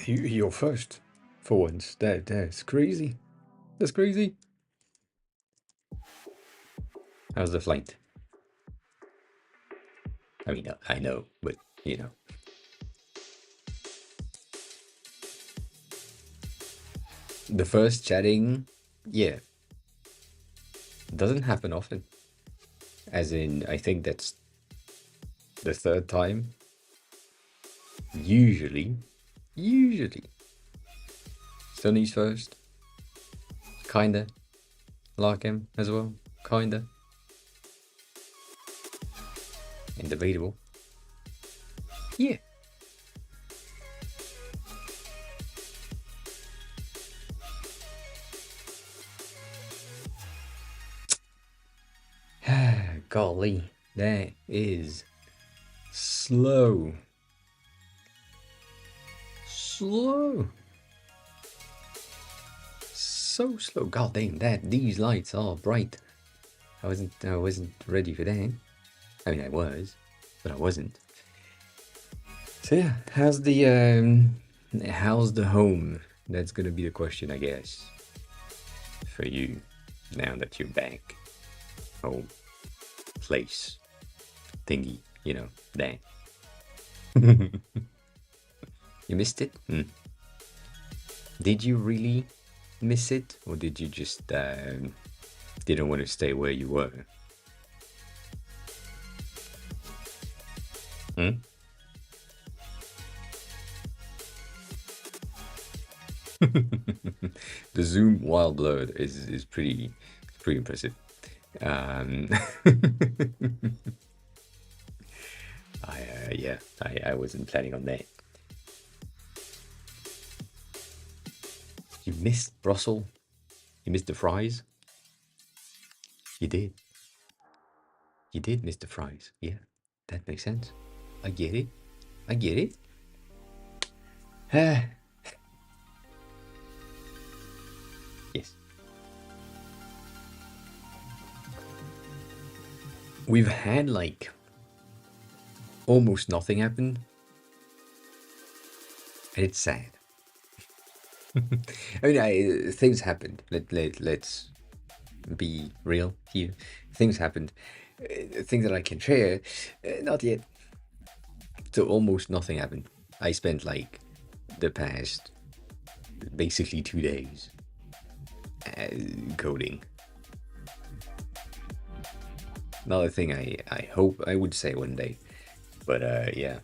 You're first for once. That's crazy. That's crazy. How's the flight? I mean, I know, but you know, the first chatting, yeah, doesn't happen often. As in, I think that's the third time. Usually, Sonny's first. Kinda. Like him as well. Kinda. And debatable. Yeah. Golly, that is slow. Slow. So slow. God damn that. These lights are bright. I wasn't ready for that. I mean I was, but I wasn't. So yeah, how's the home? That's gonna be the question, I guess. For you, now that you're back. Home. Place. Thingy, that. You missed it? Did you really miss it? Or did you just didn't want to stay where you were? Hmm? The zoom while blurred is pretty impressive. Um, I wasn't planning on that. You missed Brussels. You missed the fries. You did. You did miss the fries. Yeah, that makes sense. I get it. I get it. Yes. We've had like almost nothing happen, and it's sad. I mean, things happened. Let's be real here. Things happened. Things that I can share, not yet. So almost nothing happened. I spent like the past basically 2 days coding. Another thing I hope I would say one day, but yeah.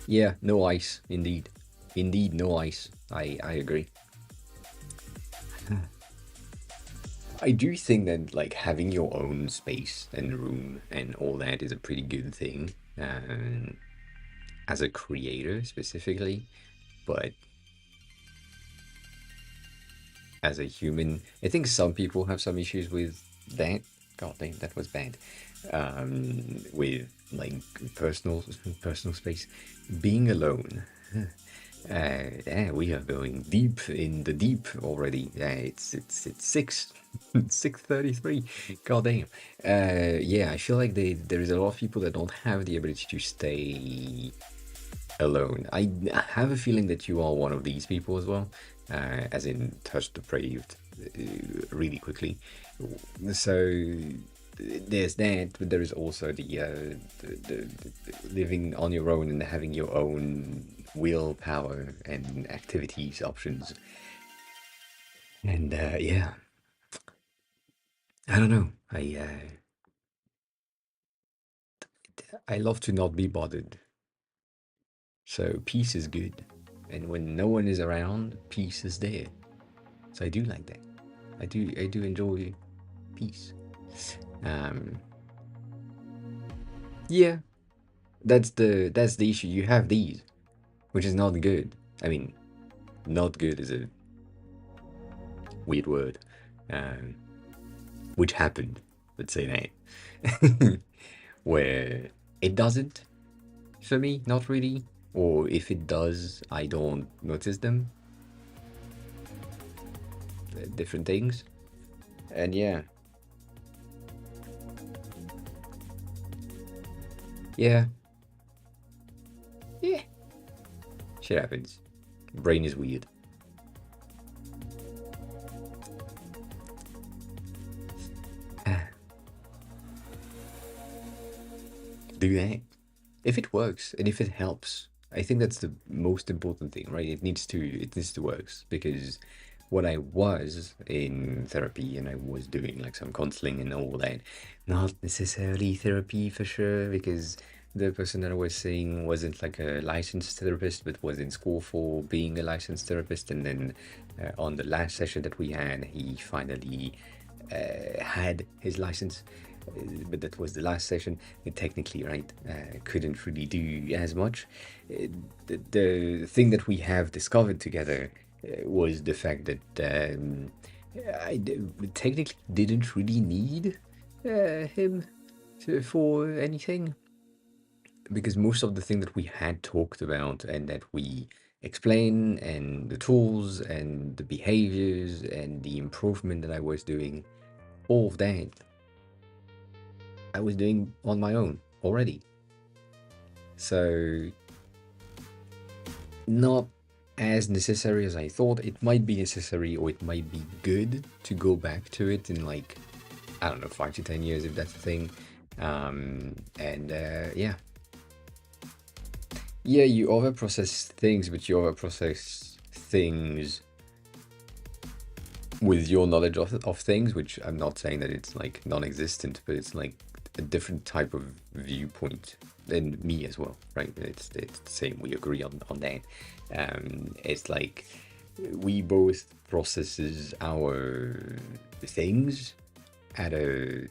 Yeah, no ice, indeed. Indeed, no ice. I agree. I do think that like having your own space and room and all that is a pretty good thing, as a creator specifically, but as a human, I think some people have some issues with that. God dang, that was bad. With like personal space, being alone. Yeah, we are going deep in the deep already. Yeah, it's 6:33. God damn. Yeah, I feel like there is a lot of people that don't have the ability to stay alone. I have a feeling that you are one of these people as well, as in touch depraved really quickly. So there's that, but there is also the living on your own and having your own willpower and activities options. And yeah, I don't know. I love to not be bothered. So peace is good. And when no one is around, peace is there. So I do like that. I do enjoy peace. Um, yeah, that's the issue. You have these, which is not good. I mean, not good is a weird word. Um, which happened, let's say that, where it doesn't for me, not really. Or if it does, I don't notice them. Different things. And yeah. Yeah, yeah, shit happens. Brain is weird. Do that. If it works and if it helps, I think that's the most important thing, right? It needs to work because when I was in therapy and I was doing like some counseling and all that, not necessarily therapy for sure, because the person that I was seeing wasn't like a licensed therapist, but was in school for being a licensed therapist. And then on the last session that we had, he finally had his license, but that was the last session. And technically, right, couldn't really do as much. The thing that we have discovered together was the fact that technically didn't really need him for anything, because most of the thing that we had talked about and that we explain, and the tools and the behaviors and the improvement that I was doing, all of that I was doing on my own already. So, not as necessary as I thought. It might be necessary, or it might be good to go back to it in like, I don't know, 5 to 10 years, if that's a thing. And yeah. Yeah, you overprocess things, but you overprocess things with your knowledge of things, which I'm not saying that it's like non-existent, but it's like a different type of viewpoint than me as well, right? It's the same. We agree on that. It's like we both processes our things at a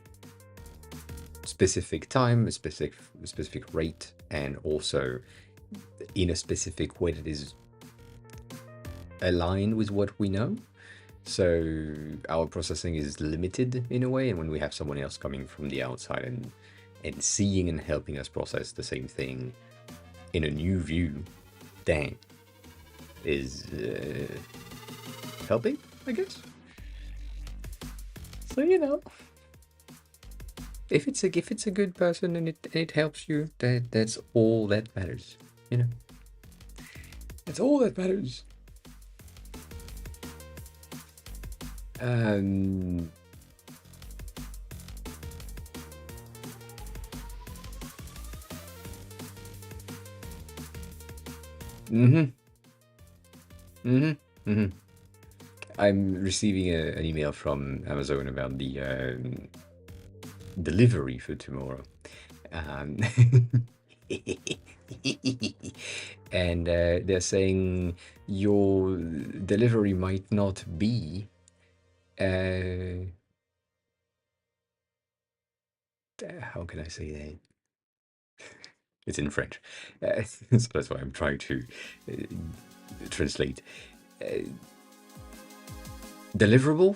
specific time, a specific rate, and also in a specific way that is aligned with what we know. So our processing is limited in a way, and when we have someone else coming from the outside and seeing and helping us process the same thing in a new view, that is helping, I guess. So if it's a good person and it helps you, that's all that matters. You know, that's all that matters. Um, mm-hmm, mm-hmm, mm-hmm. I'm receiving an email from Amazon about the delivery for tomorrow. Um, and they're saying your delivery might not be. How can I say that? It's in French, so that's why I'm trying to uh, translate. Uh, Deliverable.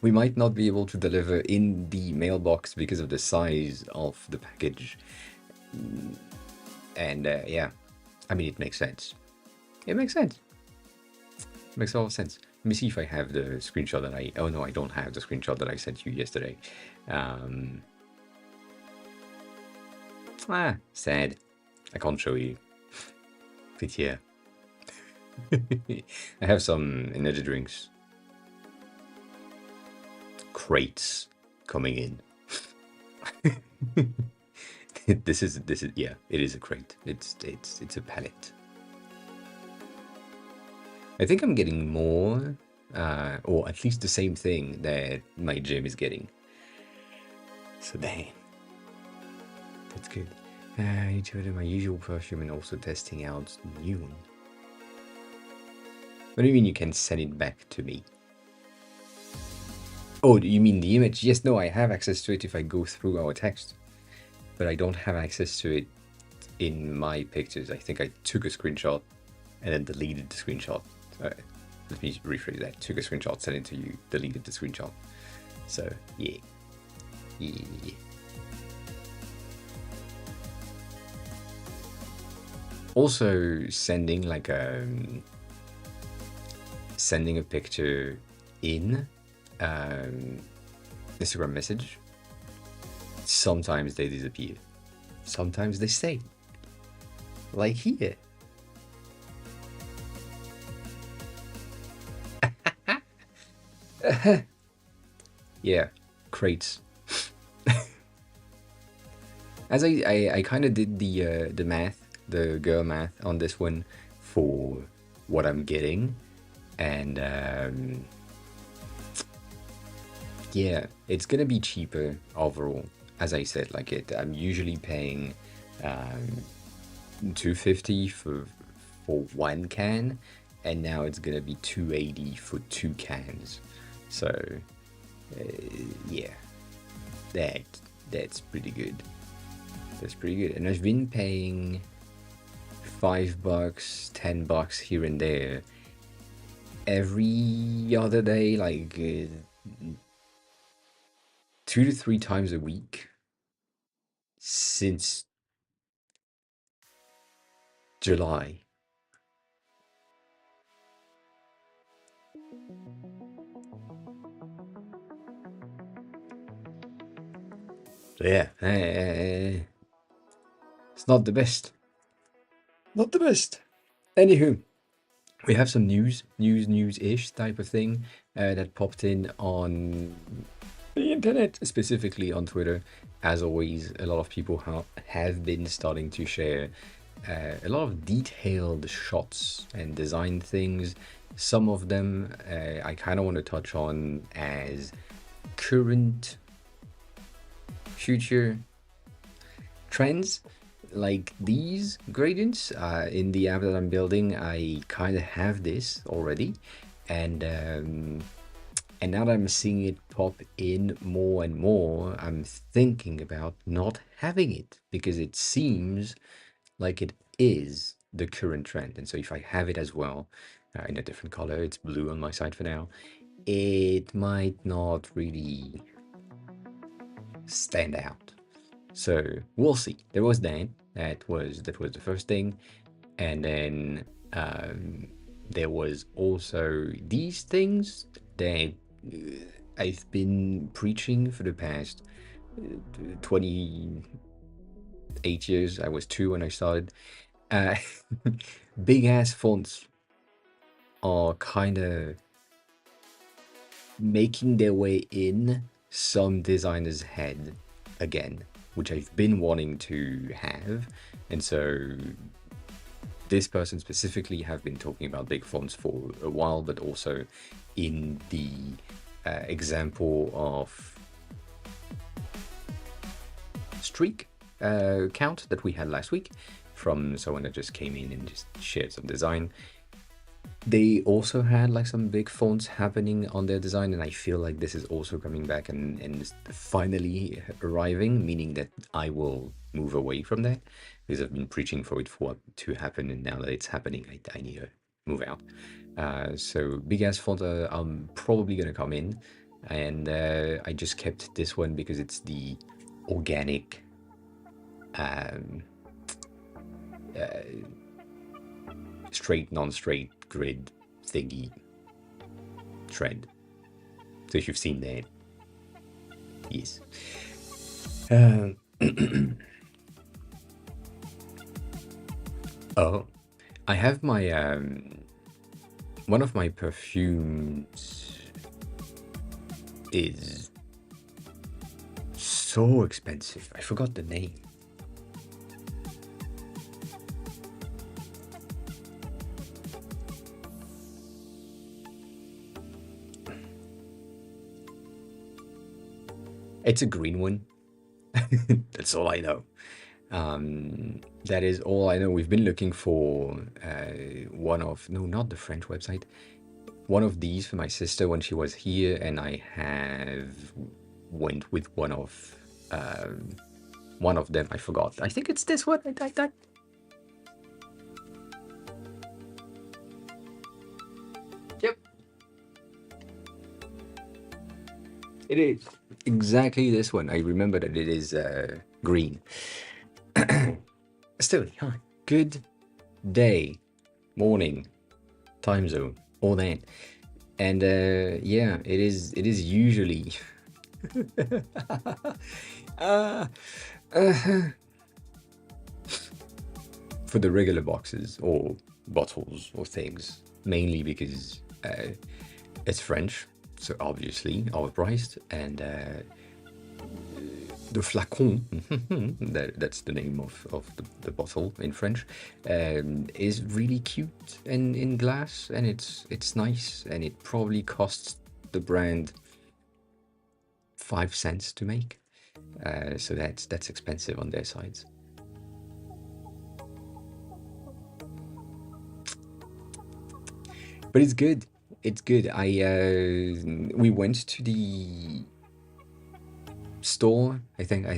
We might not be able to deliver in the mailbox because of the size of the package. And yeah, I mean, it makes sense. It makes sense. It makes a lot of sense. Let me see if I have the screenshot that I. Oh no, I don't have the screenshot that I sent you yesterday. Um, sad. I can't show you. But yeah, I have some energy drinks crates coming in. This is yeah, it is a crate. It's a pallet. I think I'm getting more, or at least the same thing that my gym is getting. So dang, that's good. I need to order my usual perfume and also testing out new one. What do you mean you can send it back to me? Oh, do you mean the image? Yes, no, I have access to it if I go through our text, but I don't have access to it in my pictures. I think I took a screenshot and then deleted the screenshot. Let me rephrase that. Took a screenshot, sent it to you, deleted the screenshot. So, yeah. Yeah. Also, sending a picture in Instagram message sometimes they disappear. Sometimes they stay. Like here. Yeah, crates. As I kind of did the math, the girl math on this one for what I'm getting, and yeah, it's gonna be cheaper overall. As I said, like I'm usually paying 250 for one can, and now it's gonna be 280 for two cans. So yeah, that that's pretty good. That's pretty good. And I've been paying $5, $10 here and there every other day, like 2 to 3 times a week since July. So yeah, it's not the best. Not the best. Anywho, we have some news-ish type of thing that popped in on the internet, specifically on Twitter. As always, a lot of people have been starting to share a lot of detailed shots and design things. Some of them I kind of want to touch on as current, future trends. Like these gradients in the app that I'm building, I kind of have this already, and now that I'm seeing it pop in more and more, I'm thinking about not having it because it seems like it is the current trend. And so if I have it as well in a different color, it's blue on my side for now, it might not really stand out. So we'll see. There was Dan. That was the first thing, and then there was also these things that I've been preaching for the past 28 years. I was 2 when I started. Uh, big ass fonts are kind of making their way in some designers' head again, which I've been wanting to have. And so this person specifically have been talking about big fonts for a while, but also in the example of streak count that we had last week from someone that just came in and just shared some design. They also had like some big fonts happening on their design, and I feel like this is also coming back and finally arriving, meaning that I will move away from that because I've been preaching for it to happen, and now that it's happening, I need to move out. So big ass font I'm probably gonna come in, and I just kept this one because it's the organic straight, non-straight grid thingy trend. So if you've seen that, yes. Oh, I have my one of my perfumes is so expensive. I forgot the name. It's a green one. That's all I know. That is all I know. We've been looking for one of, no, not the French website, one of these for my sister when she was here, and I have went with one of them. I forgot. I think it's this one. Yep. It is exactly this one. I remember that it is green. Still, hi. Good day, morning, time zone, all that. And yeah, it is usually Uh, uh, for the regular boxes or bottles or things, mainly because it's French, so obviously overpriced, and the flacon, that's the name of the bottle in French, is really cute and in glass, and it's nice, and it probably costs the brand 5 cents to make. So that's expensive on their sides. But it's good. It's good. I We went to the store. I think I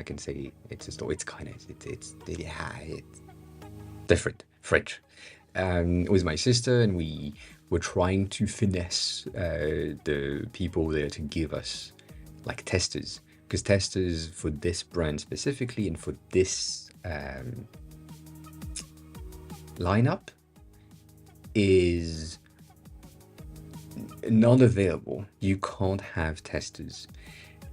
can say it's a store. It's kind of yeah, it's different French. With my sister, and we were trying to finesse the people there to give us like testers, because testers for this brand specifically and for this lineup is not available. You can't have testers.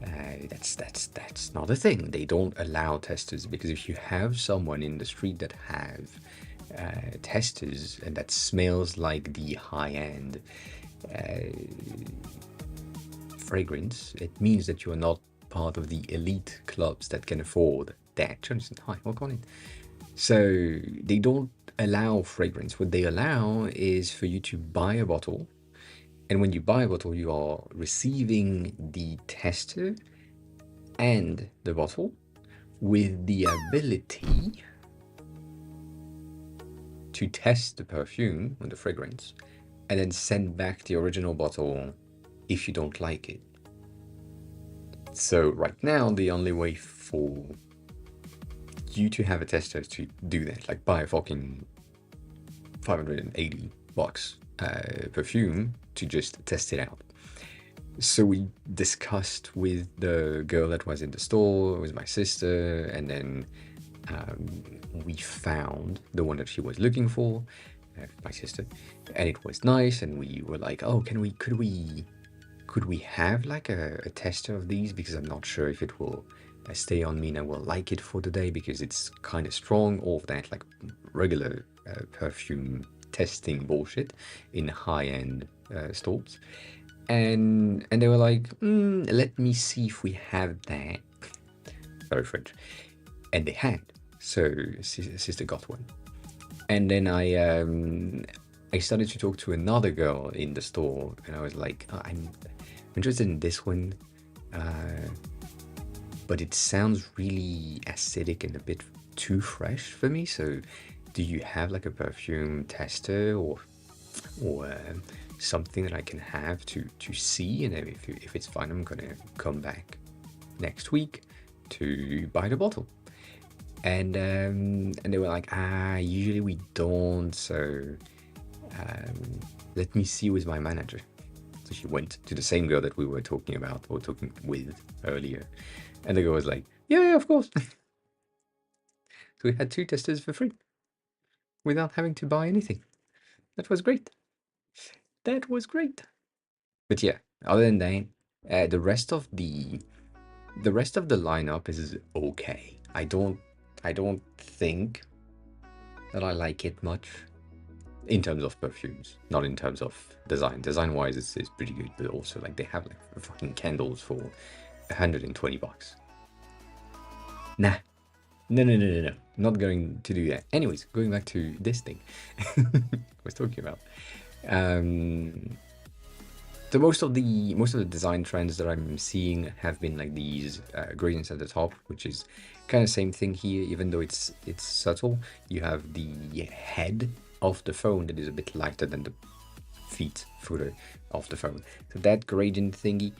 That's not a thing. They don't allow testers, because if you have someone in the street that have testers and that smells like the high-end fragrance, it means that you are not part of the elite clubs that can afford that. Jonathan, hi, welcome in. So they don't allow fragrance. What they allow is for you to buy a bottle, and when you buy a bottle, you are receiving the tester and the bottle with the ability to test the perfume and the fragrance, and then send back the original bottle if you don't like it. So right now, the only way for you to have a tester is to do that, like buy a fucking 580 bucks perfume to just test it out. So we discussed with the girl that was in the store, with my sister, and then we found the one that she was looking for, my sister, and it was nice. And we were like, oh, could we have like a tester of these, because I'm not sure if it will stay on me and I will like it for the day, because it's kind of strong, all of that like regular perfume testing bullshit in high-end stores. And they were like, let me see if we have that. Very French. And they had. So sister got one. And then I started to talk to another girl in the store, and I was like, oh, I'm interested in this one, but it sounds really acidic and a bit too fresh for me. So do you have like a perfume tester or something that I can have to see? And if it's fine, I'm gonna come back next week to buy the bottle. And they were like, usually we don't, so let me see with my manager. So she went to the same girl that we were talking about or talking with earlier, and the girl was like, yeah, of course. So we had 2 testers for free without having to buy anything. That was great. That was great. But yeah, other than that, the rest of the lineup is okay. I don't think that I like it much in terms of perfumes, not in terms of design. Design wise, it's pretty good, but also like they have like fucking candles for 120 bucks. Nah, no. Not going to do that. Anyways, going back to this thing I was talking about. So most of the design trends that I'm seeing have been like these gradients at the top, which is kind of same thing here, even though it's subtle. You have the head of the phone that is a bit lighter than the feet footer of the phone. So that gradient thingy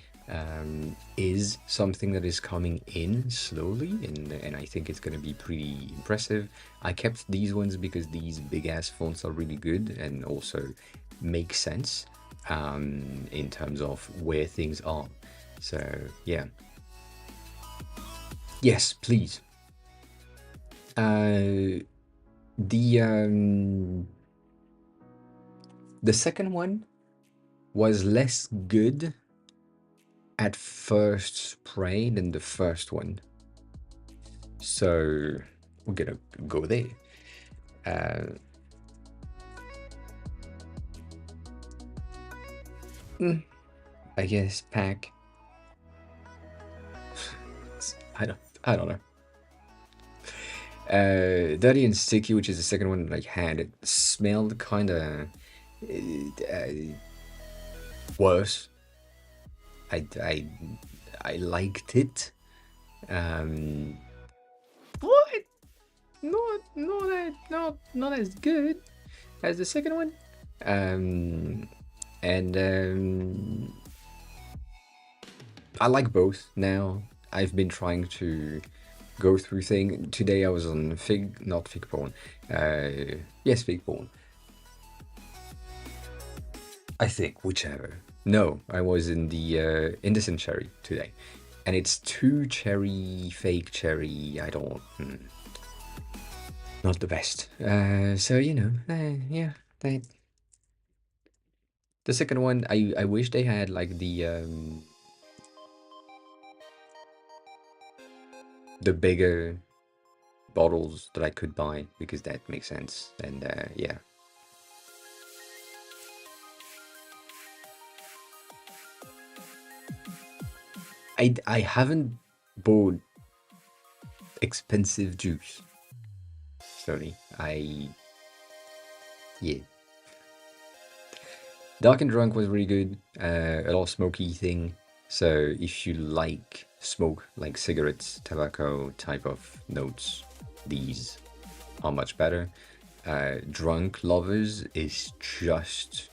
is something that is coming in slowly, and I think it's going to be pretty impressive. I kept these ones because these big ass fonts are really good and also make sense in terms of where things are. So yeah, yes, please. The second one was less good at first spray than the first one. So we're gonna go there. Uh, mm, I guess pack. I don't know. Dirty and Sticky, which is the second one I had, it smelled kind of worse. I, I, I liked it. Um, what? Not as good as the second one. Um, and I like both now. I've been trying to go through thing. Today I was on not Fig Porn. Yes, Fig Porn. I think whichever. No, I was in the Indecent Cherry today, and it's too cherry, fake cherry. I don't. Not the best. So yeah. They, the second one, I wish they had like the bigger bottles that I could buy because that makes sense. And yeah, I haven't bought expensive juice. Sorry, yeah. Dark and Drunk was really good. A lot of smoky thing. So if you like smoke, like cigarettes, tobacco type of notes, these are much better. Drunk Lovers is just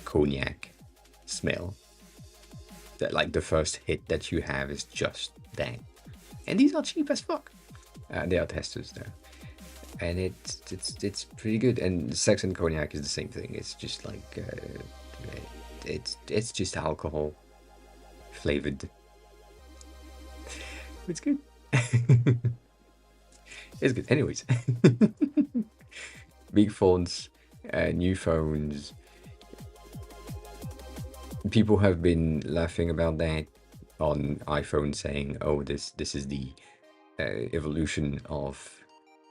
cognac smell. That like the first hit that you have is just that. And these are cheap as fuck. They are testers though. And it's pretty good. And Sex and Cognac is the same thing. It's just like it's just alcohol flavored. It's good. It's good. Anyways, big phones, new phones. People have been laughing about that on iPhone, saying, "Oh, this is the evolution of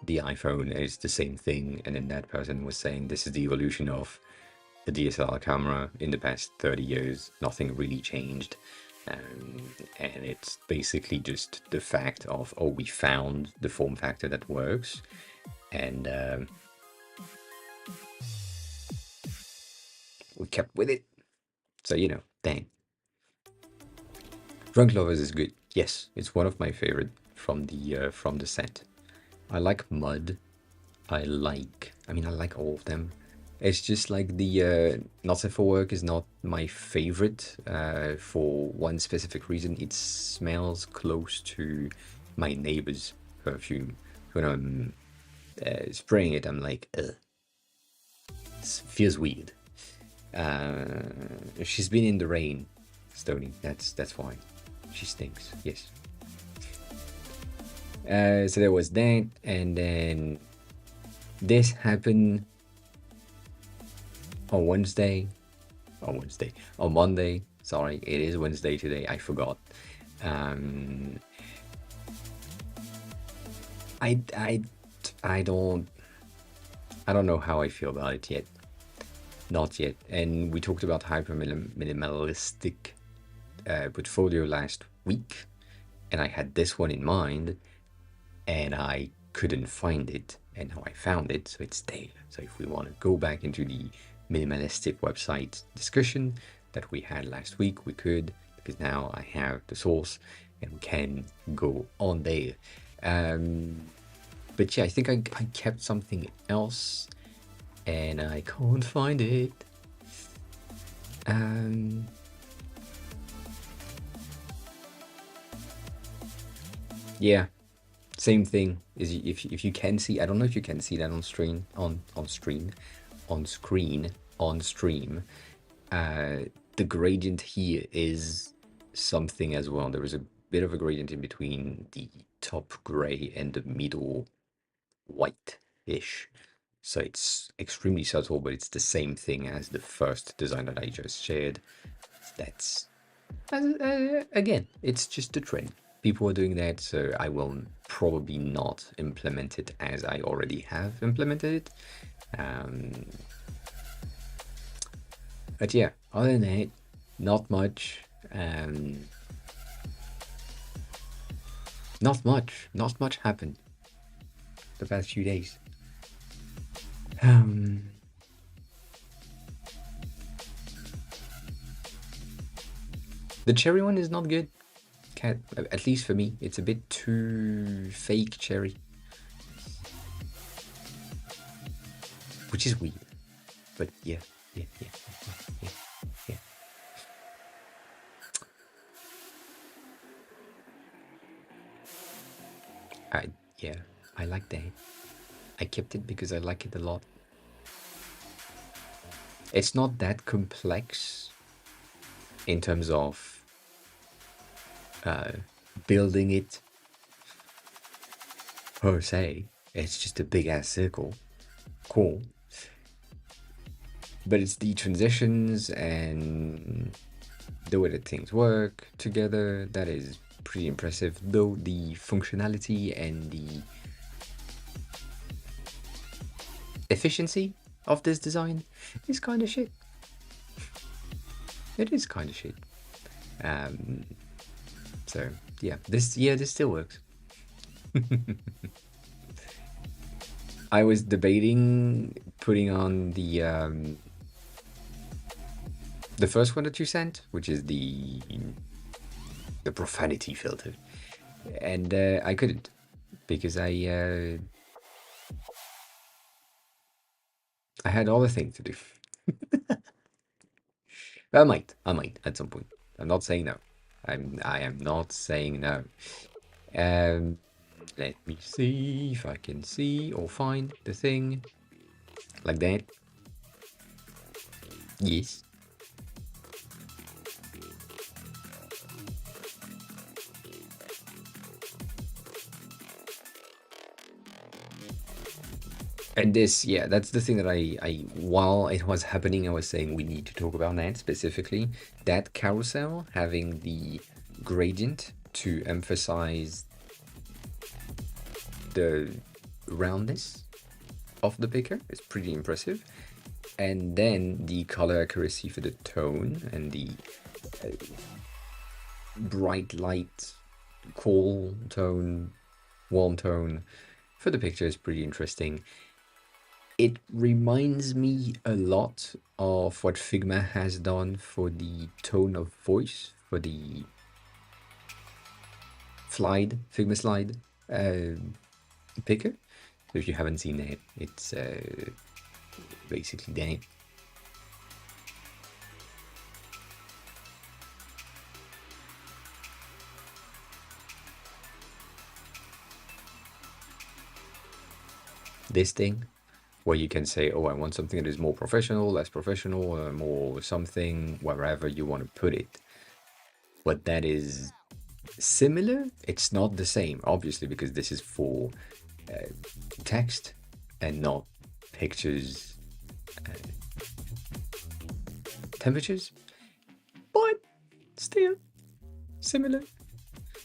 the iPhone. It's the same thing." And then that person was saying, "This is the evolution of the DSLR camera in the past 30 years. Nothing really changed." And it's basically just the fact of, oh, we found the form factor that works, and we kept with it. So dang. Drunk Lovers is good. Yes, it's one of my favorite from the set. I like Mud. I like all of them. It's just like the Not Safe for Work is not my favorite for one specific reason. It smells close to my neighbor's perfume. When I'm spraying it, I'm like, ugh. It feels weird. She's been in the rain, Stony. That's why. She stinks. Yes. So there was that, and then this happened on Wednesday. On Monday. Sorry, it is Wednesday today. I forgot. Um, I I I don't know how I feel about it yet. Not yet. And we talked about hyper minimalistic portfolio last week, and I had this one in mind, and I couldn't find it, and now I found it, so it's there. So if we want to go back into the minimalistic website discussion that we had last week, we could, because now I have the source and we can go on there. But yeah, I think I kept something else and I can't find it. Yeah, same thing. Is if you can see, I don't know if you can see that on screen, on stream. The gradient here is something as well. There is a bit of a gradient in between the top gray and the middle white-ish. So it's extremely subtle, but it's the same thing as the first design that I just shared. That's Again, it's just a trend. People are doing that, so I will probably not implement it as I already have implemented it. Um, but yeah, other than that, not much. Um, not much happened the past few days. Um, the cherry one is not good. At least for me, it's a bit too fake cherry, which is weird. But yeah, yeah. Yeah. I yeah, I like that. I kept it because I like it a lot. It's not that complex in terms of uh, building it per se. It's just a big ass circle. Cool. But it's the transitions and the way that things work together that is pretty impressive. Though the functionality and the efficiency of this design is kind of shit. It is kind of shit. Um, so yeah, this still works. I was debating putting on the first one that you sent, which is the profanity filter, and I couldn't because I had other things to do. I might at some point. I'm not saying no. I am not saying no. Um, Let me see if I can see or find the thing like that. Yes. And this, yeah, that's the thing that while it was happening, I was saying we need to talk about that specifically. That carousel having the gradient to emphasize the roundness of the picker is pretty impressive. And then the color accuracy for the tone and the uh, bright light, cool tone, warm tone for the picture is pretty interesting. It reminds me a lot of what Figma has done for the tone of voice for the Figma slide uh, picker. So if you haven't seen that, it's basically that. This thing where you can say, oh, I want something that is more professional, less professional, more something, wherever you want to put it. But that is similar. It's not the same, obviously, because this is for uh, text and not pictures, temperatures, but still similar.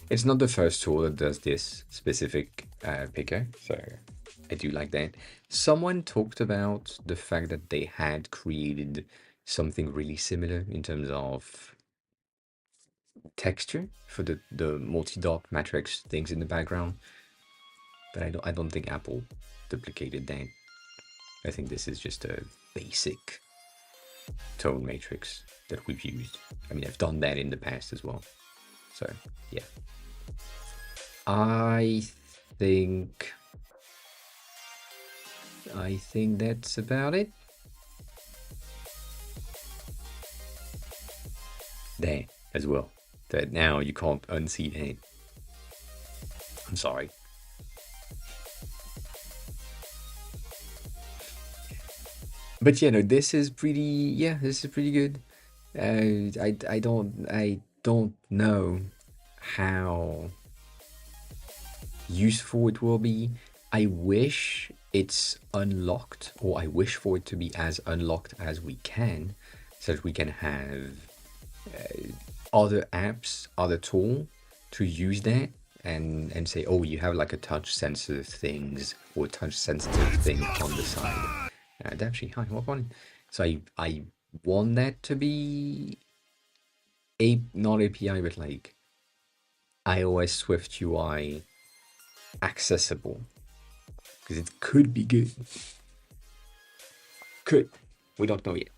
It's not the first tool that does this specific picker, so I do like that. Someone talked about the fact that they had created something really similar in terms of texture for the multi-dot matrix things in the background, but I don't think Apple duplicated that. I think this is just a basic tone matrix that we've used. I mean, I've done that in the past as well. So yeah, I think that's about it. There as well. That now you can't unsee that. I'm sorry. But yeah, no, this is pretty. Yeah, this is pretty good. I don't know how useful it will be. I wish it's unlocked, or I wish for it to be as unlocked as we can, so that we can have other apps, other tool to use that and say, oh, you have like a touch sensitive things or touch sensitive thing on the side. Actually, hi, what one? So I want that to be a not API, but like iOS Swift UI accessible because it could be good. Could. We don't know yet.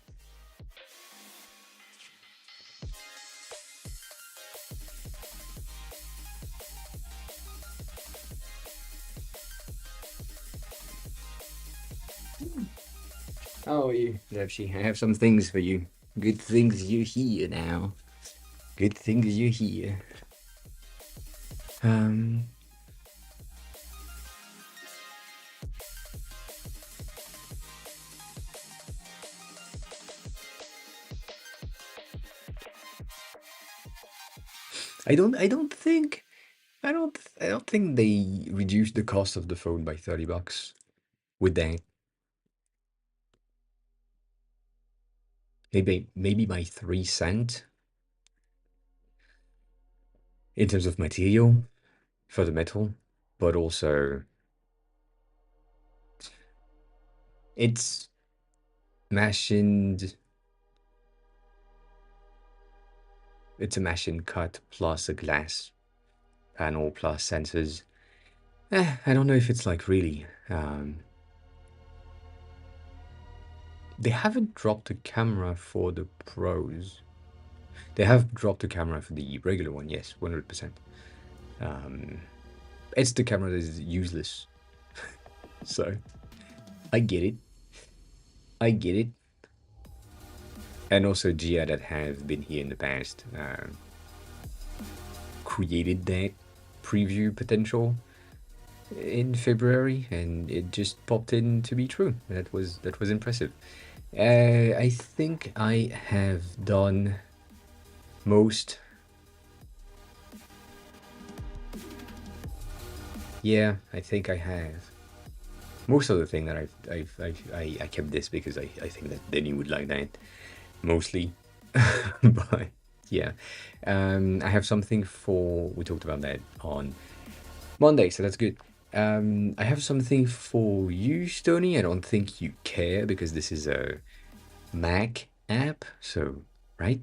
How are you, Devshi? I have some things for you. Good things you hear now. Good things you hear. Um, I don't think I don't think they reduced the cost of the phone by $30 with that. Maybe by 3 cent in terms of material for the metal, but also it's machined. It's a machine cut plus a glass panel plus sensors. I don't know if it's like really. They haven't dropped the camera for the pros. They have dropped the camera for the regular one, yes, 100%. It's the camera that is useless. So, I get it. I get it. And also Gia that have been here in the past created that preview potential in February, and it just popped in to be true. That was impressive. I think I have done most. Yeah, I think I have. Most of the thing that I kept this because I think that then you would like that mostly. But yeah, I have something for. We talked about that on Monday, so that's good. I have something for you, Stony. I don't think you care because this is a Mac app, so right?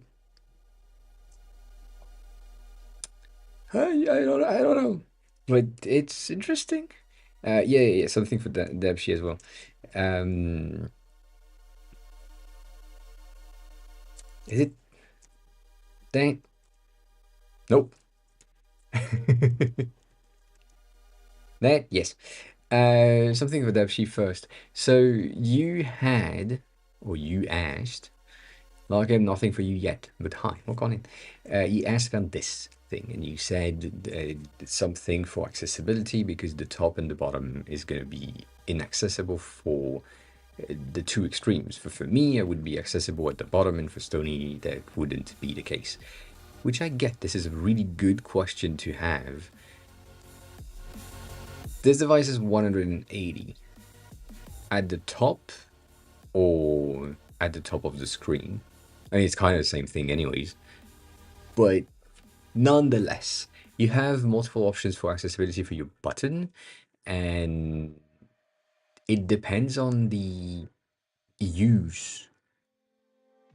I don't know, but it's interesting. Yeah, something for Debshi as well. Um, is it? Dang, nope. That yes. Something for Debshi first. So you had, or you asked, like I have nothing for you yet, but hi, look on it. You asked about this thing, and you said something for accessibility because the top and the bottom is going to be inaccessible for the two extremes. For me, I would be accessible at the bottom, and for Stony, that wouldn't be the case. Which I get. This is a really good question to have. This device is 180 at the top or at the top of the screen. I mean, it's kind of the same thing, anyways. But nonetheless, you have multiple options for accessibility for your button, and it depends on the use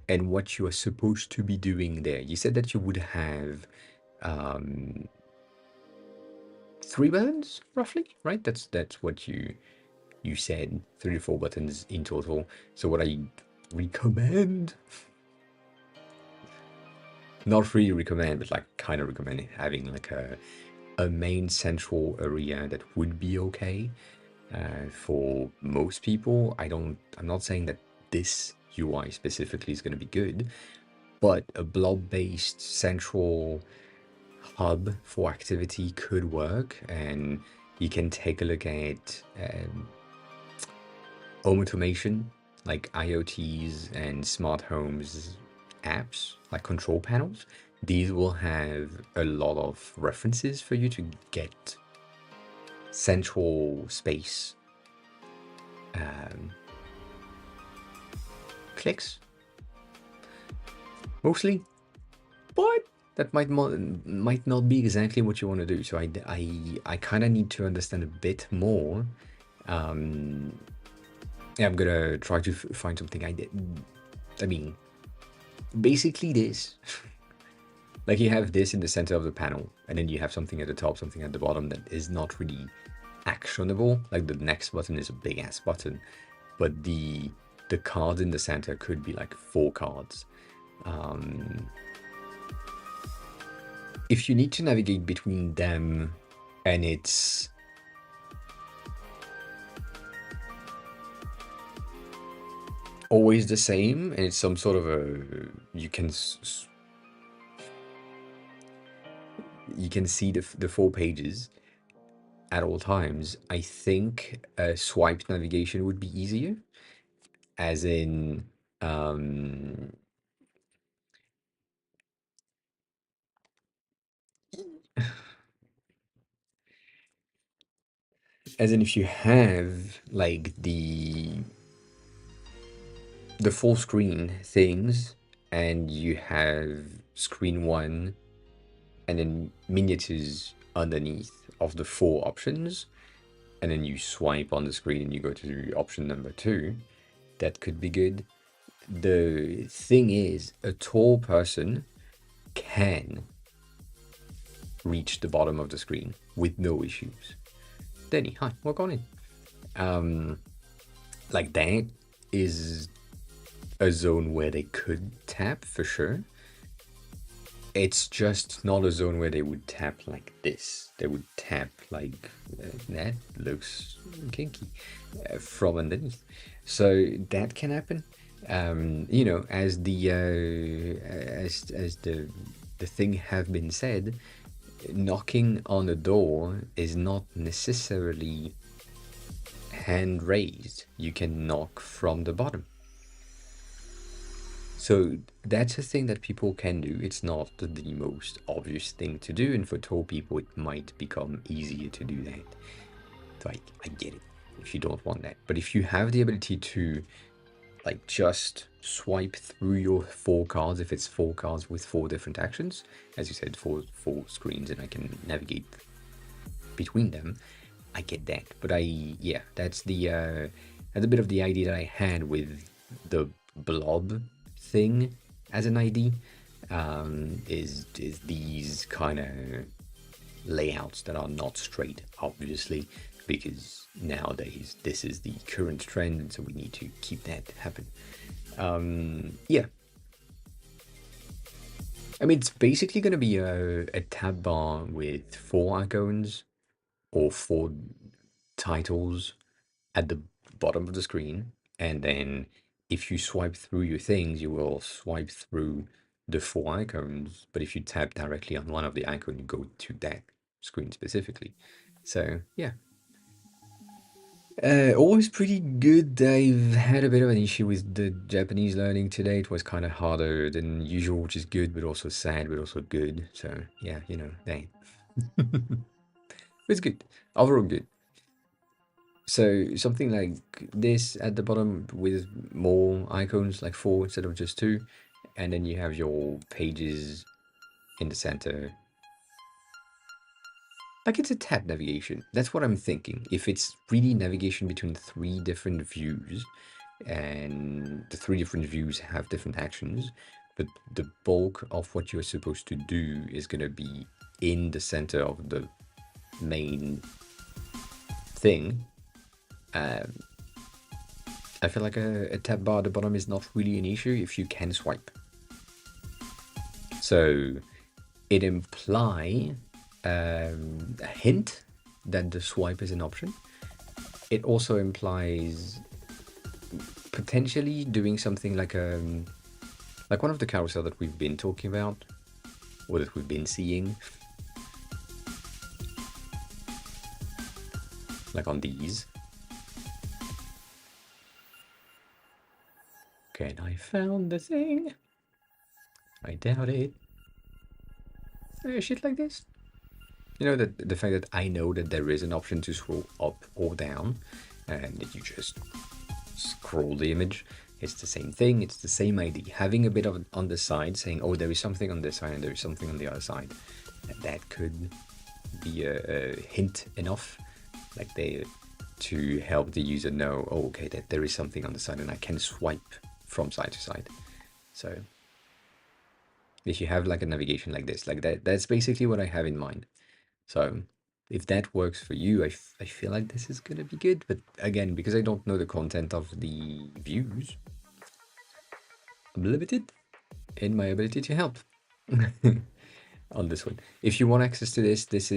and what you are supposed to be doing there. You said that you would have um, 3 buttons, roughly, right? That's what you said, 3 to 4 buttons in total. So what I recommend, not really recommend, but like kind of recommend having like a main central area that would be okay for most people. I'm not saying that this UI specifically is going to be good, but a blob-based central hub for activity could work, and you can take a look at home automation, like IoTs and smart homes apps, like control panels. These will have a lot of references for you to get central space um, clicks, mostly. But that might not be exactly what you want to do. So I kind of need to understand a bit more. Um, yeah, I'm gonna try to find something I did. I mean, basically this. Like you have this in the center of the panel, and then you have something at the top, something at the bottom that is not really actionable. Like the next button is a big ass button, but the cards in the center could be like four cards. Um, if you need to navigate between them, and it's always the same, and it's some sort of a you can see the four pages at all times. I think swipe navigation would be easier, as in um, as in if you have like the full screen things, and you have screen one and then miniatures underneath of the four options, and then you swipe on the screen and you go to option number two, that could be good. The thing is, a tall person can reach the bottom of the screen with no issues. Danny, hi, welcome in. Um, like that is a zone where they could tap for sure. It's just not a zone where they would tap like this. They would tap like that. Looks kinky from underneath. So that can happen. You know, as the thing have been said, knocking on a door is not necessarily hand raised. You can knock from the bottom. So that's a thing that people can do. It's not the most obvious thing to do, and for tall people, it might become easier to do that. So I get it if you don't want that. But if you have the ability to, like, just swipe through your four cards, if it's four cards with four different actions, as you said, four screens, and I can navigate between them, I get that. But yeah, that's a bit of the idea that I had with the blob thing as an ID. Is these kind of layouts that are not straight, obviously, because nowadays this is the current trend, and so we need to keep that happen. Yeah, I mean, it's basically going to be a tab bar with four icons or four titles at the bottom of the screen, and then if you swipe through your things, you will swipe through the four icons. But if you tap directly on one of the icons, you go to that screen specifically. So yeah, always pretty good. I've had a bit of an issue with the Japanese learning today. It was kind of harder than usual, which is good, but also sad, but also good. So yeah, you know, they. It's good. Overall good. So something like this at the bottom with more icons, like four instead of just two, and then you have your pages in the center. Like it's a tab navigation. That's what I'm thinking. If it's really navigation between three different views, and the three different views have different actions, but the bulk of what you're supposed to do is going to be in the center of the main thing. Um, I feel like a tab bar at the bottom is not really an issue if you can swipe. So it implies a hint that the swipe is an option. It also implies potentially doing something like one of the carousel that we've been talking about, or that we've been seeing, like on these. Okay, and I found the thing. I doubt it. Shit like this. You know, that the fact that I know that there is an option to scroll up or down, and that you just scroll the image. It's the same thing. It's the same idea. Having a bit of on the side, saying, "Oh, there is something on this side, and there is something on the other side," and that could be a hint enough, like they to help the user know, oh, okay, that there is something on the side, and I can swipe from side to side. So if you have like a navigation like this, like that's basically what I have in mind. So if that works for you, I feel like this is gonna be good. But again, because I don't know the content of the views, I'm limited in my ability to help on this one. If you want access to this, this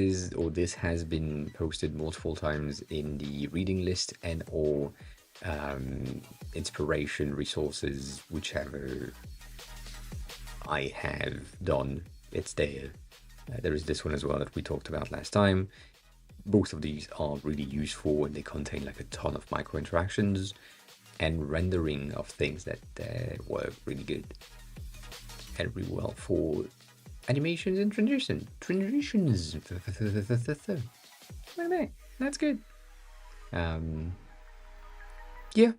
has been posted multiple times in the reading list and or inspiration resources, whichever I have done. It's there. There is this one as well that we talked about last time. Both of these are really useful and they contain like a ton of micro interactions and rendering of things that work really good and really well for animations and transitions. That's good. Yeah.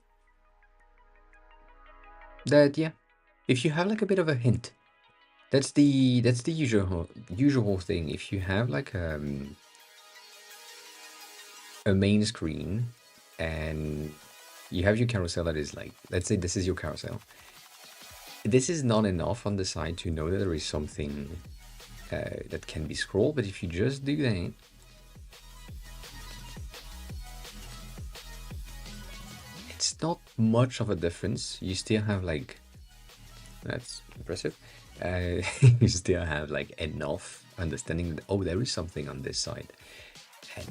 Yeah. If you have like a bit of a hint, that's the usual thing. If you have like a main screen and you have your carousel that is like, let's say this is your carousel. This is not enough on the side to know that there is something that can be scrolled, but if you just do that, it's not much of a difference. You still have like, that's impressive. You still have like enough understanding that, oh, there is something on this side, and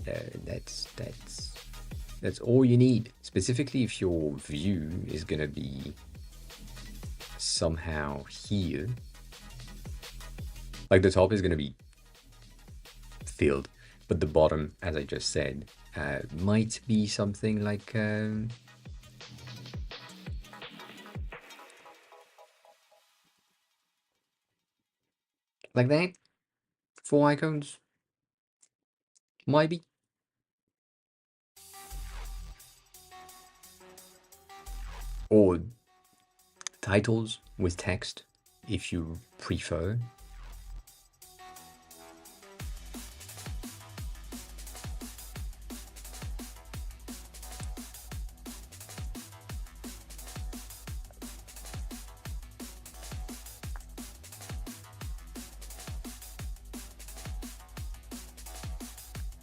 that's all you need. Specifically, if your view is gonna be somehow here, like the top is gonna be filled, but the bottom, as I just said, might be something like that. 4 icons, maybe. Or titles with text, if you prefer.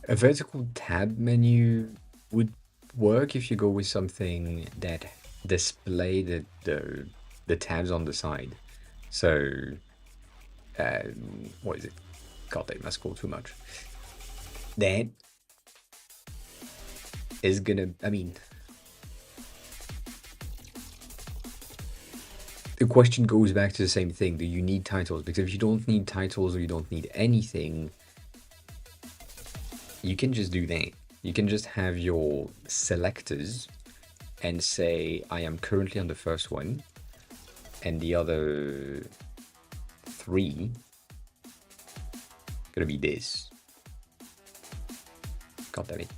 A vertical tab menu would work if you go with something that display the tabs on the side. So, what is it? God, they must call too much. That is gonna, I mean, the question goes back to the same thing. Do you need titles? Because if you don't need titles or you don't need anything, you can just do that. You can just have your selectors and say, I am currently on the first one, and the other 3 gonna be this. God damn it.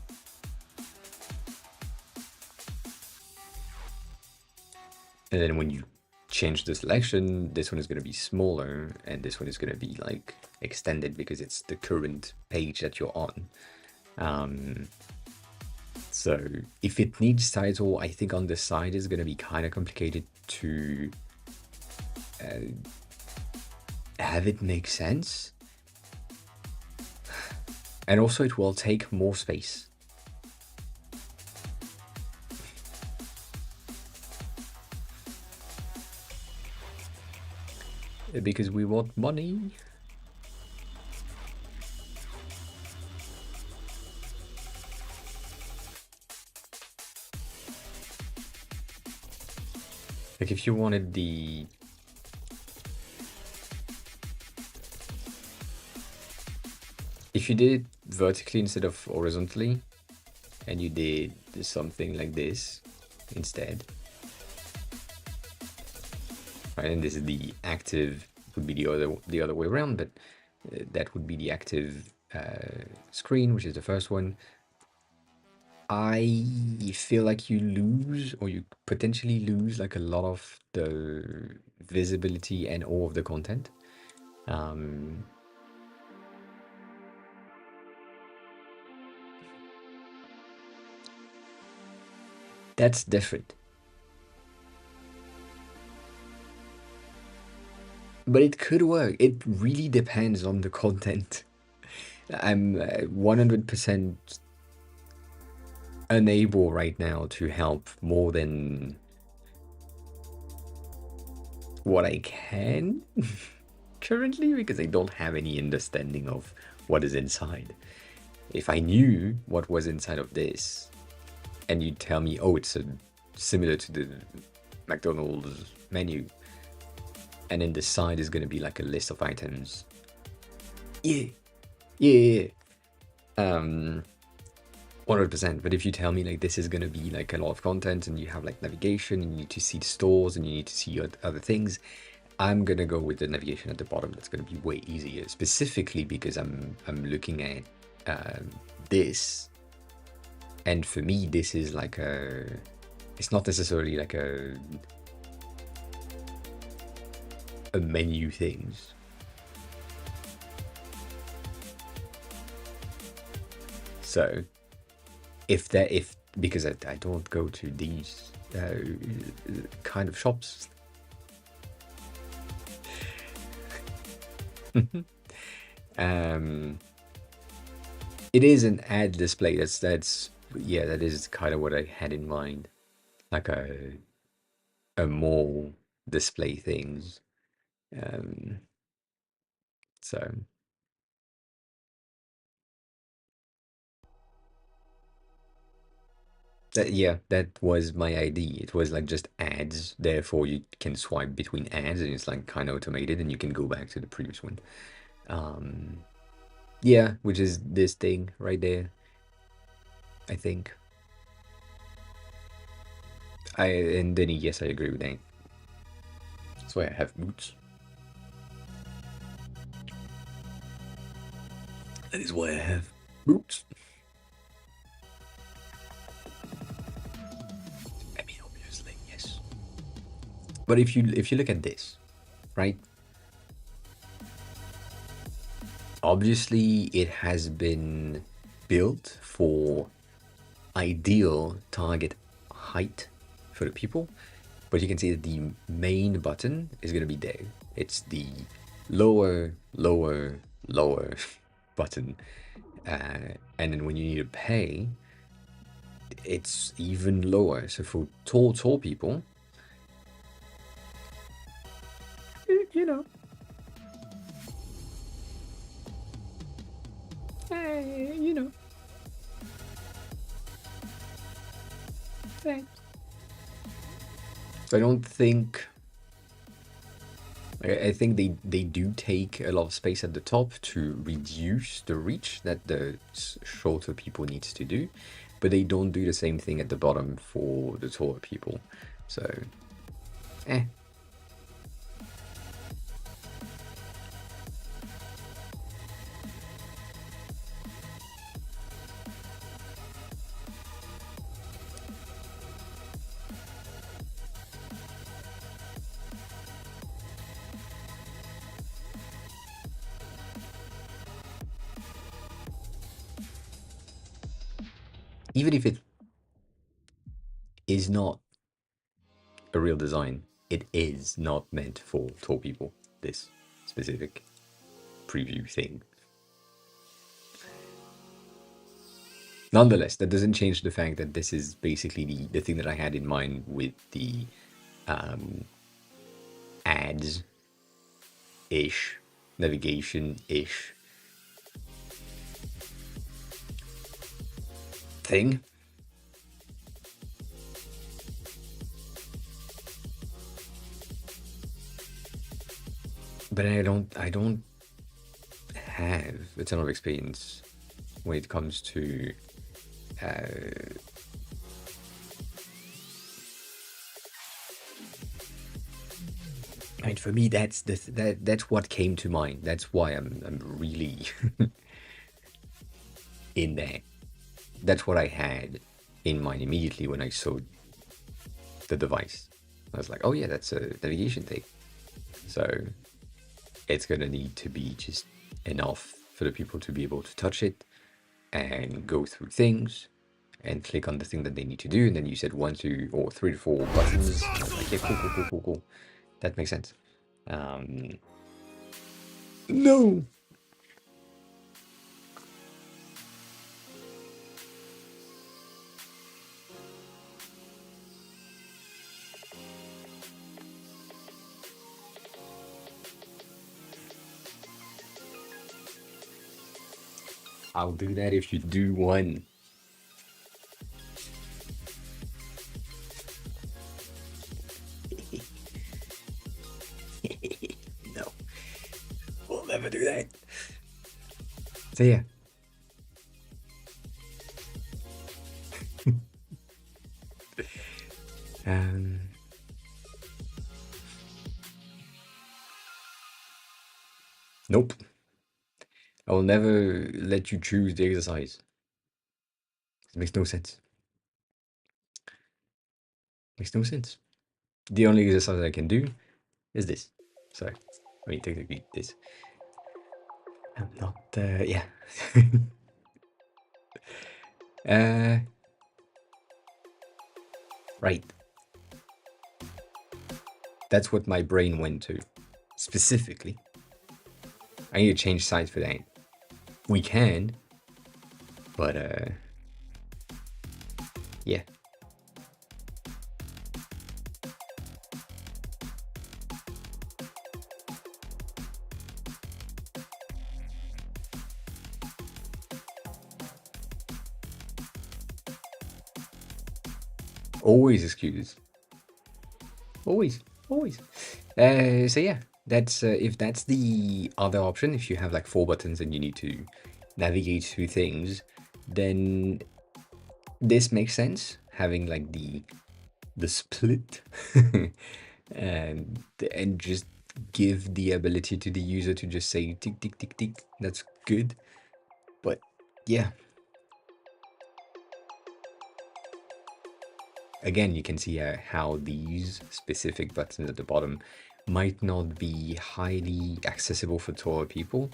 And then when you change the selection, this one is going to be smaller and this one is going to be like extended because it's the current page that you're on. So if it needs title, I think on the side is going to be kind of complicated to have it make sense. And also it will take more space. Because we want money. Like if you wanted if you did it vertically instead of horizontally, and you did something like this instead, right? And this is the active, would be the other way around, but that would be the active screen, which is the first one. I feel like you lose, or you potentially lose, like a lot of the visibility and all of the content. Um, that's different, but it could work. It really depends on the content. I'm 100% unable right now to help more than what I can currently, because I don't have any understanding of what is inside. If I knew what was inside of this, and you tell me, oh, it's similar to the McDonald's menu, and then the side is going to be like a list of items. Yeah, yeah, yeah. 100%. But if you tell me like this is going to be like a lot of content, and you have like navigation, and you need to see the stores, and you need to see other things, I'm going to go with the navigation at the bottom. That's going to be way easier, specifically because I'm looking at this. And for me, this is like it's not necessarily like a menu things. So if because I don't go to these kind of shops. um, it is an ad display. That's yeah, that is kind of what I had in mind, like a mall display things. Um, so that, yeah, that was my ID. It was like just ads. Therefore, you can swipe between ads, and it's like kind of automated, and you can go back to the previous one. Um, yeah, which is this thing right there, I think. And Denny, yes, I agree with that. That's why I have boots. That is why I have boots. I mean, obviously, yes. But if you look at this, right? Obviously, it has been built for ideal target height for the people, but you can see that the main button is going to be there. It's the lower, lower, lower button. And then when you need to pay, it's even lower. So for tall people, you know, you know, thanks. So I don't think. I think they do take a lot of space at the top to reduce the reach that the shorter people needs to do, but they don't do the same thing at the bottom for the taller people. So, eh. Even if it is not a real design, it is not meant for tall people. This specific preview thing. Nonetheless, that doesn't change the fact that this is basically the thing that I had in mind with the ads ish, navigation ish thing. But I don't have a ton of experience when it comes to I mean, for me, that's what came to mind. That's why I'm really in there. That's what I had. in mind immediately when I saw the device. I was like, oh yeah, that's a navigation thing. So it's gonna need to be just enough for the people to be able to touch it and go through things and click on the thing that they need to do. And then you said 1, 2, or 3 to 4 buttons. And I was like, yeah, cool. That makes sense. No. I'll do that if you do one. No, we'll never do that. So yeah. um, nope. I will never let you choose the exercise. It makes no sense. Makes no sense. The only exercise I can do is this. So, I mean, technically this. I'm not, yeah. Right. That's what my brain went to. Specifically. I need to change sides for that. We can, but, yeah. Always excuses. Always. So yeah, that's if that's the other option. If you have like 4 buttons and you need to navigate through things, then this makes sense. Having like the split and just give the ability to the user to just say tick tick tick tick. That's good. But yeah, again, you can see how these specific buttons at the bottom might not be highly accessible for taller people.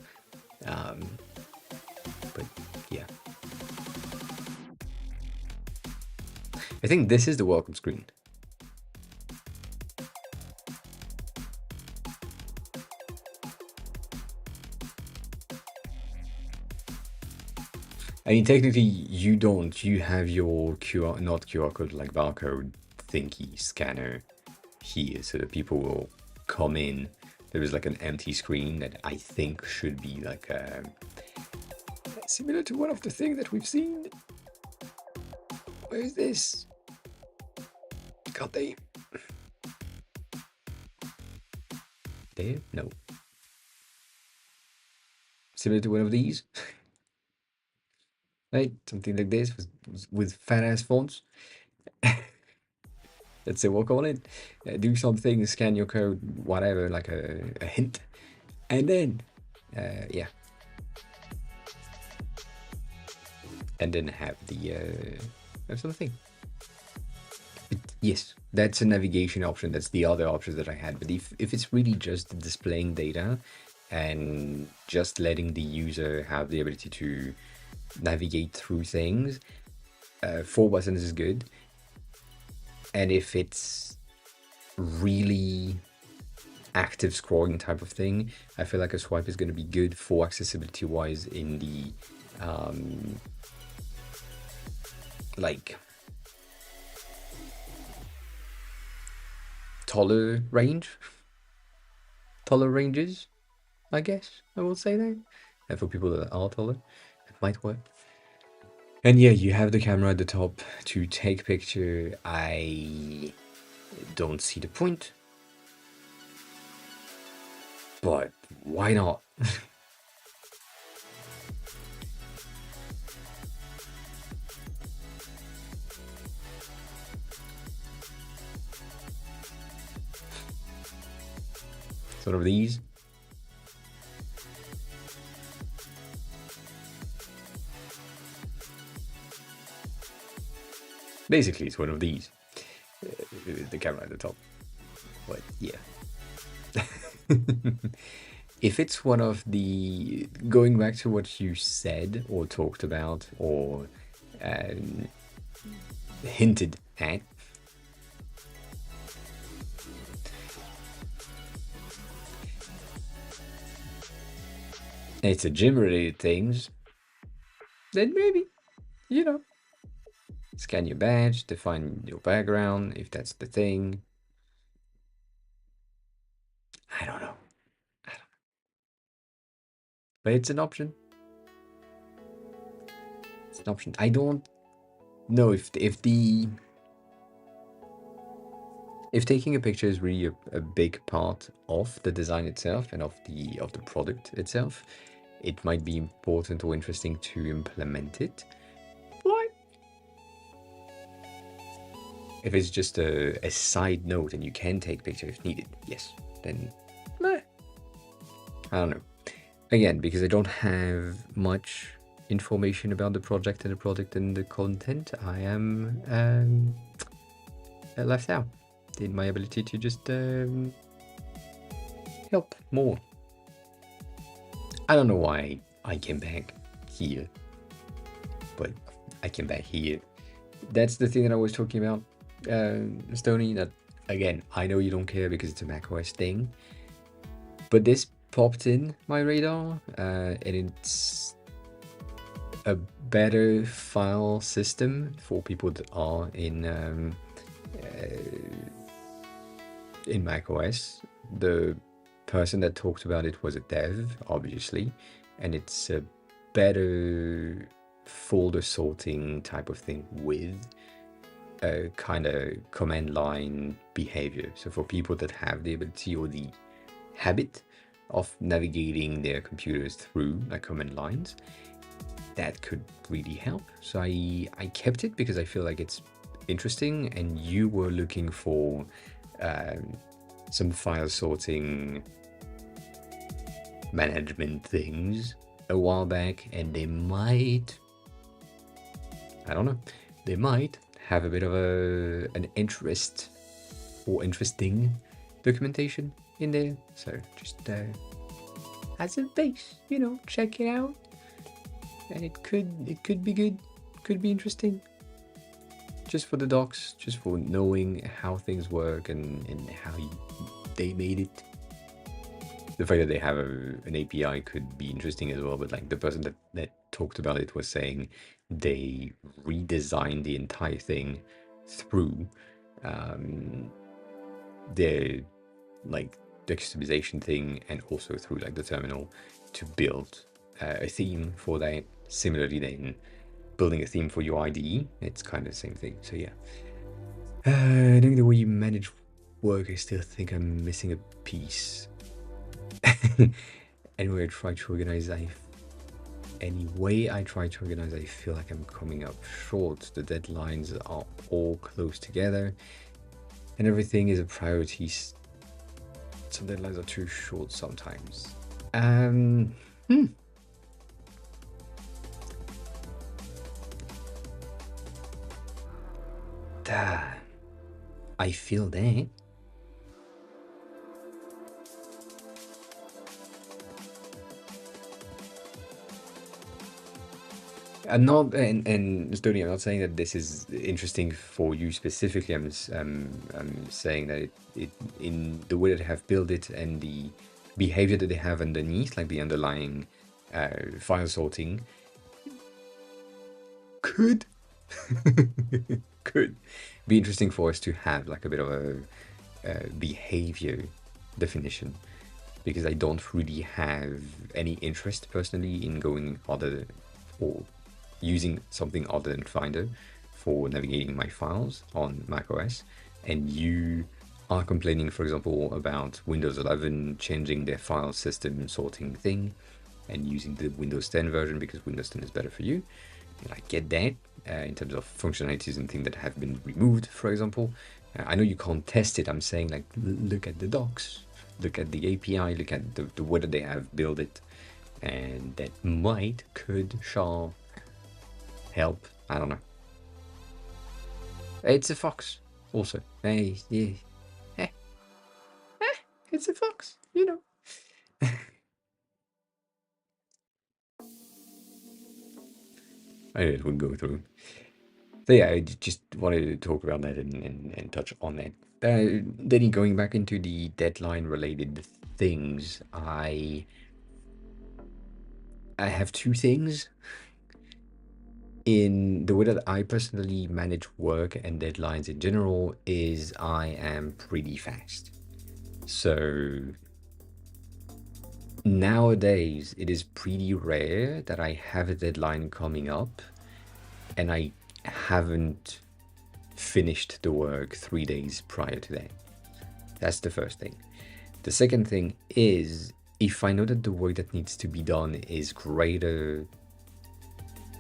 But yeah. I think this is the welcome screen. I mean, technically, you don't. You have your QR, not QR code, like barcode thingy scanner here, so that people will come in. There is like an empty screen that I think should be like similar to one of the things that we've seen. Where is this? God damn. There? No. Similar to one of these. Right? Something like this with fat ass fonts. Let's say we'll call it. Do something, scan your code, whatever, like a hint. And then, yeah. And then have the, have something. But yes, that's a navigation option. That's the other option that I had. But if it's really just displaying data and just letting the user have the ability to navigate through things, 4 buttons is good. And if it's really active scrolling type of thing, I feel like a swipe is going to be good for accessibility wise in the like taller ranges, I guess I will say that. And for people that are taller, it might work. And yeah, you have the camera at the top to take picture. I don't see the point, but why not? Sort of these. Basically, it's one of these. The camera at the top. But yeah. If it's one of the, going back to what you said or talked about or um, hinted at, it's a gym related things, then maybe, you know, scan your badge, define your background if that's the thing. I don't know. But it's an option. It's an option. I don't know if taking a picture is really a big part of the design itself and of the product itself, it might be important or interesting to implement it. But if it's just a side note and you can take picture if needed, yes, then meh. I don't know. Again, because I don't have much information about the project and the product and the content, I am left out in my ability to just help more. I don't know why I came back here, but I came back here. That's the thing that I was talking about, Stony, that, again, I know you don't care because it's a macOS thing, but this popped in my radar, and it's a better file system for people that are in macOS. The person that talked about it was a dev, obviously, and it's a better folder sorting type of thing with a kind of command line behavior. So for people that have the ability or the habit of navigating their computers through like command lines, that could really help. So I kept it because I feel like it's interesting, and you were looking for some file sorting management things a while back, and they might, I don't know, they might have a bit of an interest or interesting documentation in there. So just as a base, you know, check it out, and it could be good, could be interesting. Just for the docs, just for knowing how things work and how they made it. The fact that they have an API could be interesting as well, but like the person that talked about it was saying they redesigned the entire thing through their like the customization thing and also through like the terminal to build a theme for that. Similarly, then building a theme for your IDE, it's kind of the same thing. So yeah, knowing the way you manage work, I still think I'm missing a piece. Anyway, I try to organize. I feel like I'm coming up short. The deadlines are all close together, and everything is a priority. Some deadlines are too short sometimes. I feel that. I'm not, and Stoney, I'm not saying that this is interesting for you specifically. I'm saying that it in the way that they have built it and the behavior that they have underneath, like the underlying file sorting, could could be interesting for us to have like a bit of a behavior definition, because I don't really have any interest personally in going other or using something other than Finder for navigating my files on macOS. And you are complaining, for example, about Windows 11 changing their file system sorting thing and using the Windows 10 version because Windows 10 is better for you. And I get that in terms of functionalities and things that have been removed, for example. I know you can't test it. I'm saying, like, look at the docs, look at the API, look at the way that they have built it, and that could help. I don't know. It's a fox, also. Hey, yeah, eh, it's a fox, you know. I knew it would go through. So yeah, just wanted to talk about that and touch on that. Then going back into the deadline related things, I have two things in the way that I personally manage work and deadlines in general is I am pretty fast. So nowadays it is pretty rare that I have a deadline coming up and I haven't finished the work 3 days prior to that. That's the first thing. The second thing is if I know that the work that needs to be done is greater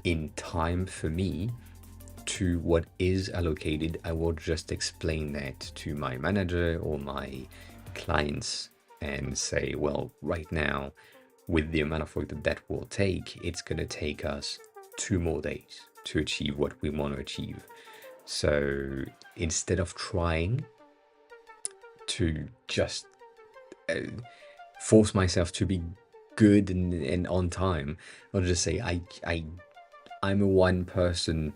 in time for me to what is allocated, I will just explain that to my manager or my clients and say, well, right now, with the amount of work that that will take, it's going to take us 2 more days to achieve what we want to achieve. So instead of trying to just uh, force myself to be good and on time, I'll just say I'm a one person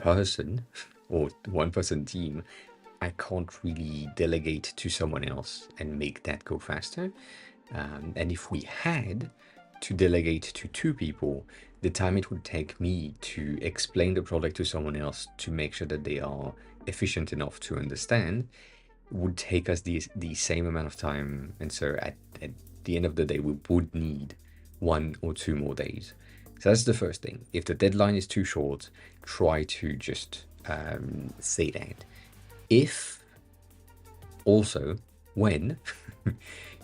or one person team. I can't really delegate to someone else and make that go faster. And if we had to delegate to two people, the time it would take me to explain the product to someone else to make sure that they are efficient enough to understand would take us the same amount of time. And so at the end of the day, we would need 1 or 2 more days. So that's the first thing. If the deadline is too short, try to just say that. If also, when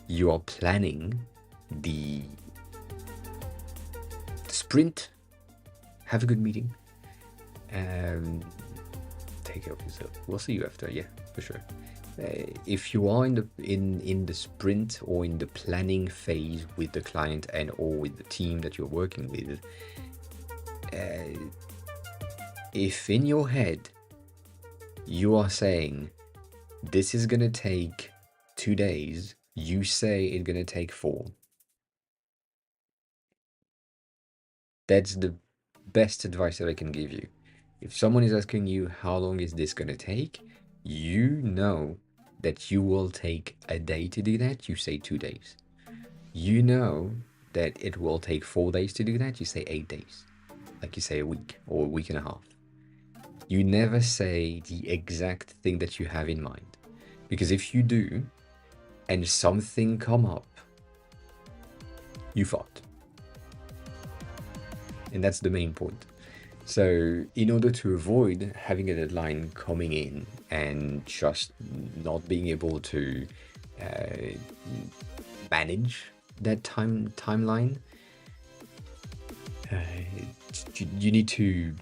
you are planning the sprint, have a good meeting. Um, take care of yourself. We'll see you after, yeah, for sure. If you are in the sprint or in the planning phase with the client and or with the team that you're working with, if in your head you are saying this is gonna take 2 days, you say it's gonna take 4. That's the best advice that I can give you. If someone is asking you how long is this gonna take, you know that you will take a day to do that, you say 2 days. You know that it will take 4 days to do that, you say 8 days. Like you say a week or a week and a half. You never say the exact thing that you have in mind. Because if you do, and something come up, you fought. And that's the main point. So in order to avoid having a deadline coming in and just not being able to uh, manage that timeline, uh, you need to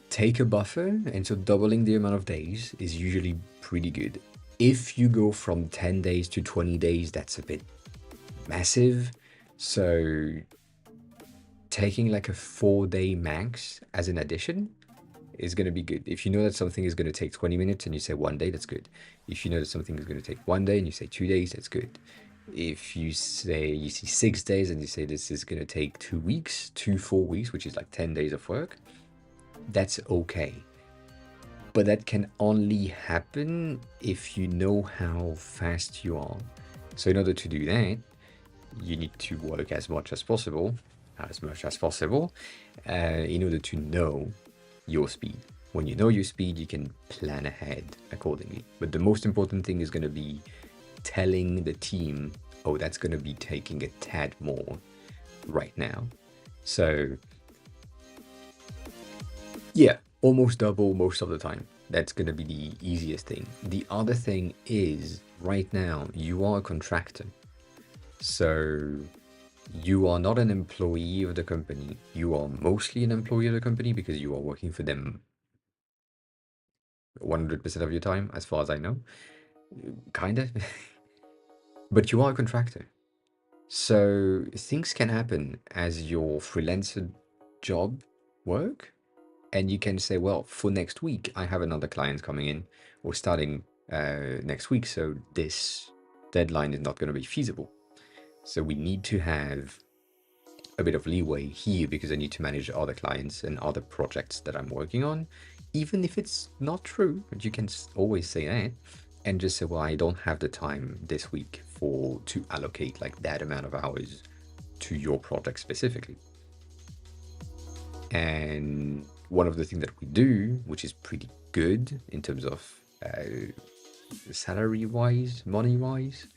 take a buffer, and so doubling the amount of days is usually pretty good. If you go from 10 days to 20 days, that's a bit massive. So taking like a 4 day max as an addition is going to be good. If you know that something is going to take 20 minutes and you say 1 day, that's good. If you know that something is going to take 1 day and you say 2 days, that's good. If you say you see 6 days and you say this is going to take 2 weeks, 4 weeks, which is like 10 days of work, that's okay. But that can only happen if you know how fast you are. So in order to do that, you need to work as much as possible, in order to know your speed. When you know your speed, you can plan ahead accordingly. But the most important thing is going to be telling the team, oh, that's going to be taking a tad more right now. So yeah, almost double most of the time. That's going to be the easiest thing. The other thing is, right now, you are a contractor. So you are not an employee of the company. You are mostly an employee of the company because you are working for them 100% of your time, as far as I know. Kinda. But you are a contractor. So things can happen as your freelancer job work. And you can say, well, for next week, I have another client coming in or starting next week. So this deadline is not going to be feasible. So we need to have a bit of leeway here because I need to manage other clients and other projects that I'm working on, even if it's not true. But you can always say that and just say, well, I don't have the time this week for to allocate like that amount of hours to your project specifically. And one of the things that we do, which is pretty good in terms of salary wise, money wise,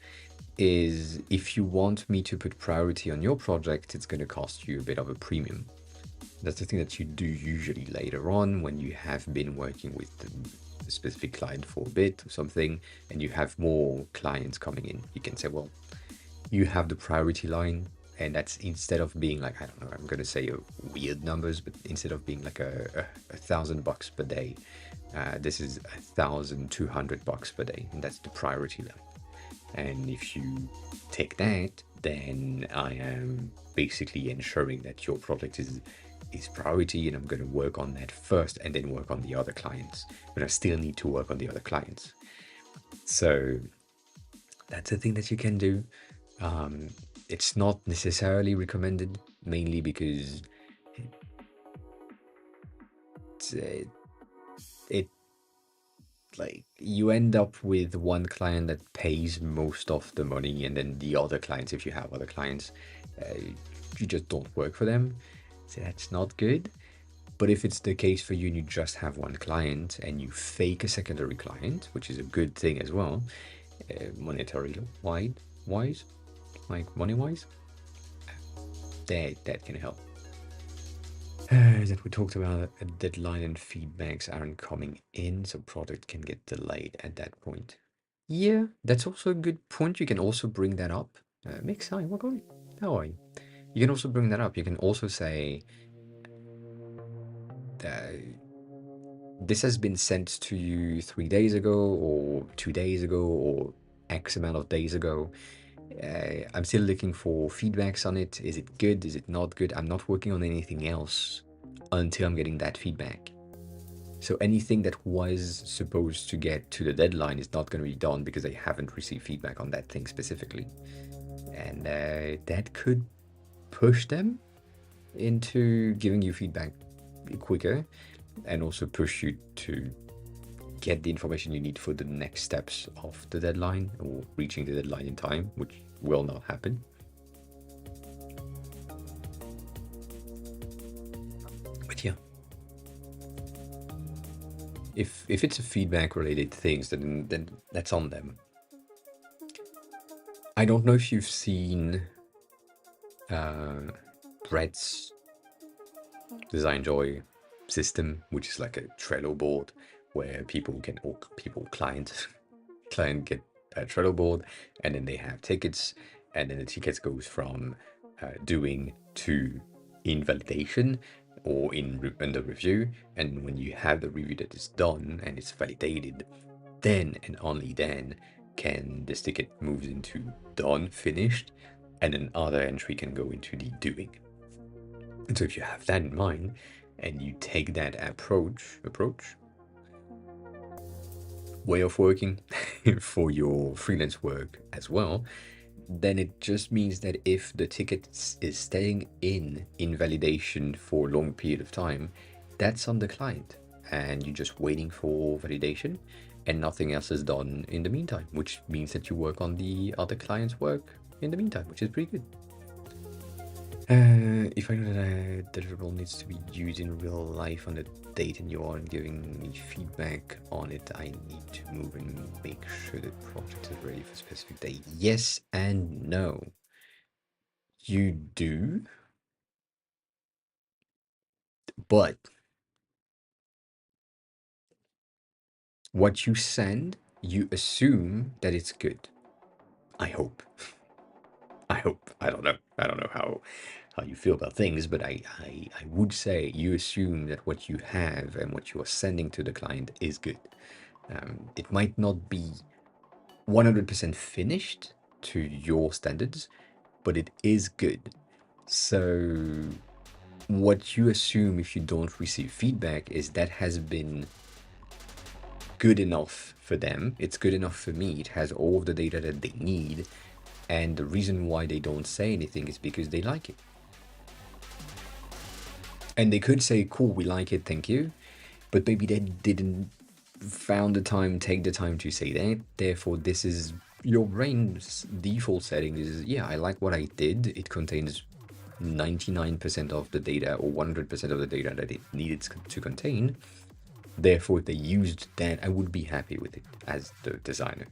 is if you want me to put priority on your project, it's going to cost you a bit of a premium. That's the thing that you do usually later on when you have been working with a specific client for a bit or something, and you have more clients coming in. You can say, well, you have the priority line, and that's instead of being like, I don't know, I'm going to say weird numbers, but instead of being like $1,000 per day, this is $1,200 per day, and that's the priority line. And if you take that, then I am basically ensuring that your project is priority, and I'm going to work on that first and then work on the other clients. But I still need to work on the other clients. So that's a thing that you can do. It's not necessarily recommended, mainly because it like you end up with one client that pays most of the money, and then the other clients, if you have other clients, uh, you just don't work for them. So that's not good. But if it's the case for you and you just have one client and you fake a secondary client, which is a good thing as well, monetary wise, like money wise, that can help. That we talked about a deadline and feedbacks aren't coming in, so product can get delayed at that point. Yeah, that's also a good point. You can also bring that up. Mix, hi, welcome. How are you? You can also bring that up. You can also say that this has been sent to you 3 days ago, or 2 days ago, or X amount of days ago. I'm still looking for feedbacks on it. Is it good? Is it not good? I'm not working on anything else until I'm getting that feedback. So anything that was supposed to get to the deadline is not going to be done because I haven't received feedback on that thing specifically. And that could push them into giving you feedback quicker, and also push you to get the information you need for the next steps of the deadline or reaching the deadline in time, which will not happen. But yeah, if it's a feedback related things, then that's on them. I don't know if you've seen Brett's Design Joy system, which is like a Trello board where client get a Trello board, and then they have tickets, and then the tickets goes from doing to invalidation or under review. And when you have the review that is done and it's validated, then and only then can this ticket move into done, finished, and another entry can go into the doing. And so if you have that in mind and you take that approach way of working for your freelance work as well, then it just means that if the ticket is staying in invalidation for a long period of time, that's on the client, and you're just waiting for validation, and nothing else is done in the meantime, which means that you work on the other client's work in the meantime, which is pretty good. If I know that a deliverable needs to be used in real life on the date and you aren't giving me feedback on it, I need to move and make sure the project is ready for a specific day. Yes and no. You do, but what you send, you assume that it's good. I hope. I hope. I don't know. I don't know how you feel about things, but I would say you assume that what you have and what you are sending to the client is good. It might not be 100% finished to your standards, but it is good. So what you assume if you don't receive feedback is that has been good enough for them. It's good enough for me. It has all of the data that they need. And the reason why they don't say anything is because they like it. And they could say, cool, we like it, thank you. But maybe they didn't found the time, take the time to say that. Therefore, this is your brain's default setting is, yeah, I like what I did. It contains 99% of the data or 100% of the data that it needed to contain. Therefore, if they used that, I would be happy with it as the designer.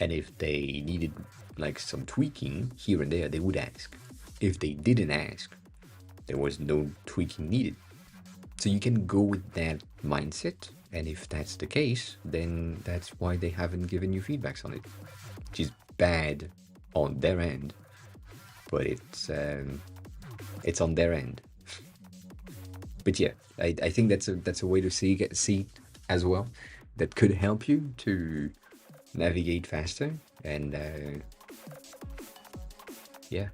And if they needed like some tweaking here and there, they would ask. If they didn't ask, there was no tweaking needed. So you can go with that mindset. And if that's the case, then that's why they haven't given you feedbacks on it, which is bad on their end, but it's on their end. But yeah, I think that's a way to see it as well. That could help you to navigate faster and yeah.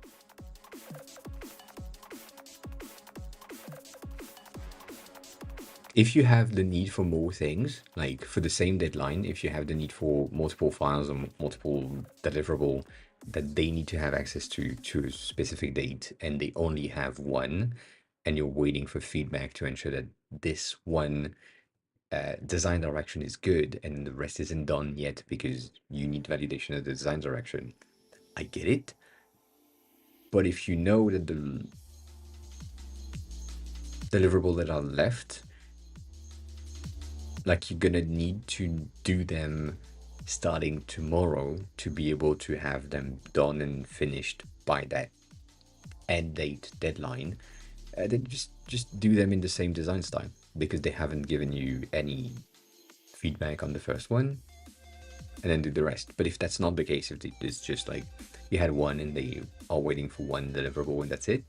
If you have the need for more things, like for the same deadline, if you have the need for multiple files or multiple deliverable that they need to have access to a specific date and they only have one, and you're waiting for feedback to ensure that this one design direction is good and the rest isn't done yet because you need validation of the design direction, I get it. But if you know that the deliverable that are left, like you're gonna need to do them starting tomorrow to be able to have them done and finished by that end date deadline, then just do them in the same design style because they haven't given you any feedback on the first one, and then do the rest. But if that's not the case, if it's just like you had one and they are waiting for one deliverable and that's it,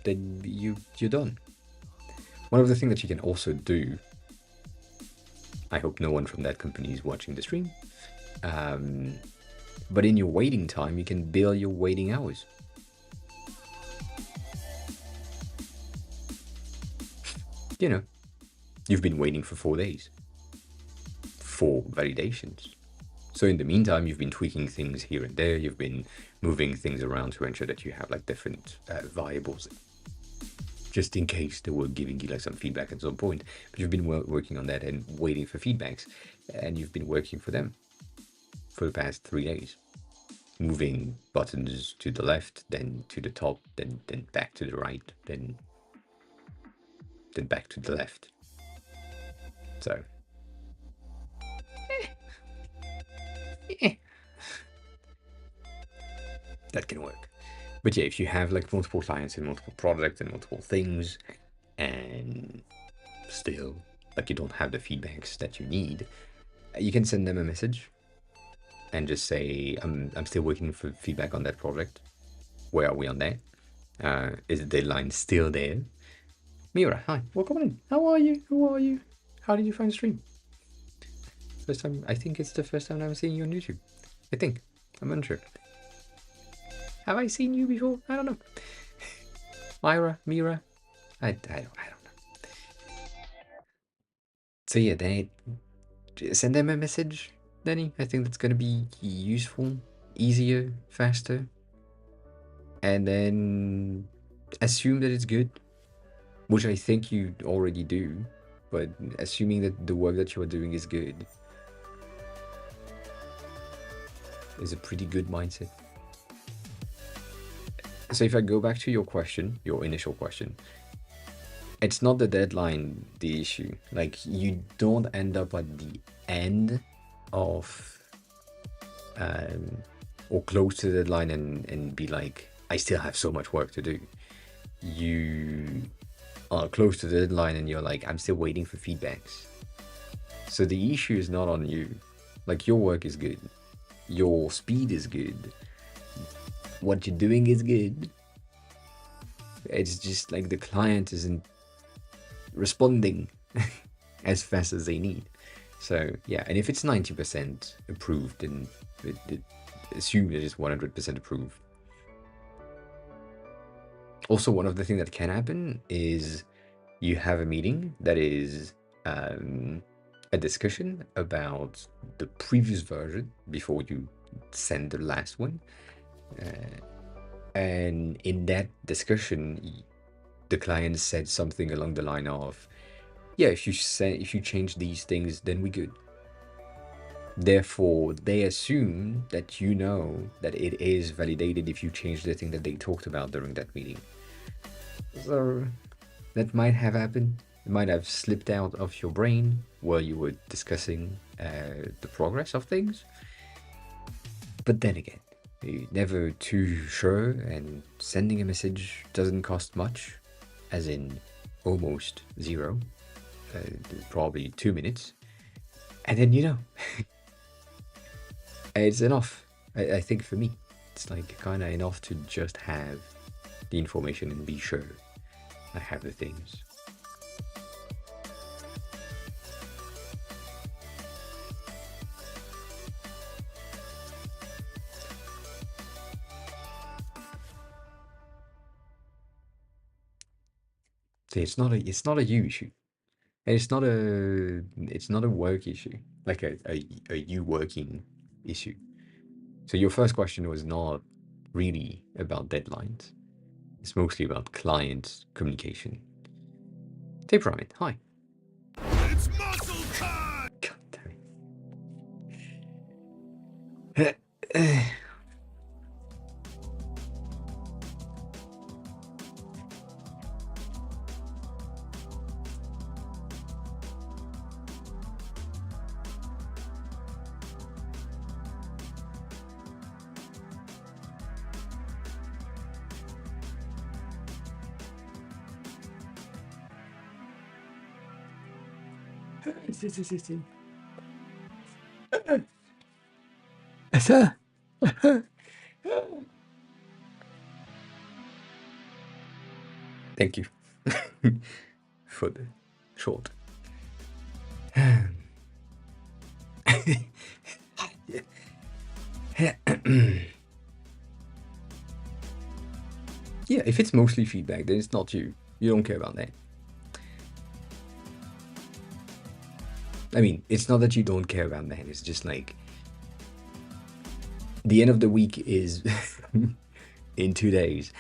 then you're done. One of the things that you can also do, I hope no one from that company is watching the stream, but in your waiting time, you can bill your waiting hours. You know, you've been waiting for 4 days for validations. So in the meantime, you've been tweaking things here and there. You've been moving things around to ensure that you have like different variables, just in case they were giving you like some feedback at some point. But you've been working on that and waiting for feedbacks, and you've been working for them for the past 3 days, moving buttons to the left, then to the top, then back to the right, then back to the left. So that can work. But yeah, if you have like multiple clients and multiple products and multiple things, and still like you don't have the feedbacks that you need, you can send them a message and just say, I'm still waiting for feedback on that project. Where are we on that? Is the deadline still there? Mira, hi, welcome in. How are you? Who are you? How did you find the stream? First time, I think it's the first time I'm seeing you on YouTube. I think. I'm unsure. Have I seen you before? I don't know. Myra, Mira, I don't know. So yeah, they send them a message, Denny. I think that's gonna be useful, easier, faster, and then assume that it's good, which I think you already do. But assuming that the work that you are doing is good is a pretty good mindset. So if I go back to your question, your initial question, it's not the deadline the issue. Like you don't end up at the end of or close to the deadline and be like, I still have so much work to do. You are close to the deadline and you're like, I'm still waiting for feedbacks. So the issue is not on you. Like your work is good. Your speed is good. What you're doing is good. It's just like the client isn't responding as fast as they need. So yeah, and if it's 90% approved, then assume it is 100% approved. Also, one of the things that can happen is you have a meeting that is um, a discussion about the previous version before you send the last one. And in that discussion, the client said something along the line of, "Yeah, if you change these things, then we good." Therefore, they assume that you know that it is validated if you change the thing that they talked about during that meeting. So that might have happened. It might have slipped out of your brain while you were discussing the progress of things. But then again, you're never too sure, and sending a message doesn't cost much, as in almost zero, probably 2 minutes. And then, it's enough. I think for me, it's like kind of enough to just have the information and be sure I have the things. See, it's not a you issue. And it's not a work issue, like a you working issue. So your first question was not really about deadlines. It's mostly about client communication. Tape Ramen, hi. It's muscle time! God damn it. Thank you for the short. Yeah, if it's mostly feedback, then it's not you. You don't care about that. I mean, it's not that you don't care about that. It's just like the end of the week is in 2 days.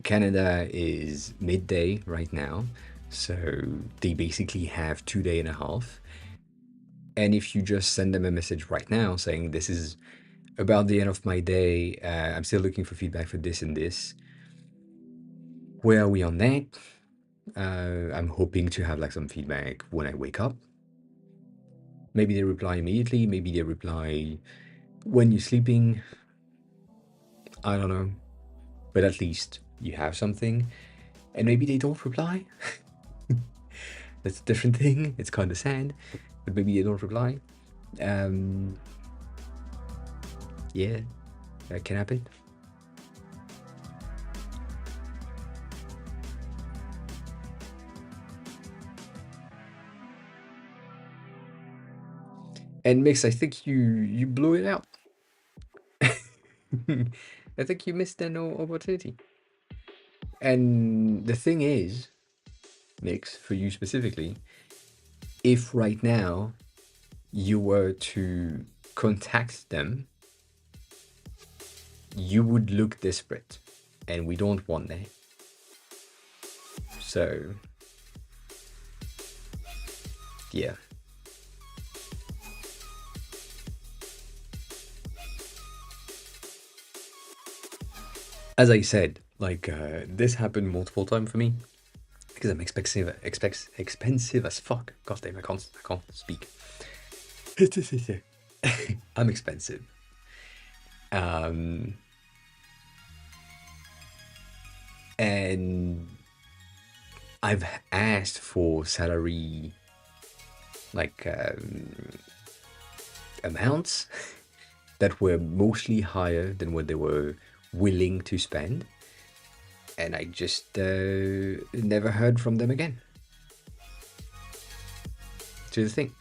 Canada is midday right now, so they basically have 2 day and a half. And if you just send them a message right now saying this is about the end of my day, I'm still looking for feedback for this and this. Where are we on that? I'm hoping to have like some feedback when I wake up. Maybe they reply immediately. Maybe they reply when you're sleeping. I don't know. But at least you have something. And maybe they don't reply. That's a different thing. It's kind of sad. But maybe they don't reply. Um, yeah, that can happen. And Mix, I think you blew it out. I think you missed an opportunity. And the thing is, Mix, for you specifically, if right now you were to contact them, you would look desperate. And we don't want that. So, yeah. As I said, like this happened multiple times for me because I'm expensive as fuck. God damn, I can't speak. I'm expensive. And I've asked for salary like amounts that were mostly higher than what they were willing to spend, and I just never heard from them again. To the thing,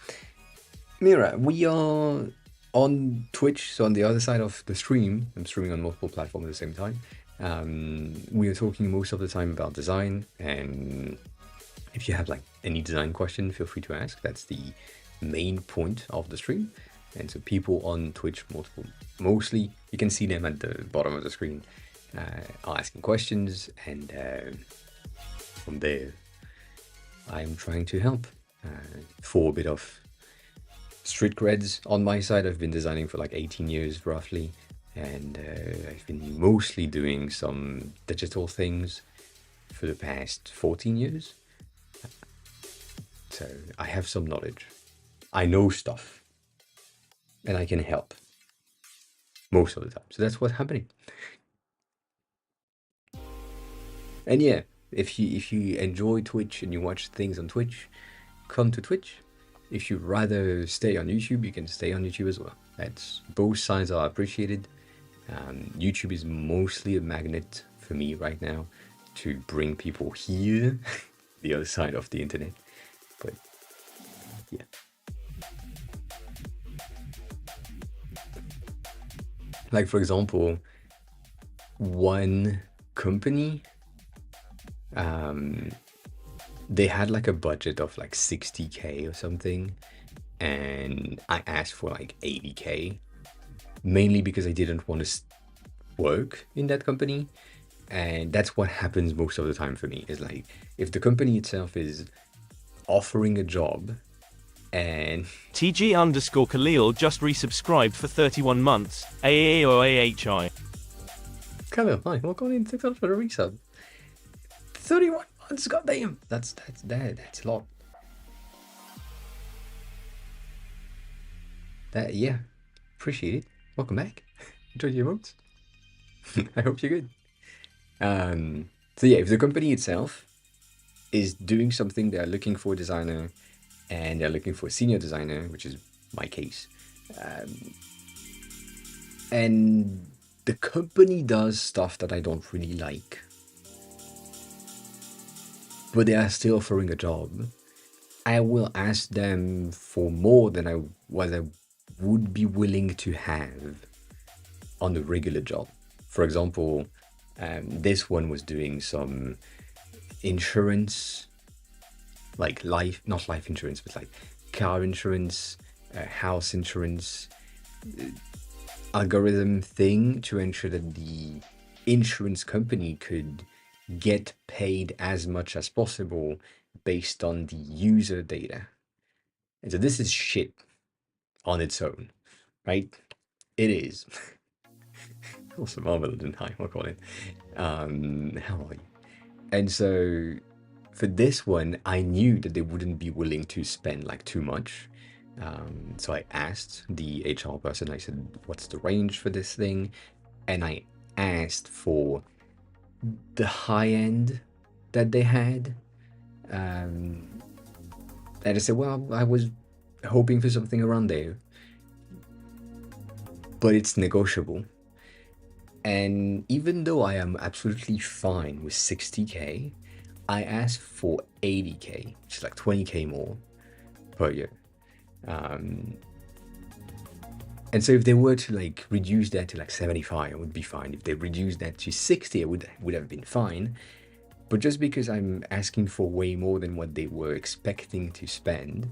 Mira, we are on Twitch, so on the other side of the stream, I'm streaming on multiple platforms at the same time. We are talking most of the time about design, and if you have like any design question, feel free to ask. That's the main point of the stream. And so people on Twitch, mostly, you can see them at the bottom of the screen, are asking questions, and from there, I'm trying to help. For a bit of street creds on my side, I've been designing for like 18 years roughly, and I've been mostly doing some digital things for the past 14 years. So I have some knowledge. I know stuff, and I can help most of the time. So that's what's happening. And yeah, if you enjoy Twitch and you watch things on Twitch, come to Twitch. If you'd rather stay on YouTube, you can stay on YouTube as well. That's both sides are appreciated. YouTube is mostly a magnet for me right now to bring people here, the other side of the internet. But yeah. Like for example, one company, they had like a budget of like 60K or something, and I asked for like 80K, mainly because I didn't want to work in that company. And that's what happens most of the time for me, is like if the company itself is offering a job and TG_Khalil just resubscribed for 31 months. AAA or AHI? Khalil, hi, welcome in. Thanks for the resub. 31 months, goddamn. That's a lot. Yeah, appreciate it. Welcome back. Enjoy your emotes. I hope you're good. So yeah, if the company itself is doing something, they're looking for a designer, and they're looking for a senior designer, which is my case, and the company does stuff that I don't really like, but they are still offering a job, I will ask them for more than I would be willing to have on a regular job. For example, this one was doing some insurance, like not life insurance, but like car insurance, house insurance, algorithm thing to ensure that the insurance company could get paid as much as possible based on the user data. And so this is shit on its own, right? It is. Also, Marvel and hi, we'll call it. How are you? And so for this one, I knew that they wouldn't be willing to spend like too much. So I asked the HR person, I said, what's the range for this thing? And I asked for the high end that they had. And I said, well, I was hoping for something around there, but it's negotiable. And even though I am absolutely fine with 60K, I asked for 80K, which is like 20K more per year. And so if they were to like reduce that to like 75, I would be fine. If they reduced that to 60, I would have been fine. But just because I'm asking for way more than what they were expecting to spend,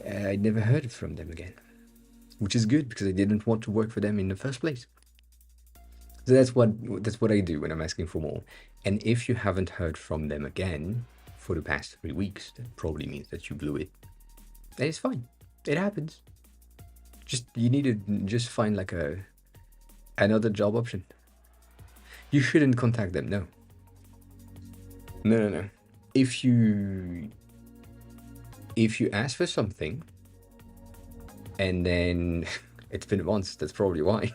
I never heard from them again, which is good because I didn't want to work for them in the first place. So that's what I do when I'm asking for more. And if you haven't heard from them again for the past 3 weeks, that probably means that you blew it. And it's fine. It happens. You need to just find like another job option. You shouldn't contact them. No. If you ask for something and then it's been months, that's probably why.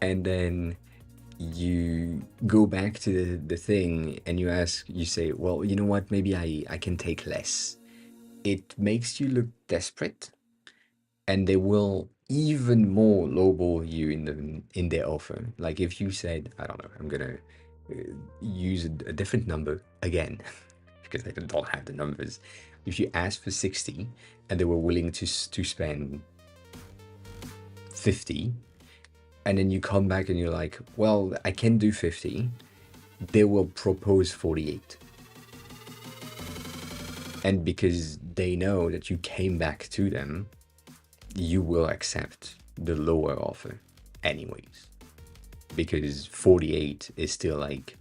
And then you go back to the thing and you say, well, you know what, maybe I can take less. It makes you look desperate, and they will even more lowball you in their offer. Like if you said, I don't know, I'm gonna use a different number again because I don't have the numbers. If you asked for 60 and they were willing to spend 50, and then you come back and you're like, well, I can do 50. They will propose 48. And because they know that you came back to them, you will accept the lower offer anyways. Because 48 is still like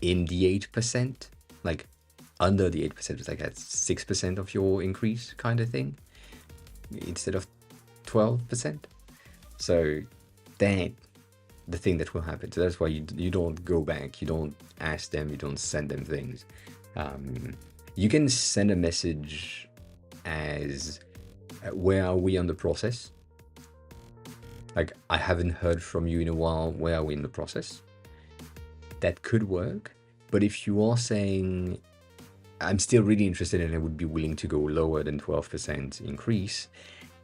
in the 8%, like under the 8%, it's like at 6% of your increase kind of thing, instead of 12%. So that the thing that will happen. So that's why you don't go back, you don't ask them, you don't send them things. You can send a message as where are we on the process? Like, I haven't heard from you in a while, where are we in the process? That could work. But if you are saying, I'm still really interested and I would be willing to go lower than 12% increase,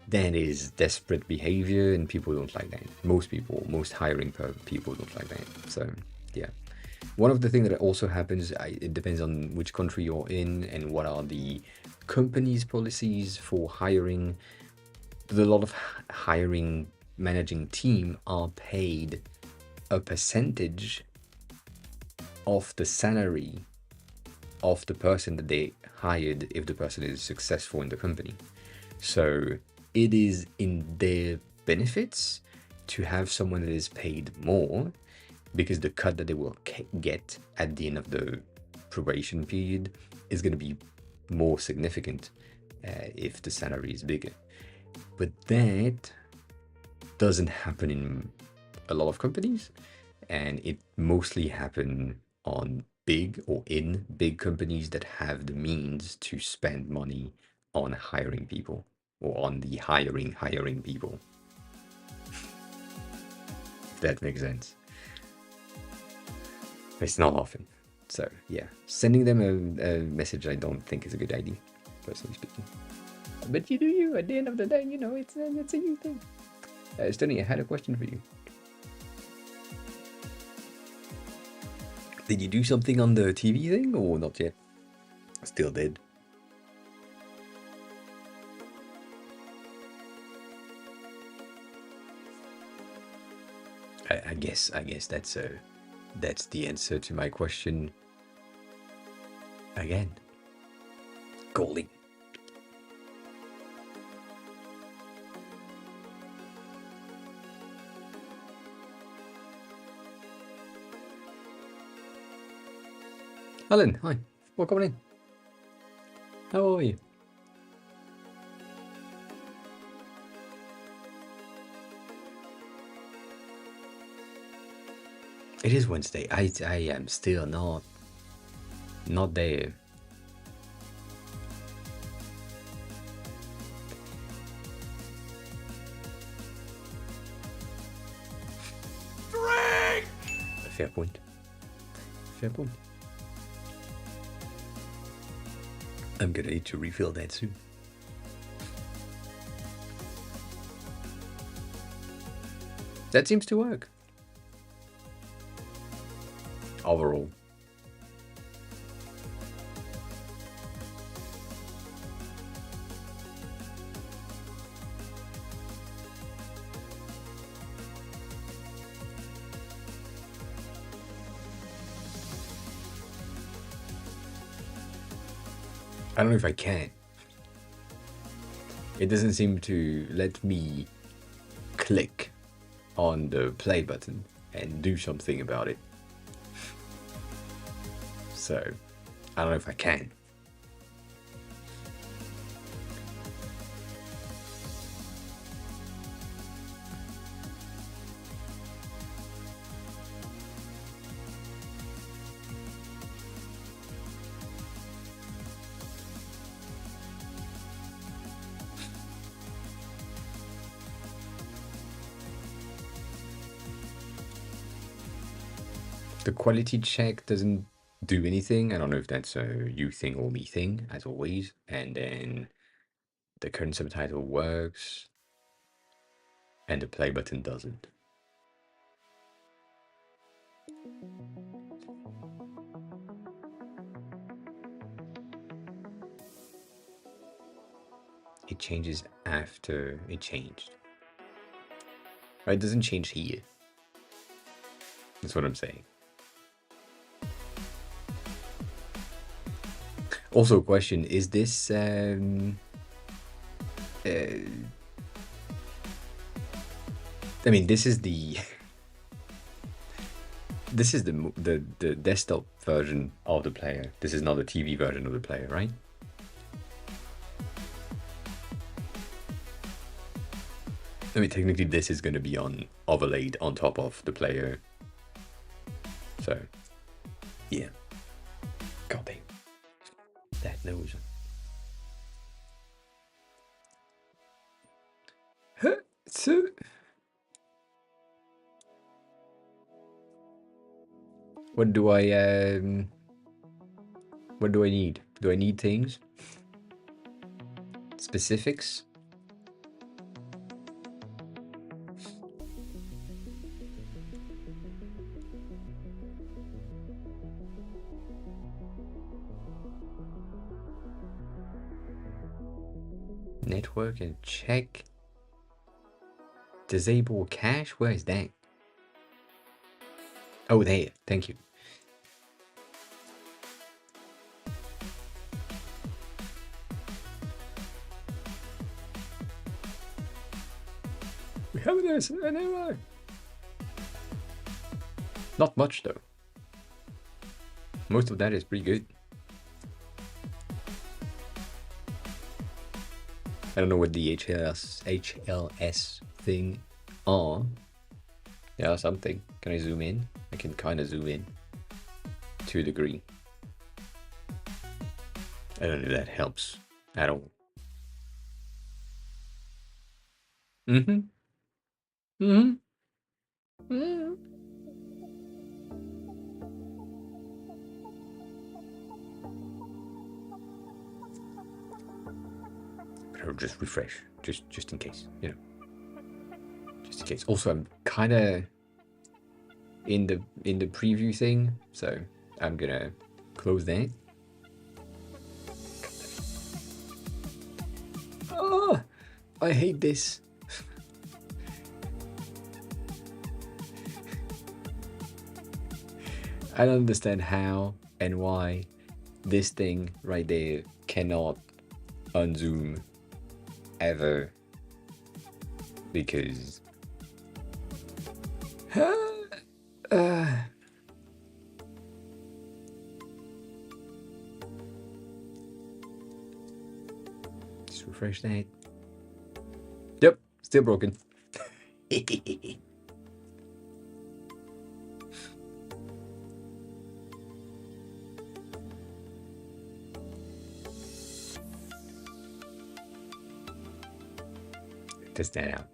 that is desperate behavior and people don't like that. Most hiring people don't like that. So, yeah. One of the things that also happens, it depends on which country you're in and what are the company's policies for hiring. But a lot of hiring managing team are paid a percentage of the salary of the person that they hired if the person is successful in the company. So it is in their benefits to have someone that is paid more, because the cut that they will get at the end of the probation period is going to be more significant if the salary is bigger. But that doesn't happen in a lot of companies, and it mostly happen on big or in big companies that have the means to spend money on hiring people, or on the hiring people. If that makes sense. It's not often. So yeah, sending them a message I don't think is a good idea, personally speaking. But you do you. At the end of the day, it's a you thing. Stoney, I had a question for you. Did you do something on the TV thing or not yet? Still did. I guess that's the answer to my question. Again, calling. Alan, hi. Welcome in. How are you? It is Wednesday. I am still not there. Drink! Fair point. Fair point. I'm gonna need to refill that soon. That seems to work. Overall. I don't know if I can. It doesn't seem to let me click on the play button and do something about it. So, I don't know if I can. The quality check doesn't do anything. I don't know if that's a you thing or me thing, as always. And then the current subtitle works, and the play button doesn't. It changes after it changed. Right? It doesn't change here. That's what I'm saying. Also, question: is this I mean, this is the this is the desktop version of the player. This is not the TV version of the player, right? I mean, technically, this is going to be overlaid on top of the player. So, yeah. God damn. That knows. So, what do I need? Do I need things? Specifics? Network and check. Disable cache? Where is that? Oh, there. Thank you. We have an error. Not much though. Most of that is pretty good. I don't know what the HLS thing are. Yeah, something. Can I zoom in? I can kind of zoom in to a degree. I don't know if that helps at all. Mm-hmm. Mm-hmm. Mm-hmm. But I'll just refresh, just in case, you know. Just in case. Also, I'm kind of in the preview thing, so I'm gonna close that. Oh, I hate this. I don't understand how and why this thing right there cannot unzoom ever, because just refresh that. Yep, still broken. Test that out.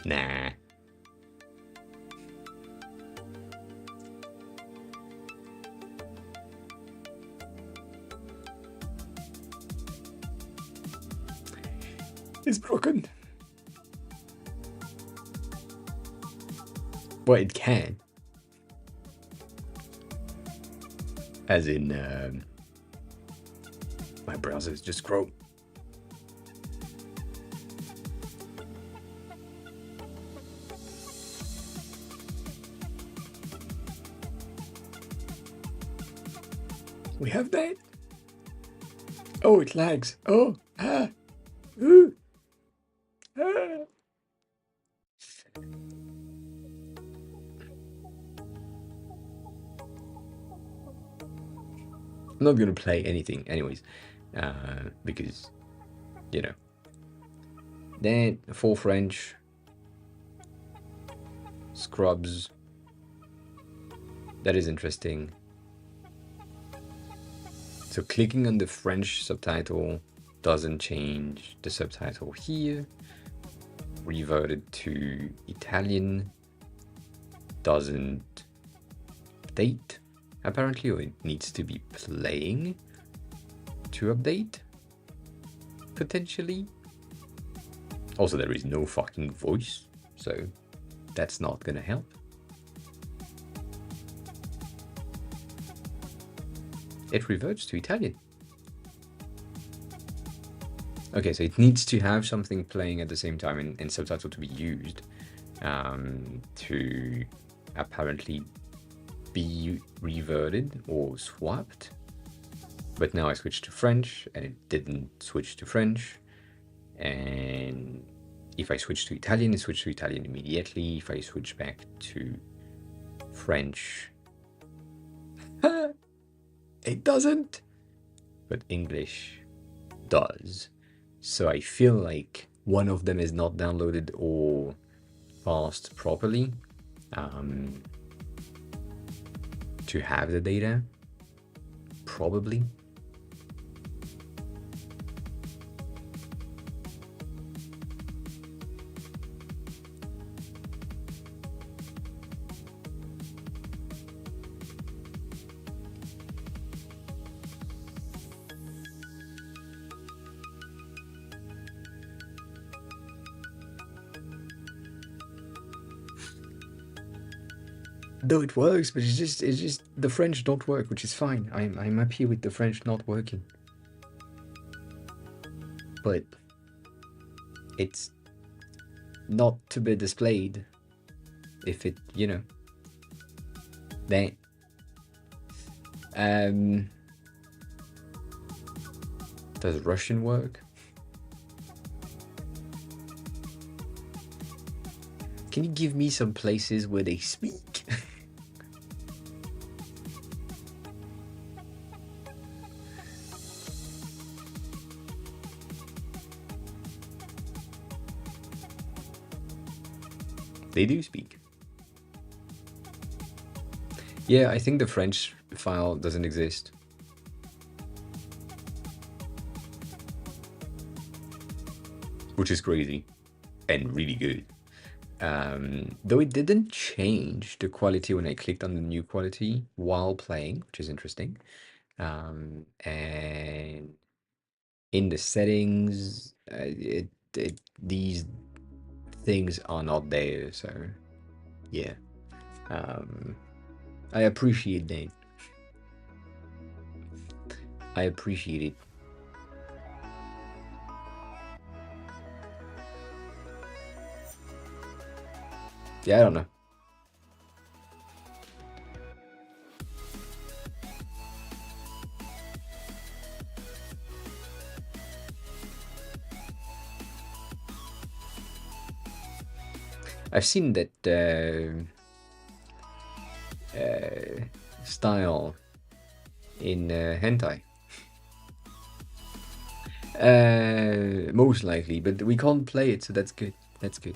Nah. It's broken. Well, it can. As in, my browser is just Chrome. We have that. Oh, it lags. Oh, ooh, ah. I'm not gonna play anything, anyways, because, you know. Then full French, Scrubs. That is interesting. So clicking on the French subtitle doesn't change the subtitle here. Reverted to Italian doesn't update, apparently, or it needs to be playing to update, potentially. Also, there is no fucking voice, so that's not gonna help. it reverts to Italian. Okay, so it needs to have something playing at the same time and subtitle to be used to apparently be reverted or swapped. But now I switched to French and it didn't switch to French. And if I switch to Italian, it switched to Italian immediately. If I switch back to French, it doesn't. But English does. So I feel like one of them is not downloaded or parsed properly to have the data, probably. Though it works, but it's just the French don't work, which is fine. I'm happy with the French not working. But it's not to be displayed if it, that. Does Russian work? Can you give me some places where they speak? They do speak. Yeah, I think the French file doesn't exist. Which is crazy and really good. Though it didn't change the quality when I clicked on the new quality while playing, which is interesting. And in the settings, these things are not there, so yeah. I appreciate that. I appreciate it. Yeah, I don't know. I've seen that style in hentai. Most likely, but we can't play it, so that's good. That's good.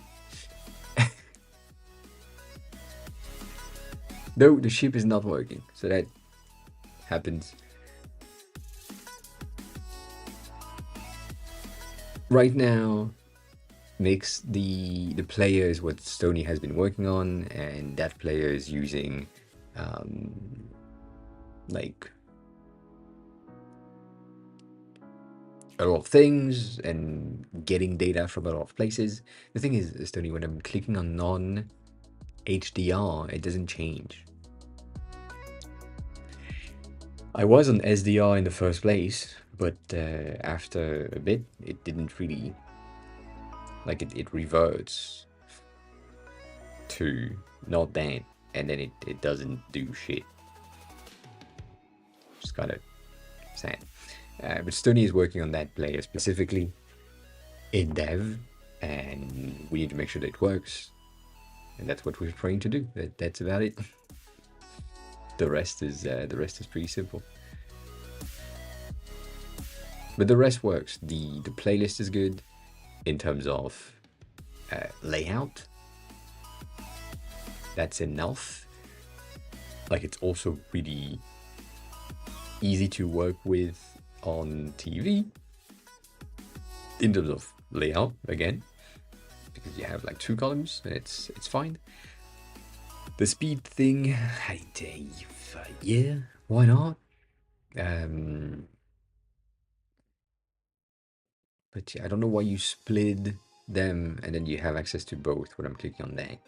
No, the ship is not working, so that happens. Right now, makes the players what Stony has been working on, and that player is using like a lot of things and getting data from a lot of places. The thing is, Stony, when I'm clicking on non-HDR, it doesn't change. I was on SDR in the first place, but after a bit, it didn't really, like it reverts to not that, and then it doesn't do shit. Just kind of sad. But Stony is working on that player specifically in dev, and we need to make sure that it works, and that's what we're trying to do. That's about it. The rest is pretty simple. But the rest works. The playlist is good in terms of layout. That's enough. Like, it's also really easy to work with on TV in terms of layout, again, because you have like 2 columns and it's fine. The speed thing, yeah, why not? But yeah, I don't know why you split them and then you have access to both when I'm clicking on that.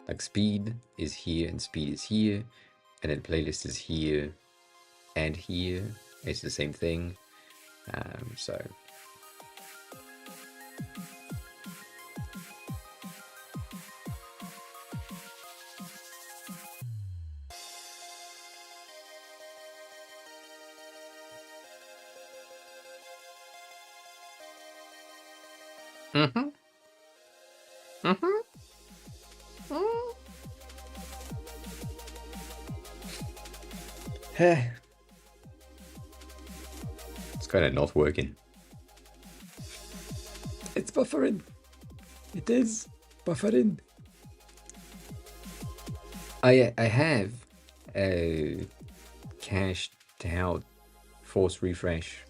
Like, speed is here and speed is here, and then playlist is here and here it's the same thing. So mm-hmm. Mm-hmm. Mm. It's kind of not working. It's buffering. It is buffering. I have a cached out force refresh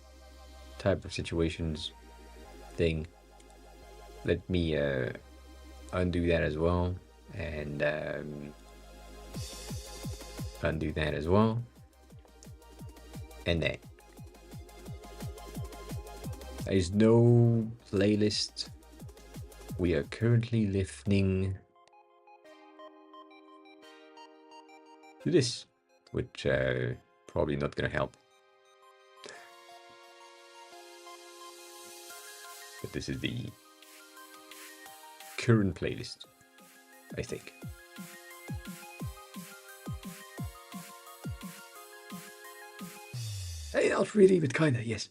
type of situations thing. Let me undo that as well, and undo that as well, and that. There's no playlist. We are currently listening to this, which probably not gonna help. But this is the current playlist, I think. Hey, not really, but kinda, yes.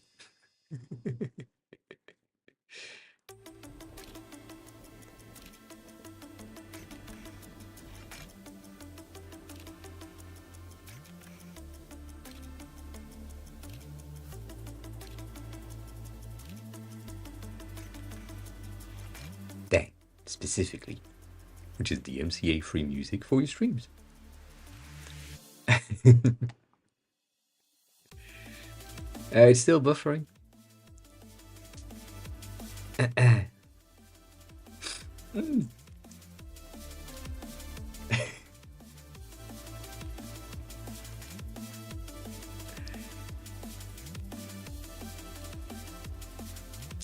That specifically, which is the MCA free music for your streams. It's still buffering. Mm.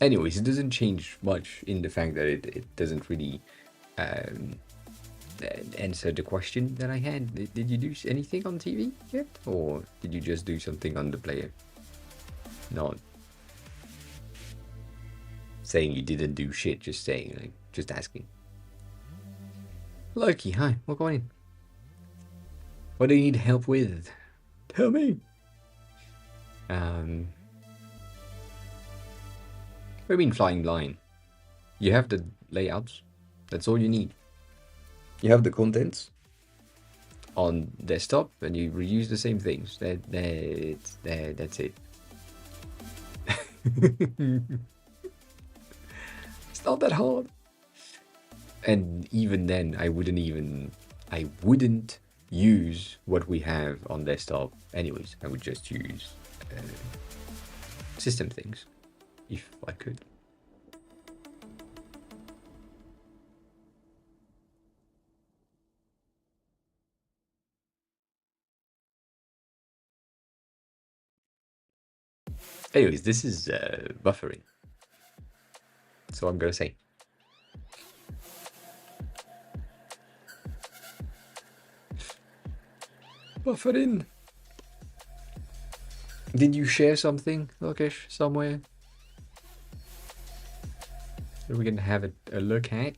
Anyways, it doesn't change much in the fact that it doesn't really um, answer the question that I had. Did you do anything on TV yet? Or did you just do something on the player? Not saying you didn't do shit, just saying, like, just asking. Loki, hi, welcome in. What do you need help with? Tell me. What do you mean flying blind? You have the layouts. That's all you need. You have the contents on desktop, and you reuse the same things. That's it. It's not that hard. And even then, I wouldn't use what we have on desktop. Anyways, I would just use system things if I could. Anyways, this is buffering. So I'm gonna say. Buffering. Did you share something, Lokesh, somewhere? That we can have a look at?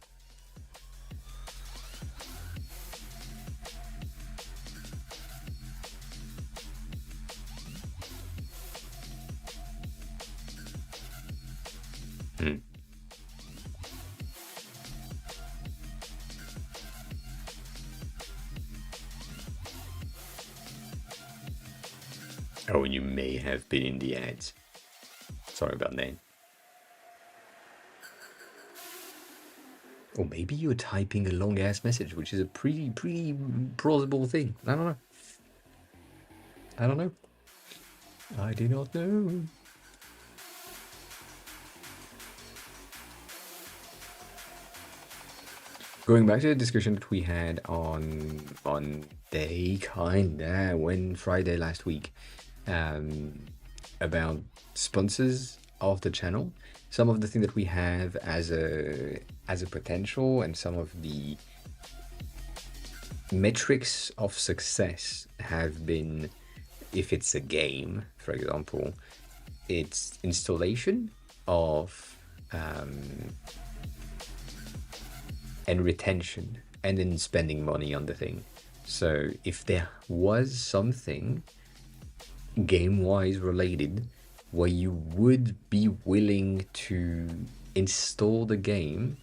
Hmm. Oh, and you may have been in the ads. Sorry about that. Or maybe you're typing a long ass message, which is a pretty plausible thing. I don't know. I don't know. I do not know. Going back to the discussion that we had on day kinda when Friday last week, about sponsors of the channel. Some of the things that we have as a potential, and some of the metrics of success have been if it's a game, for example, it's installation of and retention, and then spending money on the thing. So if there was something game-wise related where you would be willing to install the game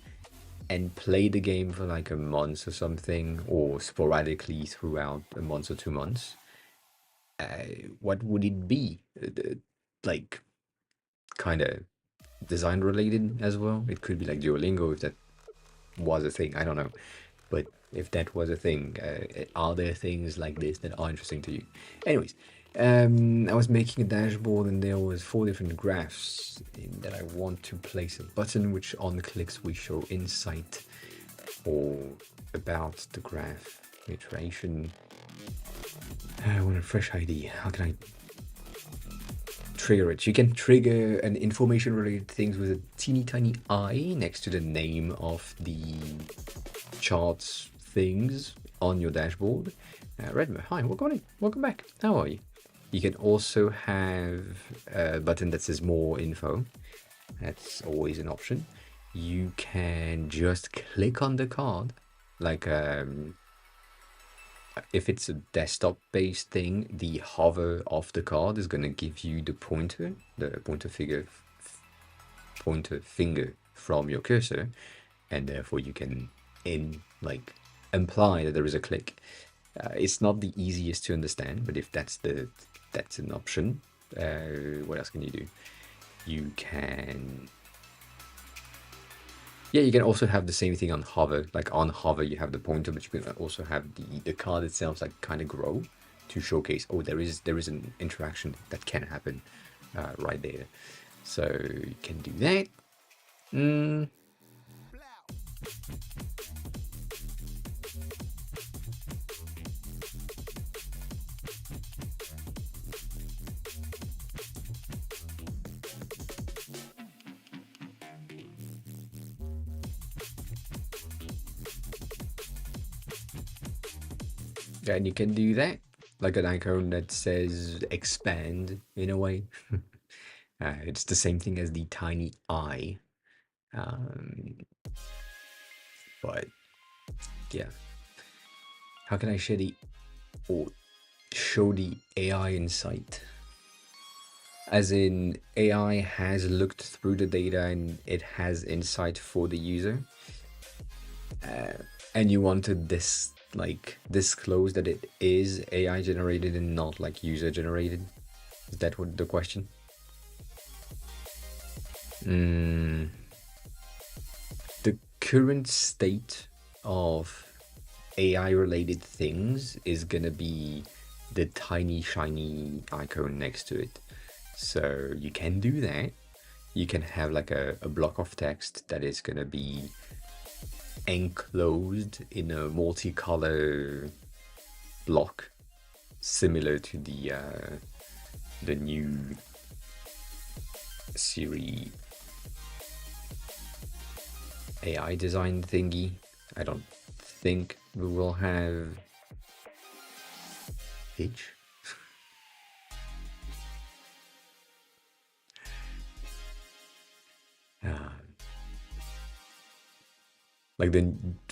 and play the game for like a month or something, or sporadically throughout a month or 2 months, what would it be? Like kind of design related as well. It could be like Duolingo if that was a thing. I don't know, but if that was a thing, are there things like this that are interesting to you? Anyways, I was making a dashboard and there was 4 different graphs that I want to place a button which on clicks we show insight or about the graph iteration. I want a fresh ID. How can I trigger it? You can trigger an information related things with a teeny tiny I next to the name of the charts things on your dashboard. Redmer, hi, welcome back. How are you? You can also have a button that says more info. That's always an option. You can just click on the card, like if it's a desktop-based thing, the hover of the card is going to give you the pointer finger from your cursor, and therefore you can imply that there is a click. It's not the easiest to understand, but if that's an option. What else can you do? You can you can also have the same thing on hover. Like on hover, you have the pointer, but you can also have the card itself like kind of grow to showcase, oh, there is an interaction that can happen right there. So you can do that. And you can do that, like an icon that says expand in a way. It's the same thing as the tiny I. But yeah. How can I share or show the AI insight? As in, AI has looked through the data and it has insight for the user. And you want to disclose that it is AI generated and not like user generated. Is that what the question? The current state of AI related things is gonna be the tiny shiny icon next to it. So you can do that. You can have like a block of text that is gonna be enclosed in a multicolor block, similar to the new Siri AI design thingy. I don't think we will have H. Like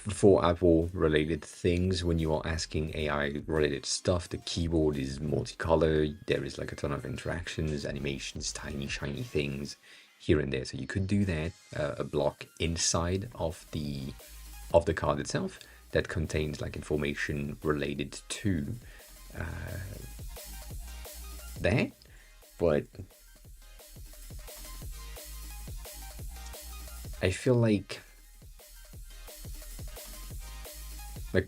for Apple related things, when you are asking AI related stuff, the keyboard is multicolor. There is like a ton of interactions, animations, tiny shiny things here and there. So you could do that, a block inside of the card itself that contains like information related to that. But I feel like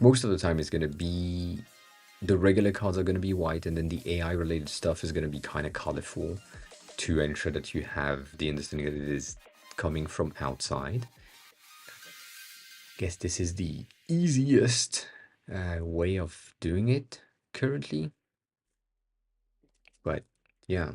most of the time it's going to be the regular cards are going to be white, and then the AI related stuff is going to be kind of colorful to ensure that you have the understanding that it is coming from outside. Guess this is the easiest way of doing it currently. But yeah.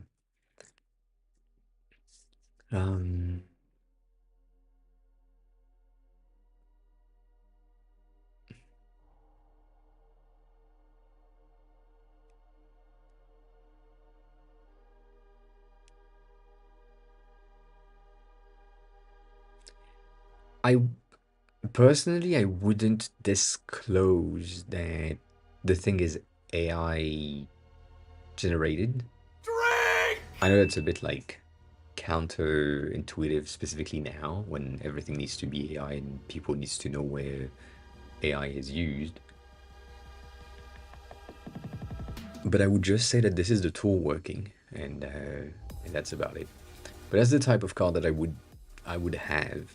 I personally, I wouldn't disclose that the thing is AI generated. I know that's a bit like counterintuitive, specifically now when everything needs to be AI and people needs to know where AI is used. But I would just say that this is the tool working, and that's about it. But that's the type of car that I would have,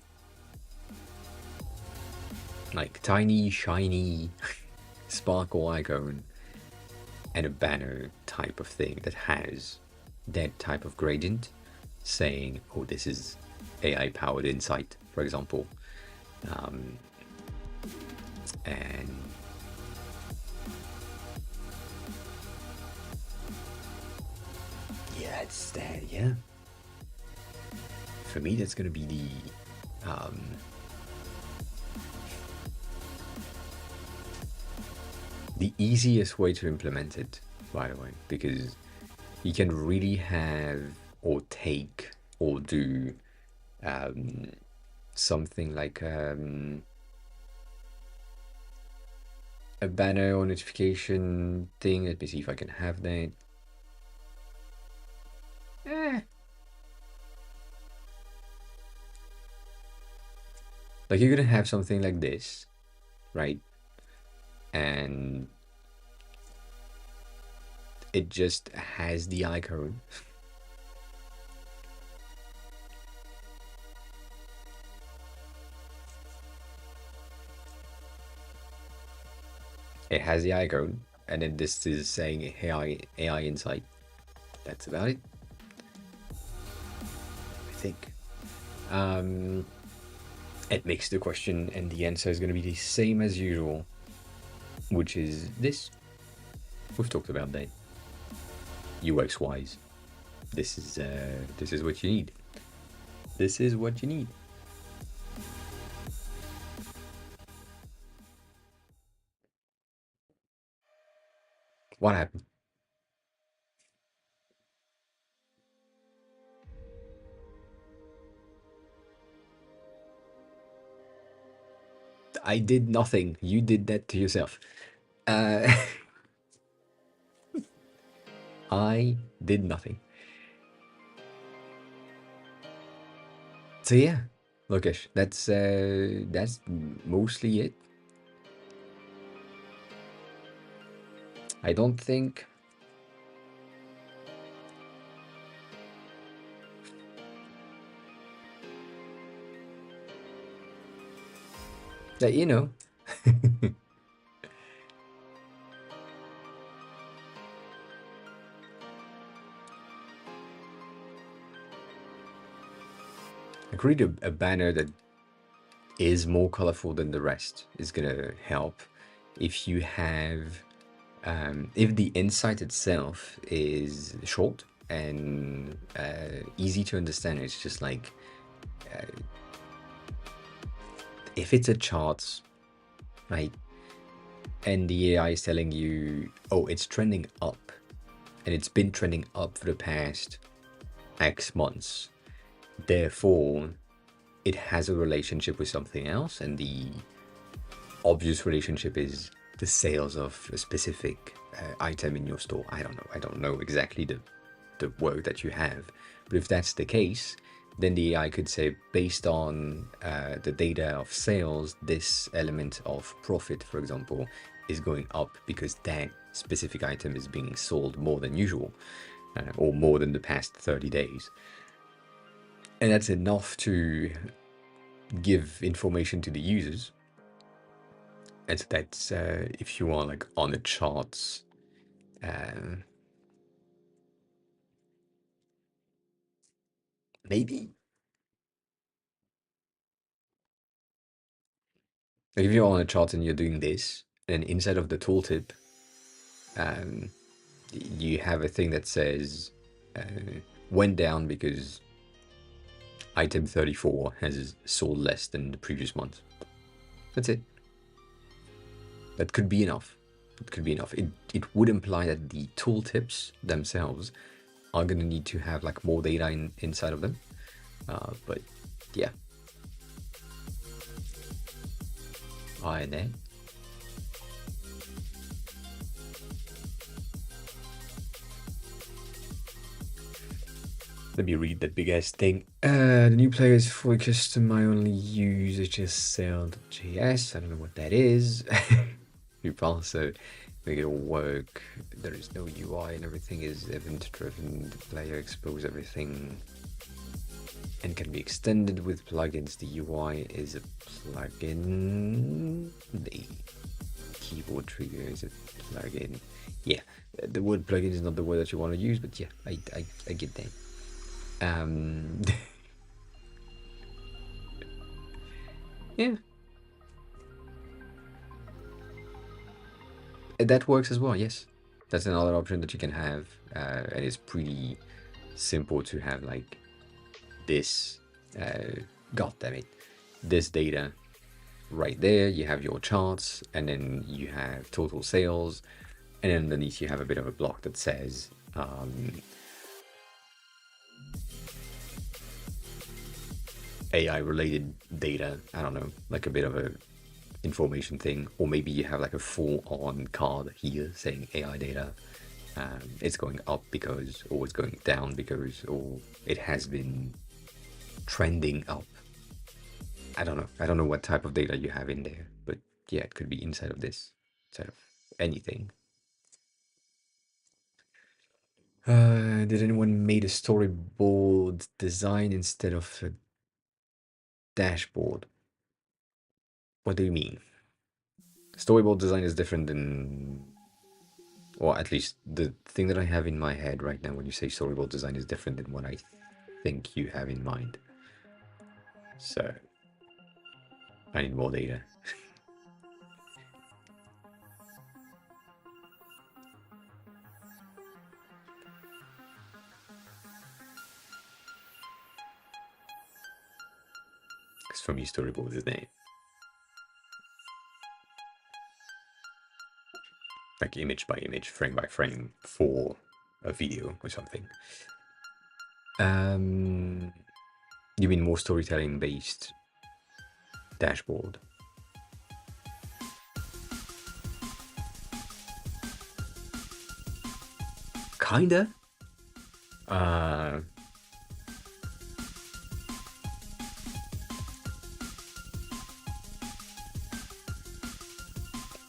like tiny, shiny, sparkle icon, and a banner type of thing that has that type of gradient, saying, "Oh, this is AI powered insight," for example, um, and yeah, it's that. Yeah, for me, that's gonna be the easiest way to implement it, by the way, because you can really have or take or do um, something like a banner or notification thing. Let me see if I can have that. Eh. Like you're gonna have something like this, right? And it just has the icon. It has the icon, and then this is saying AI insight. That's about it, I think. Um, it makes the question and the answer is going to be the same as usual, which is this. We've talked about that. UX wise, this is what you need. This is what you need. What happened? I did nothing. You did that to yourself. Uh, I did nothing. So yeah, Lokesh, that's mostly it. I don't think that I create a banner that is more colorful than the rest is gonna help. If you have, if the insight itself is short and easy to understand, it's just like if it's a chart, right? And the AI is telling you, oh, it's trending up, and it's been trending up for the past X months. Therefore, it has a relationship with something else, and the obvious relationship is the sales of a specific item in your store. I don't know. I don't know exactly the work that you have, but if that's the case, then the AI could say, based on the data of sales, this element of profit, for example, is going up because that specific item is being sold more than usual, or more than the past 30 days. And that's enough to give information to the users. And so that's if you are like on the charts, uh, maybe. Like if you're on a chart and you're doing this, and inside of the tooltip, um, you have a thing that says uh, went down because item 34 has sold less than the previous month. That's it. That could be enough. It could be enough. It would imply that the tooltips themselves are going to need to have like more data inside of them. But yeah. Hi there. Let me read that big ass thing. The new player is fully custom. I only use HSL.js. I don't know what that is. You also make it all work. There is no UI and everything is event driven. The player exposes everything and can be extended with plugins. The UI is a plugin. The keyboard trigger is a plugin. Yeah, the word plugin is not the word that you want to use, but yeah, I get that. Yeah, that works as well. Yes, that's another option that you can have, and it's pretty simple to have like this. God damn it, this data right there. You have your charts, and then you have total sales, and then underneath you have a bit of a block that says AI related data. I don't know, like a bit of a information thing, or maybe you have like a full on card here saying AI data. It's going up because, or it's going down because, or it has been trending up. I don't know. I don't know what type of data you have in there, but yeah, it could be inside of this, inside of anything. Did anyone made a storyboard design instead of a dashboard? What do you mean? Storyboard design is different than, or at least the thing that I have in my head right now when you say storyboard design is different than what I think you have in mind. So I need more data. Because for me, storyboard is name. Like image by image, frame by frame for a video or something. You mean more storytelling based dashboard? Kinda. Uh,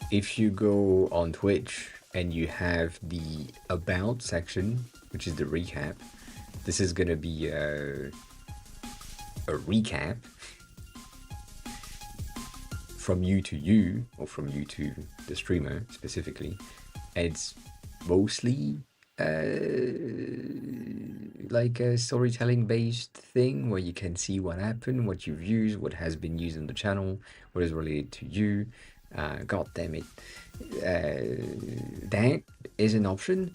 if you go on Twitch and you have the About section, which is the recap, this is gonna be a recap from you to you, or from you to the streamer specifically. And it's mostly like a storytelling based thing where you can see what happened, what you've used, what has been used on the channel, what is related to you. God damn it. That is an option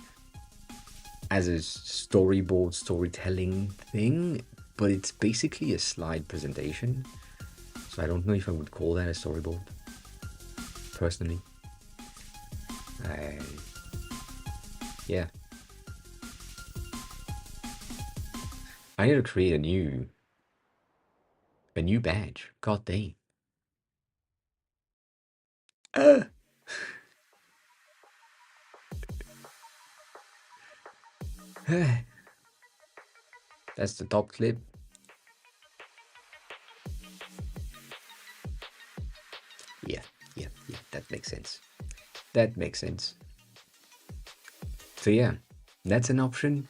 as a storyboard storytelling thing, but it's basically a slide presentation. So I don't know if I would call that a storyboard, personally. Yeah. I need to create a new badge. God dang. Uh, that's the top clip. Yeah, yeah, yeah. That makes sense. That makes sense. So yeah, that's an option.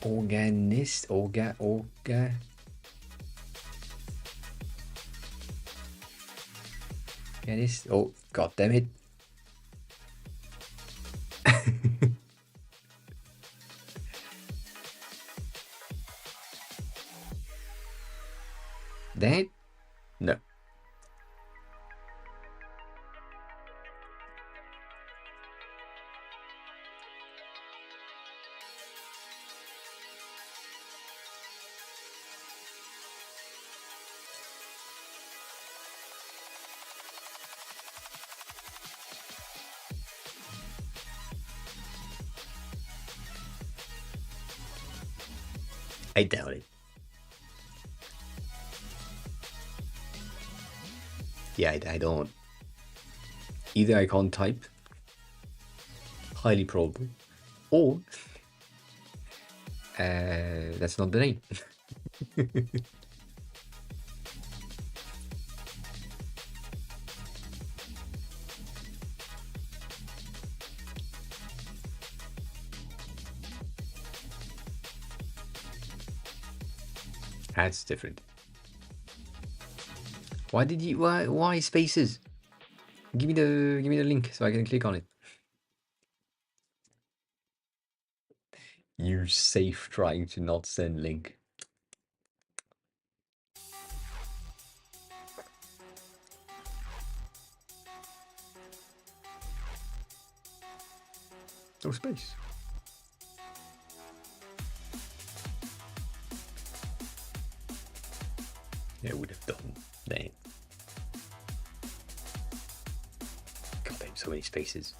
Organist, orga. Organist. Oh, god damn it. That? No. I doubt it. Yeah, I don't. Either I can't type, highly probable, or that's not the name. That's different. Why did you? Why spaces? Give me the link so I can click on it. You safe trying to not send link. No space. Yeah, I would have done that. God damn, so many spaces.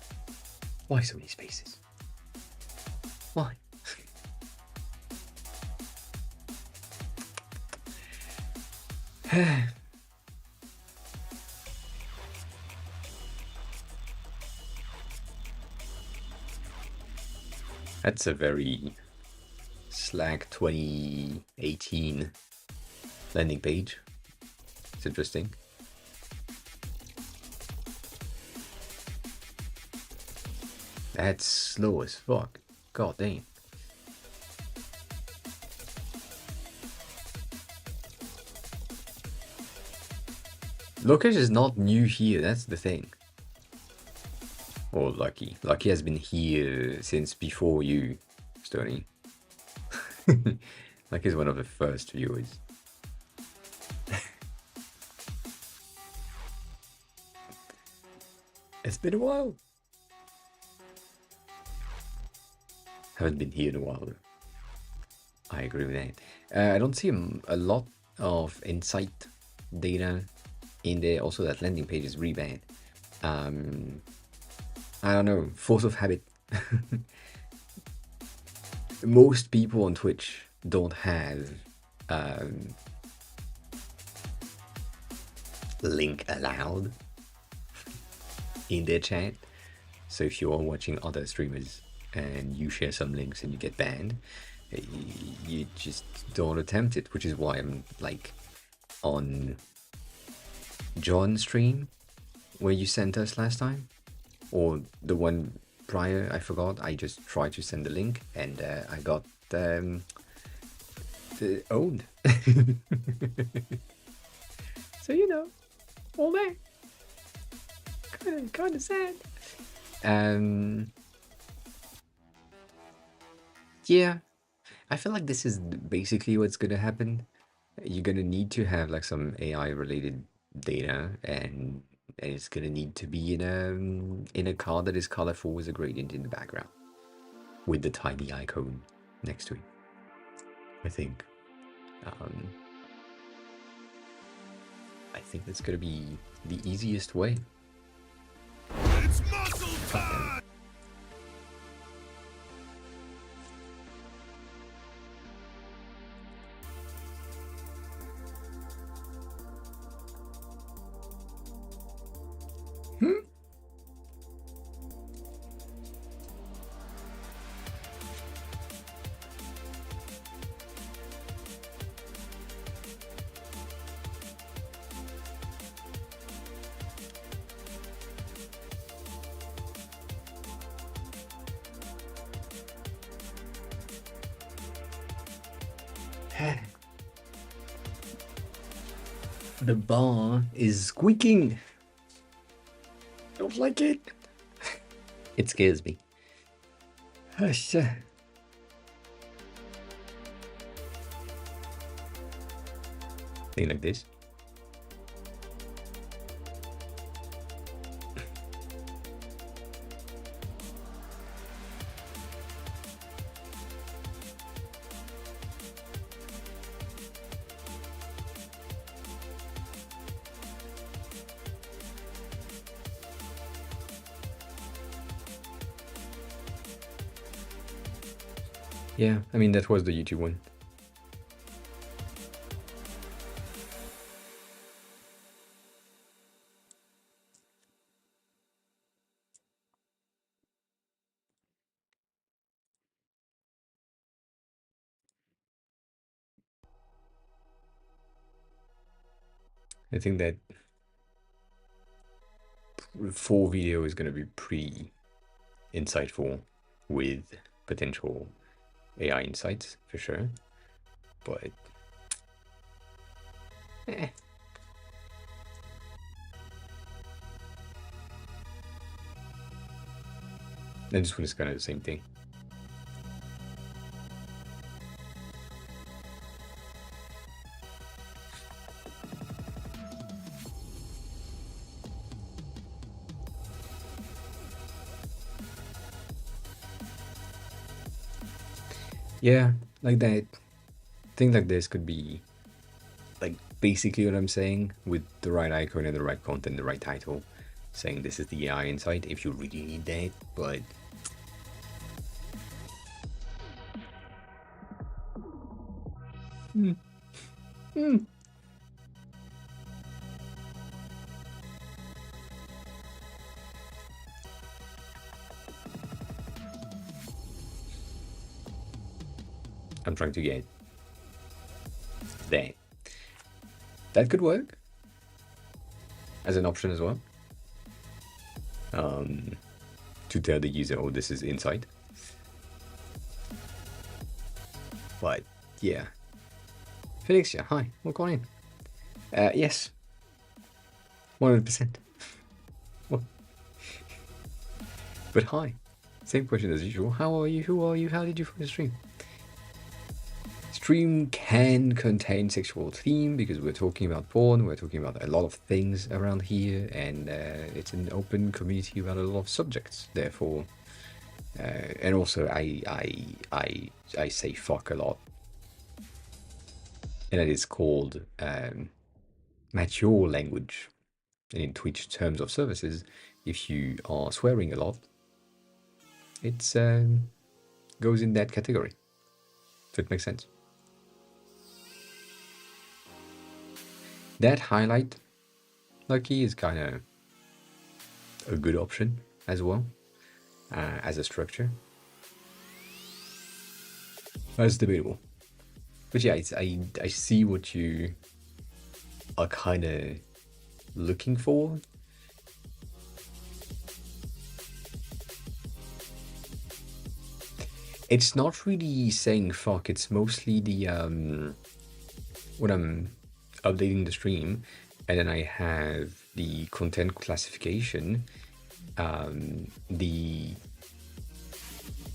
Why so many spaces? Why? That's a very Slack 2018 landing page. It's interesting. That's slow as fuck. God damn. Lokesh is not new here, that's the thing. Or Lucky. Lucky has been here since before you, Stony. Lucky's one of the first viewers. It's been a while. Haven't been here in a while. I agree with that. I don't see a lot of insight data in there. Also, that landing page is really bad. I don't know, force of habit. Most people on Twitch don't have link allowed in their chat. So if you are watching other streamers and you share some links and you get banned, you just don't attempt it, which is why I'm like on John's stream where you sent us last time, or the one prior, I forgot. I just tried to send the link and I got owned. So you know, all that kind of sad. Yeah, I feel like this is basically what's gonna happen. You're gonna need to have like some AI related data, and it's gonna need to be in a card that is colorful with a gradient in the background with the tiny icon next to it. I think. I think that's gonna be the easiest way. It's muscle time! The bar is squeaking. Don't like it. It scares me. Thing like this. Yeah, I mean, that was the YouTube one. I think that full video is going to be pretty insightful with potential AI insights for sure. But eh. This one is kind of the same thing. Yeah, like that. Things like this could be like basically what I'm saying with the right icon and the right content, the right title, saying this is the AI insight if you really need that. But hmm. Hmm. I'm trying to get that. That could work as an option as well. To tell the user, oh, this is insight. But yeah. Felixia, hi, welcome in. Yes. 100%. But hi. Same question as usual. How are you? Who are you? How did you find the stream? Stream can contain sexual theme because we're talking about porn, we're talking about a lot of things around here, and it's an open community about a lot of subjects. Therefore, and also I say fuck a lot, and it is called mature language. And in Twitch terms of services, if you are swearing a lot, it's goes in that category. If it makes sense. That highlight Lucky is kind of a good option as well as a structure. That's debatable. But yeah, I see what you are kind of looking for. It's not really saying fuck, it's mostly the when I'm updating the stream and then I have the content classification, the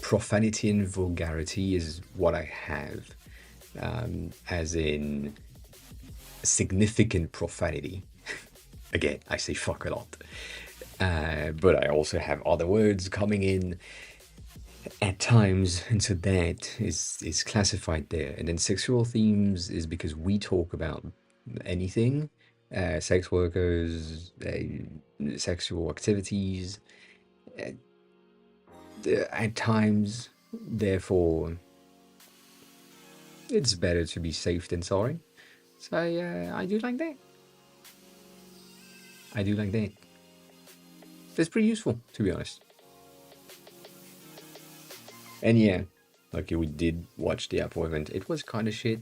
profanity and vulgarity is what I have, as in significant profanity. Again, I say fuck a lot, but I also have other words coming in at times, and so that is classified there. And then sexual themes is because we talk about anything, sex workers, sexual activities, at times. Therefore, it's better to be safe than sorry. So I do like that. I do like that. That's pretty useful, to be honest. And yeah, okay, we did watch the Apple event. It was kind of shit.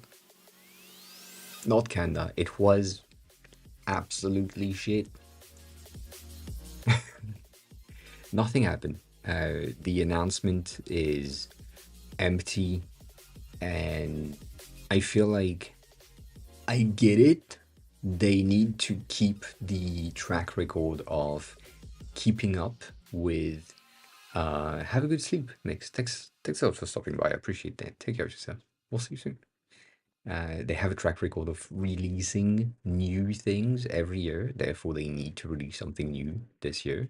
Not kinda. It was absolutely shit. Nothing happened. The announcement is empty, and I feel like I get it. They need to keep the track record of keeping up with. Have a good sleep, Mix. Thanks a lot for stopping by. I appreciate that. Take care of yourself. We'll see you soon. They have a track record of releasing new things every year. Therefore, they need to release something new this year.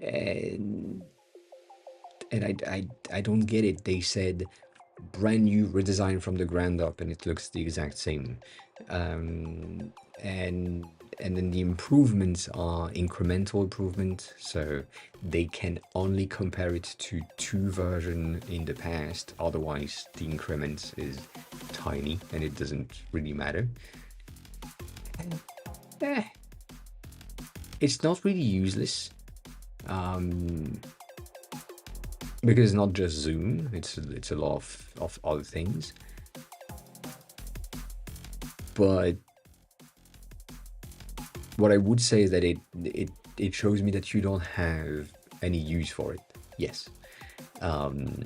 And I don't get it. They said brand new redesign from the ground up, and it looks the exact same. And then the improvements are incremental improvement, so they can only compare it to two versions in the past. Otherwise, the increment is tiny, and it doesn't really matter. Eh, it's not really useless. Because it's not just Zoom, it's a lot of other things. But What I would say is that it shows me that you don't have any use for it. Yes. Um,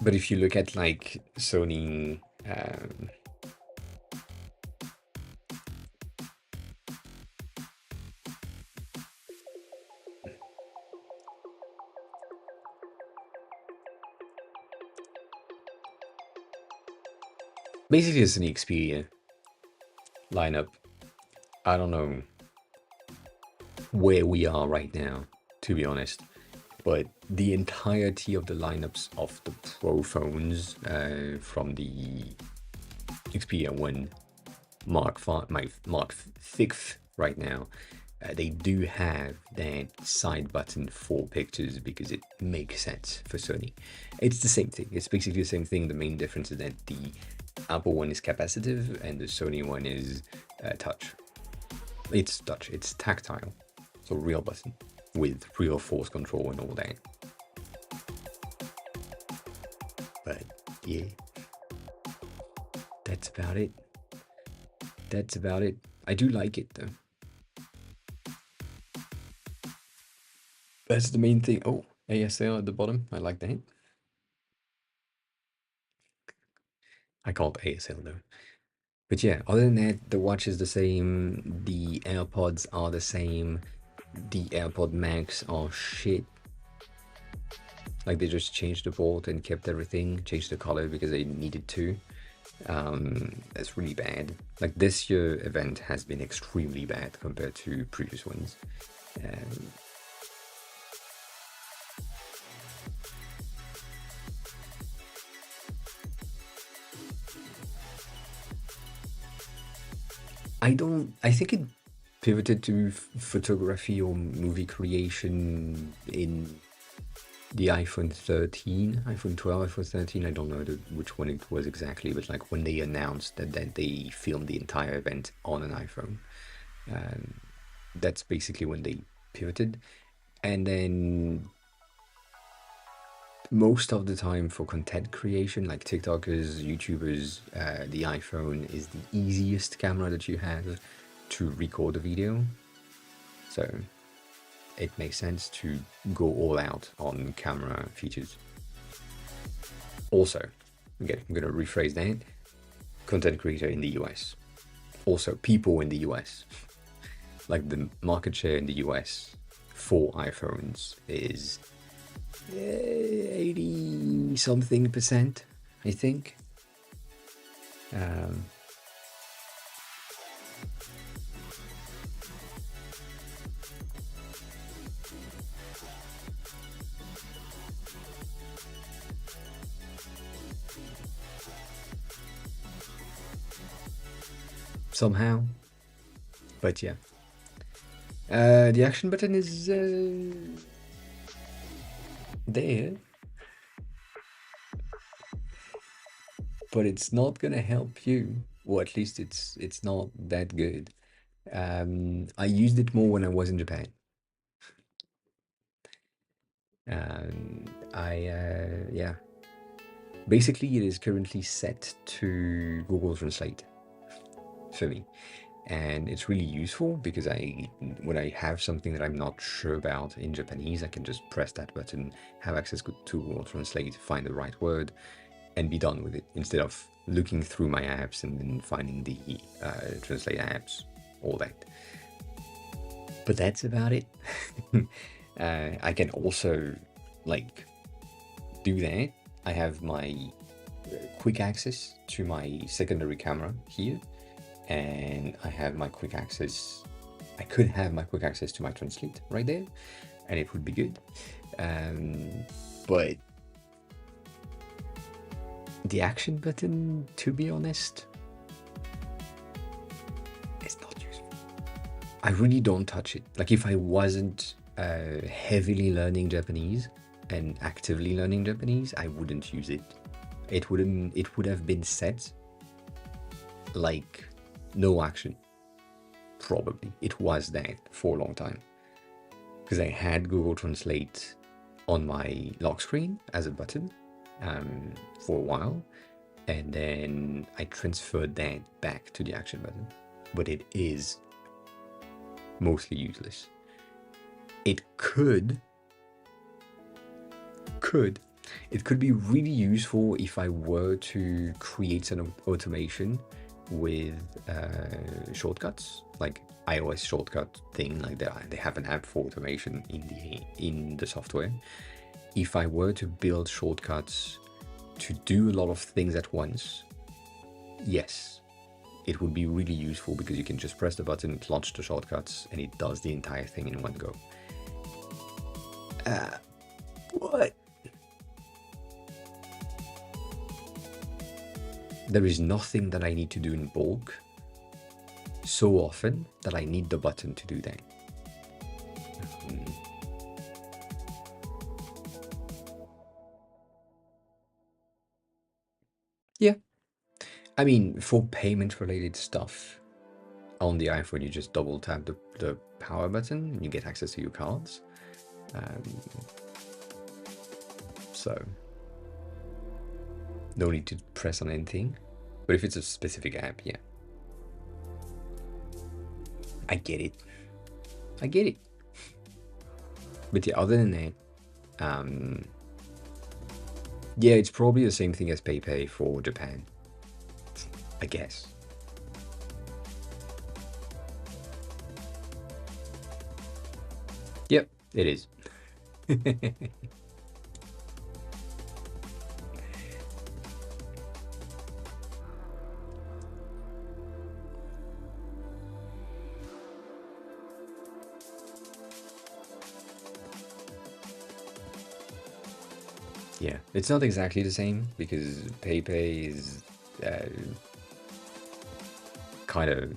but if you look at like Sony, basically it's an Xperia lineup. I don't know where we are right now, to be honest, but the entirety of the lineups of the Pro phones from the Xperia 1 Mark 5, my Mark 6 right now, they do have that side button for pictures because it makes sense for Sony. It's the same thing. It's basically the same thing. The main difference is that the Apple one is capacitive and the Sony one is touch. It's touch. It's tactile. So real button with real force control and all that. But yeah, that's about it. That's about it. I do like it though. That's the main thing. Oh, ASL at the bottom. I like that. I call it ASL though. But yeah, other than that, the watch is the same. The AirPods are the same. The AirPod Max are shit. Like they just changed the bolt and kept everything, changed the color because they needed to. That's really bad. Like this year event has been extremely bad compared to previous ones. Um, I think it pivoted to photography or movie creation in the iPhone 13, iPhone 12, iPhone 13. I don't know which one it was exactly, but like when they announced that they filmed the entire event on an iPhone, that's basically when they pivoted. And then most of the time for content creation, like TikTokers, YouTubers, the iPhone is the easiest camera that you have to record a video. So it makes sense to go all out on camera features. Also, again, I'm going to rephrase that, content creator in the US. Also, people in the US. Like the market share in the US for iPhones is 80 something percent, I think. Um, somehow, but yeah. The action button is there, but it's not gonna help you, or at least it's not that good. I used it more when I was in Japan. Yeah. Basically, it is currently set to Google Translate for me, and it's really useful because when I have something that I'm not sure about in Japanese, I can just press that button, have access to Google Translate, find the right word, and be done with it instead of looking through my apps and then finding the translate apps, all that. But that's about it. I can also like do that. I have my quick access to my secondary camera here, and I have my quick access. I could have my quick access to my translate right there, and it would be good. But the action button, to be honest, it's not useful. I really don't touch it. Like if I wasn't heavily learning Japanese and actively learning Japanese, I wouldn't use it. It would have been set like no action. Probably. It was that for a long time. Because I had Google Translate on my lock screen as a button for a while. and then I transferred that back to the action button. But it is mostly useless. It could be really useful if I were to create some automation with shortcuts, like iOS shortcut thing, like they have an app for automation in the software. If I were to build shortcuts to do a lot of things at once, yes, it would be really useful because you can just press the button, launch the shortcuts, and it does the entire thing in one go. What? There is nothing that I need to do in bulk so often that I need the button to do that. Yeah. I mean, for payment related stuff, on the iPhone, you just double tap the power button and you get access to your cards. So, no need to press on anything. But if it's a specific app, yeah. I get it. I get it. But yeah, other than that, yeah, it's probably the same thing as PayPay for Japan, I guess. Yep, it is. Yeah, it's not exactly the same because PayPay is kind of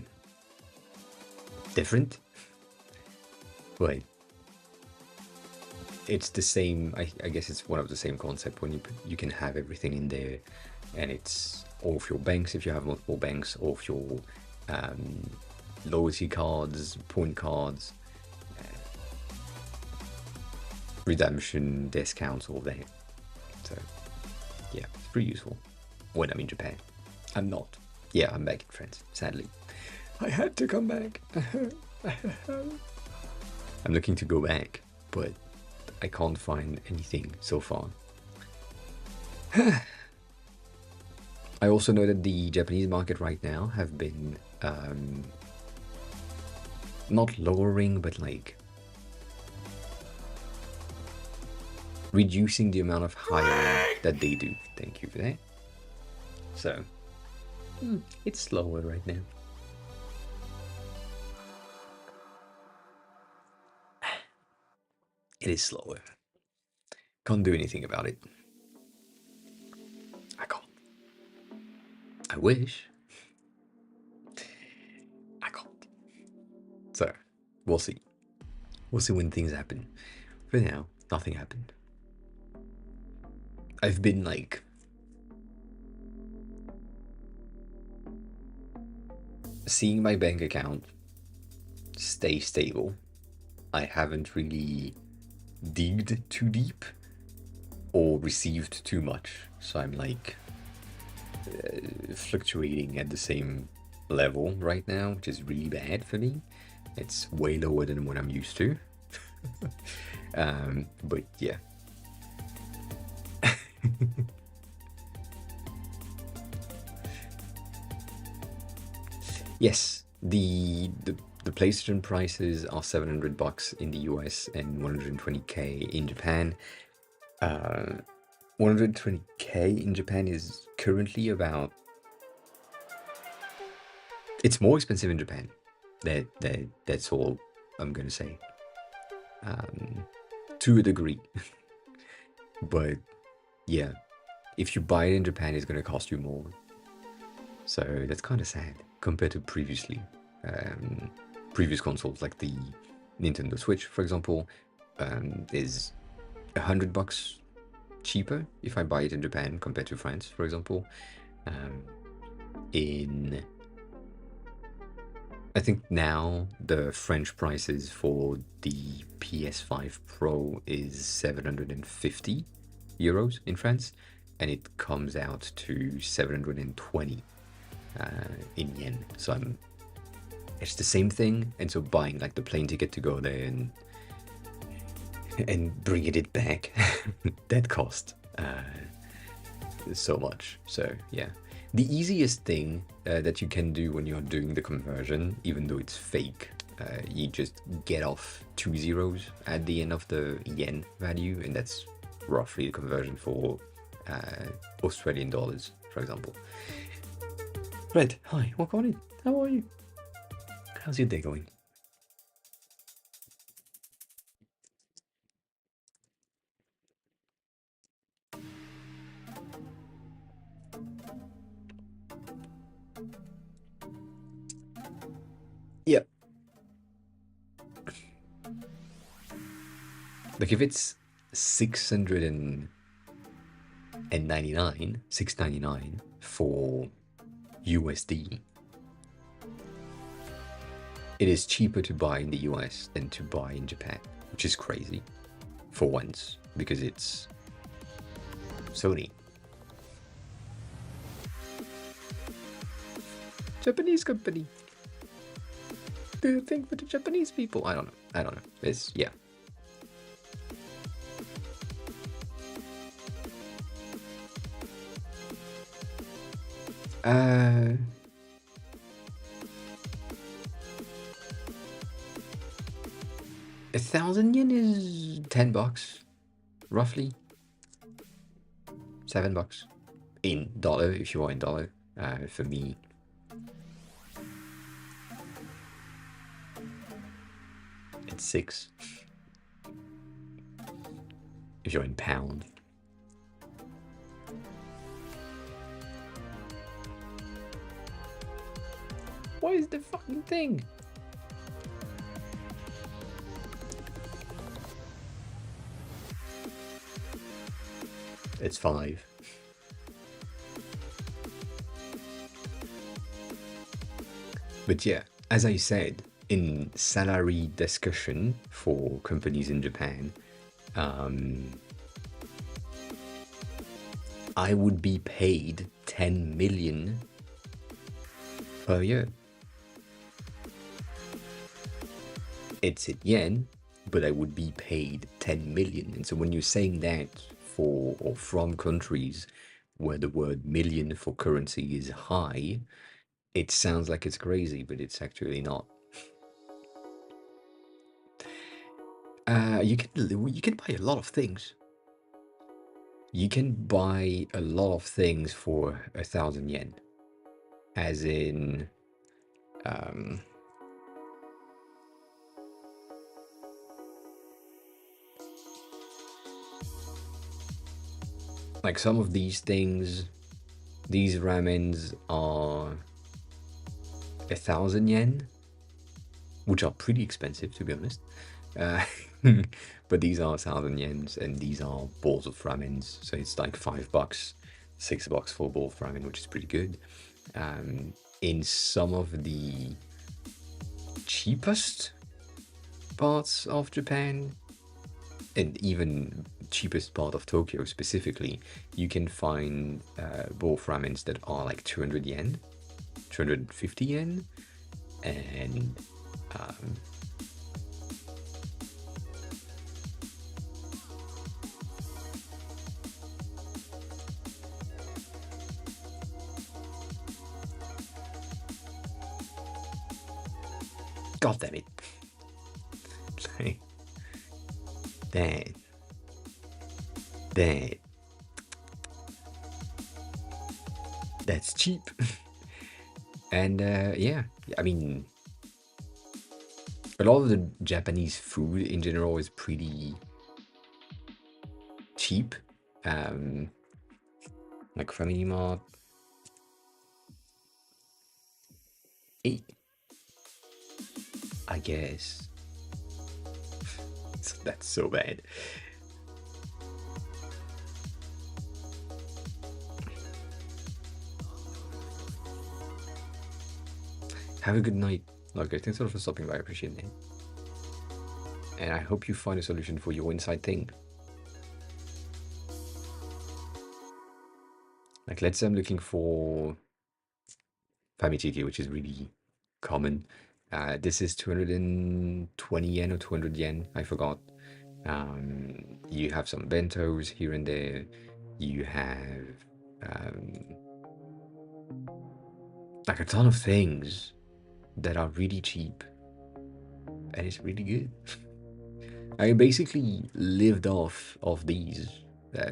different, but it's the same. I guess it's one of the same concept when you can have everything in there, and it's all of your banks if you have multiple banks, all of your loyalty cards, point cards, redemption discounts, all that. So yeah, it's pretty useful when I'm in Japan. I'm not. Yeah, I'm back in France, sadly. I had to come back. I'm looking to go back, but I can't find anything so far. I also know that the Japanese market right now have been not lowering, but like reducing the amount of hiring that they do. Thank you for that. So it's slower right now. It is slower. Can't do anything about it. I can't. I wish. I can't. So we'll see. We'll see when things happen. For now, nothing happened. I've been like seeing my bank account stay stable. I haven't really digged too deep or received too much, so I'm like fluctuating at the same level right now, which is really bad for me. It's way lower than what I'm used to. But yeah. Yes, the PlayStation prices are $700 in the US and 120k in Japan. 120k in Japan is currently about. It's more expensive in Japan. That's all I'm gonna say. To a degree, but yeah, if you buy it in Japan, it's gonna cost you more. So that's kind of sad compared to previously. Previous consoles like the Nintendo Switch, for example, is $100 cheaper if I buy it in Japan compared to France, for example. I think now the French prices for the PS5 Pro is 750 euros in France, and it comes out to 720 in yen. So it's the same thing, and so buying like the plane ticket to go there and bringing it back, that cost so much. So yeah, the easiest thing that you can do when you're doing the conversion, even though it's fake, you just get off 2 zeros at the end of the yen value, and that's roughly the conversion for Australian dollars, for example. Red, hi, welcome in. How are you? How's your day going? Yeah. Like if it's 699 for USD, it is cheaper to buy in the US than to buy in Japan, which is crazy for once because it's Sony. Japanese company. Do a thing for the Japanese people. I don't know. It's yeah. Uh 1,000 yen is $10, roughly. $7 in dollar if you are in dollar. For me, it's 6 if you're in pound. What is the fucking thing? It's 5. But yeah, as I said, in salary discussion for companies in Japan, I would be paid 10 million per year. It's in yen, but I would be paid 10 million. And so when you're saying that for or from countries where the word million for currency is high, it sounds like it's crazy, but it's actually not. You can buy a lot of things. You can buy a lot of things for 1,000 yen, as in, like some of these things, these ramens are 1,000 yen, which are pretty expensive to be honest. But these are 1,000 yens, and these are bowls of ramens, so it's like $5, $6 for a bowl of ramen, which is pretty good. In some of the cheapest parts of Japan, and even cheapest part of Tokyo specifically, you can find bowl of ramens that are like 200 yen, 250 yen, and God damn it. That's cheap. And yeah, I mean, a lot of the Japanese food in general is pretty cheap. Like Family Mart, 8, I guess. That's so bad. Have a good night. Okay, thanks a lot for stopping by. I appreciate it. And I hope you find a solution for your inside thing. Like, let's say I'm looking for Famichiki, which is really common. This is 220 yen or 200 yen, I forgot. You have some bentos here and there. You have um, like a ton of things that are really cheap, and it's really good. I basically lived off of these uh,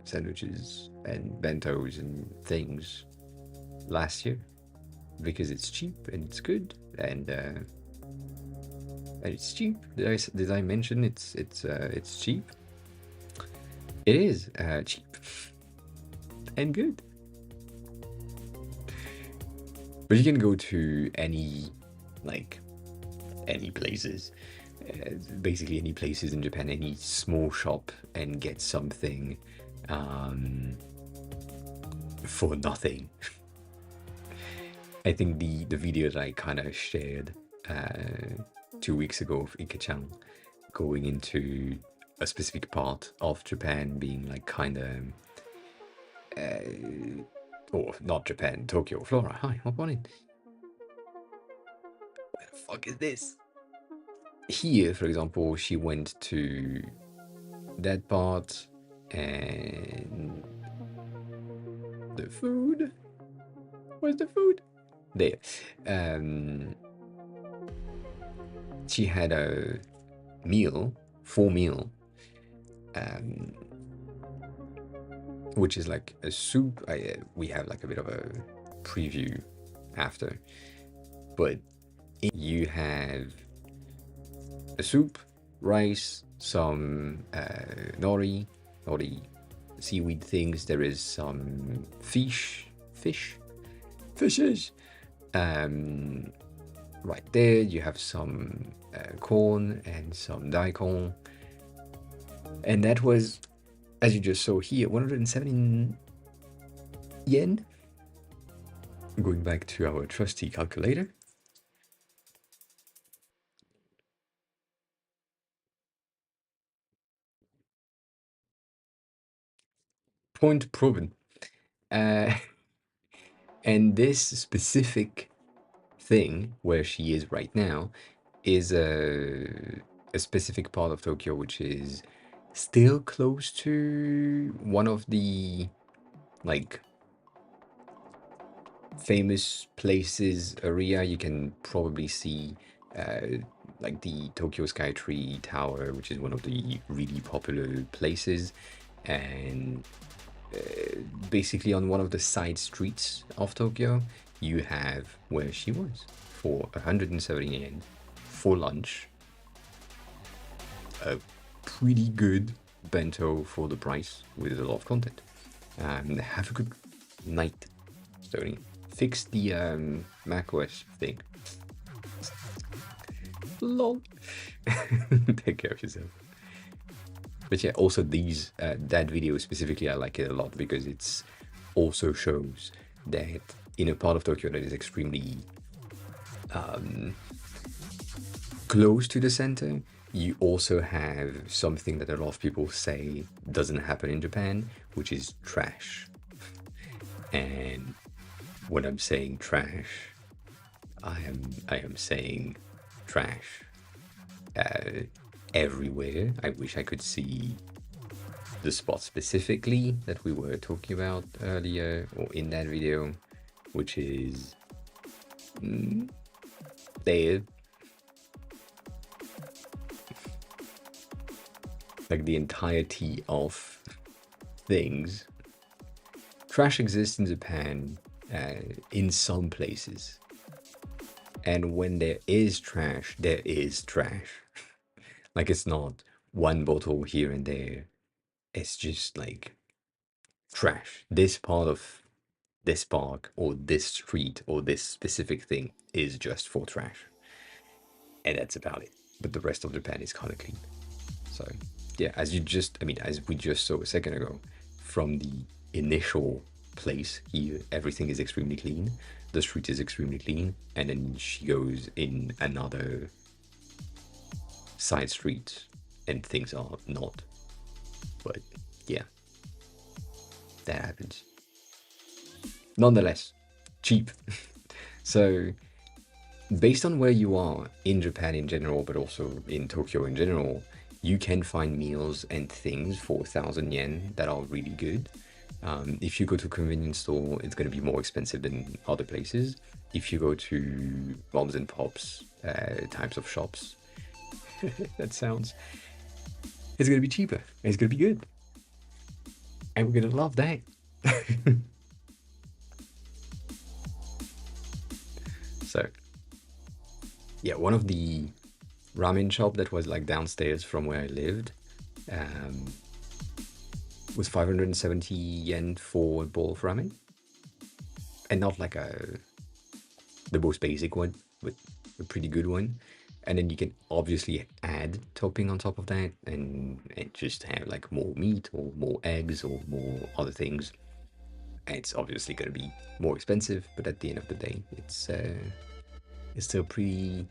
sandwiches and bentos and things last year because it's cheap and it's good and it's cheap. Did I mention it's cheap? It is cheap and good. But you can go to like any places, basically any places in Japan, any small shop, and get something for nothing. I think the video that I kind of shared 2 weeks ago of Ike-chan going into a specific part of Japan being like kind of, or not Japan, Tokyo, Flora. Hi, hop on in. Where the fuck is this? Here, for example, she went to that part and the food. Where's the food? There. She had a meal, full meal, um, which is like a soup. We have like a bit of a preview after, but you have a soup, rice, some nori, seaweed things. There is some fishes. Right there, you have some corn and some daikon, and that was, as you just saw here, 170 yen. Going back to our trusty calculator. Point proven. Uh, and this specific thing where she is right now is a specific part of Tokyo, which is still close to one of the like famous places area. You can probably see like the Tokyo Skytree Tower, which is one of the really popular places, and basically on one of the side streets of Tokyo, you have where she was for 170 yen for lunch. A pretty good bento for the price with a lot of content. Have a good night, Stony. Fix the macOS thing. Lol. Take care of yourself. But yeah, also that video specifically, I like it a lot because it's also shows that in a part of Tokyo that is extremely close to the center, you also have something that a lot of people say doesn't happen in Japan, which is trash. And when I'm saying trash, I am saying trash everywhere. I wish I could see the spot specifically that we were talking about earlier or in that video, which is there. Like the entirety of things. Trash exists in Japan in some places. And when there is trash, there is trash. Like it's not one bottle here and there. It's just like trash. This part of this park or this street or this specific thing is just for trash. And that's about it. But the rest of Japan is kind of clean. So yeah, as we just saw a second ago, from the initial place here, everything is extremely clean. The street is extremely clean, and then she goes in another side street, and things are not. But yeah, that happens. Nonetheless, cheap. So based on where you are in Japan in general, but also in Tokyo in general, you can find meals and things for 1,000 yen that are really good. If you go to a convenience store, it's going to be more expensive than other places. If you go to moms and pops types of shops, that sounds, it's going to be cheaper. It's going to be good. And we're going to love that. So, yeah, one of the ramen shop that was like downstairs from where I lived um, was 570 yen for a bowl of ramen, and not like the most basic one, but a pretty good one. And then you can obviously add topping on top of that, and just have like more meat or more eggs or more other things. And it's obviously going to be more expensive, but at the end of the day, it's still pretty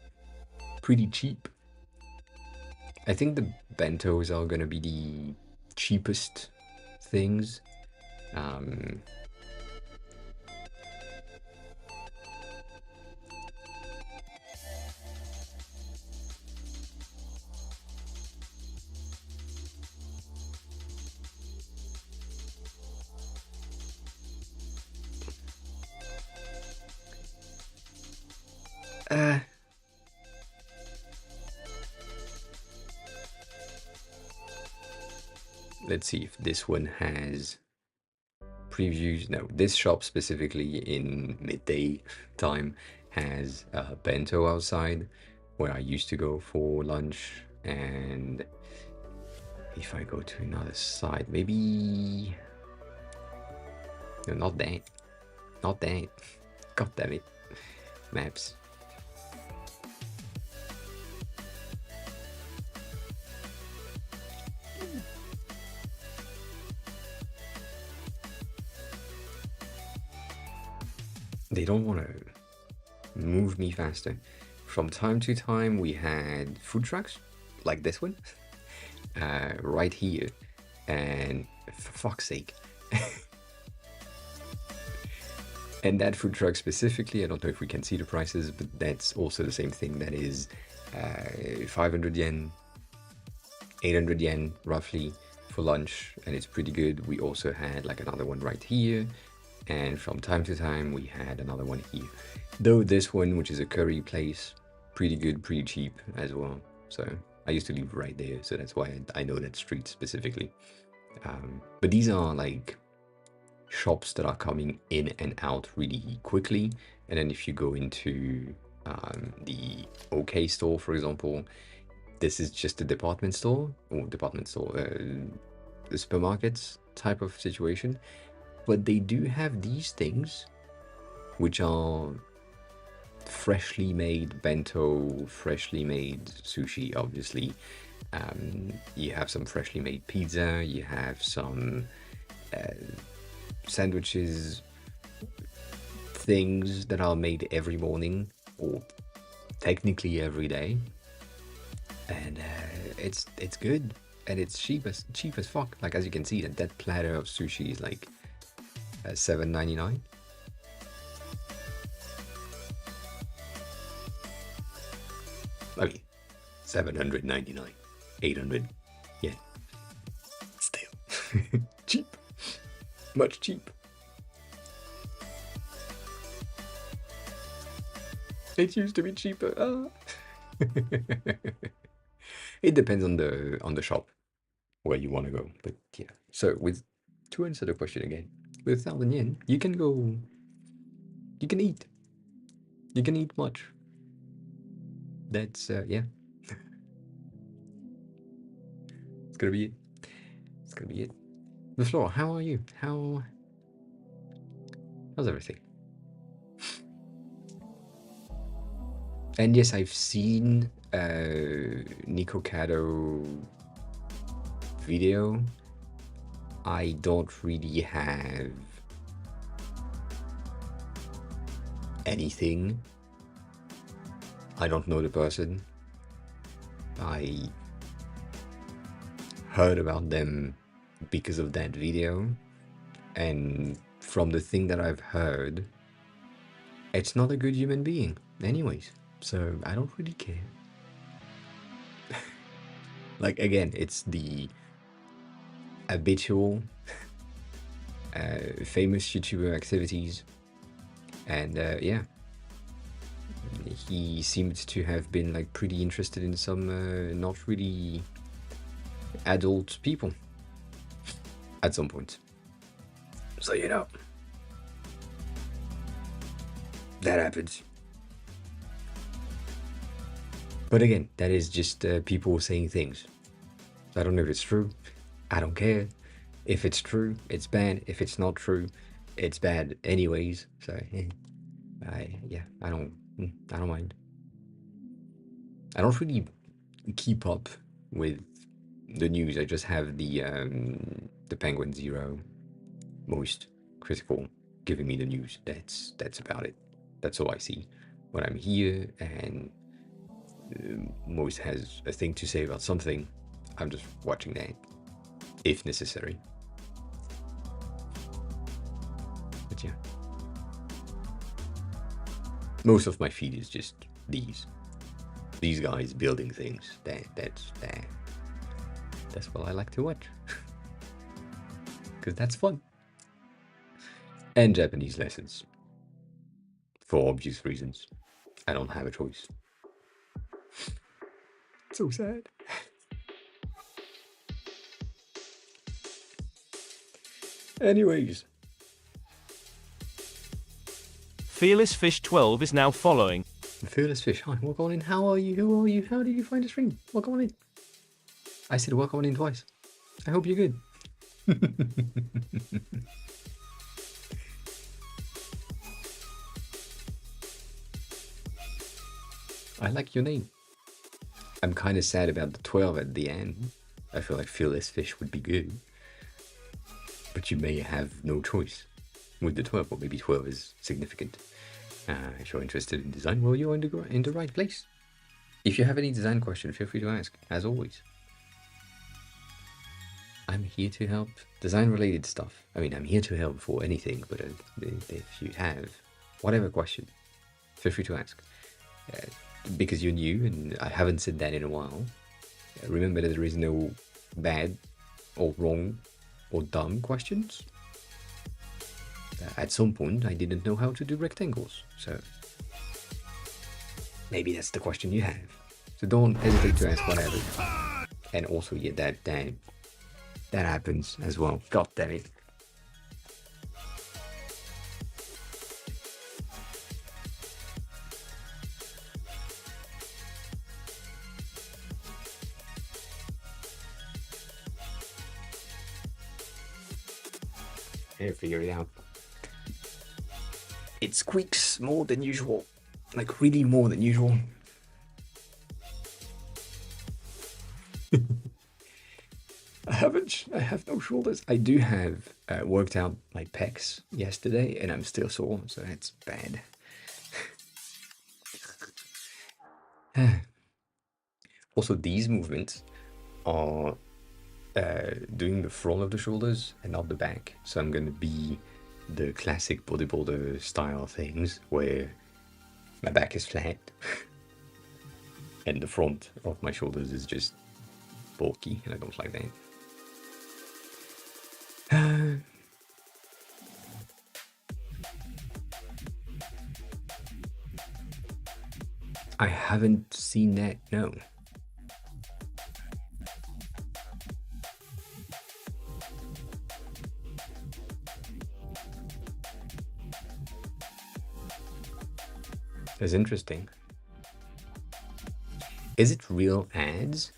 cheap. I think the bentos are going to be the cheapest things. Um, uh, let's see if this one has previews. No, this shop specifically in midday time has a bento outside where I used to go for lunch. And if I go to another side, maybe. No, not that. Not that. God damn it. Maps. They don't want to move me faster. From time to time, we had food trucks like this one right here. And for fuck's sake. And that food truck specifically, I don't know if we can see the prices, but that's also the same thing. That is 500 yen, 800 yen roughly for lunch, and it's pretty good. We also had like another one right here, and from time to time we had another one here. Though this one, which is a curry place, pretty good, pretty cheap as well. So I used to live right there, so that's why I know that street specifically. But these are like shops that are coming in and out really quickly. And then if you go into the OK store, for example, this is just a department store or the supermarkets type of situation. But they do have these things, which are freshly made bento, freshly made sushi, obviously. You have some freshly made pizza, you have some sandwiches, things that are made every morning or technically every day, and it's good, and it's cheap as fuck. Like, as you can see, that platter of sushi is like $7.99. I mean, 799, 800. Yeah, still cheap, much cheap. It used to be cheaper. It depends on the shop where you want to go, but yeah. So to answer the question again, with 1,000 yen, you can go. You can eat. You can eat much. That's yeah. It's gonna be it. It's gonna be it. The floor. How are you? How's everything? And yes, I've seen Nico Kato video. I don't really have anything. I don't know the person. I heard about them because of that video, and from the thing that I've heard, it's not a good human being, anyways. So I don't really care. Like, again, it's the habitual, famous YouTuber activities, and yeah, he seemed to have been like pretty interested in some not really adult people at some point. So you know, that happens. But again, that is just people saying things. I don't know if it's true. I don't care. If it's true, it's bad. If it's not true, it's bad anyways. So yeah, I don't mind. I don't really keep up with the news. I just have the Penguin Zero most critical giving me the news. That's about it. That's all I see when I'm here, and Moist has a thing to say about something. I'm just watching that, if necessary. But yeah, most of my feed is just these guys building things. That's what I like to watch, because that's fun. And Japanese lessons, for obvious reasons. I don't have a choice. So sad. Anyways, Fearless Fish 12 is now following. Fearless Fish, hi, welcome on in. How are you? Who are you? How did you find the stream? Welcome on in. I said welcome on in twice. I hope you're good. I like your name. I'm kind of sad about the 12 at the end. I feel like Fearless Fish would be good. But you may have no choice with the 12, or maybe 12 is significant. If you're interested in design, well, you're in the right place. If you have any design question, feel free to ask, as always. I'm here to help design-related stuff. I mean, I'm here to help for anything, but if you have whatever question, feel free to ask. Because you're new, and I haven't said that in a while, remember that there is no bad or wrong or dumb questions. At some point, I didn't know how to do rectangles, so maybe that's the question you have. So don't hesitate to ask whatever. And also, yeah, that happens as well. God damn it. Here, figure it out. It squeaks more than usual. Like, really more than usual. I have no shoulders. I do have worked out my pecs yesterday, and I'm still sore, so that's bad. Also, these movements are doing the front of the shoulders and not the back. So I'm gonna be the classic bodybuilder style things where my back is flat and the front of my shoulders is just bulky, and I don't like that. I haven't seen that, no. That's interesting. Is it real ads?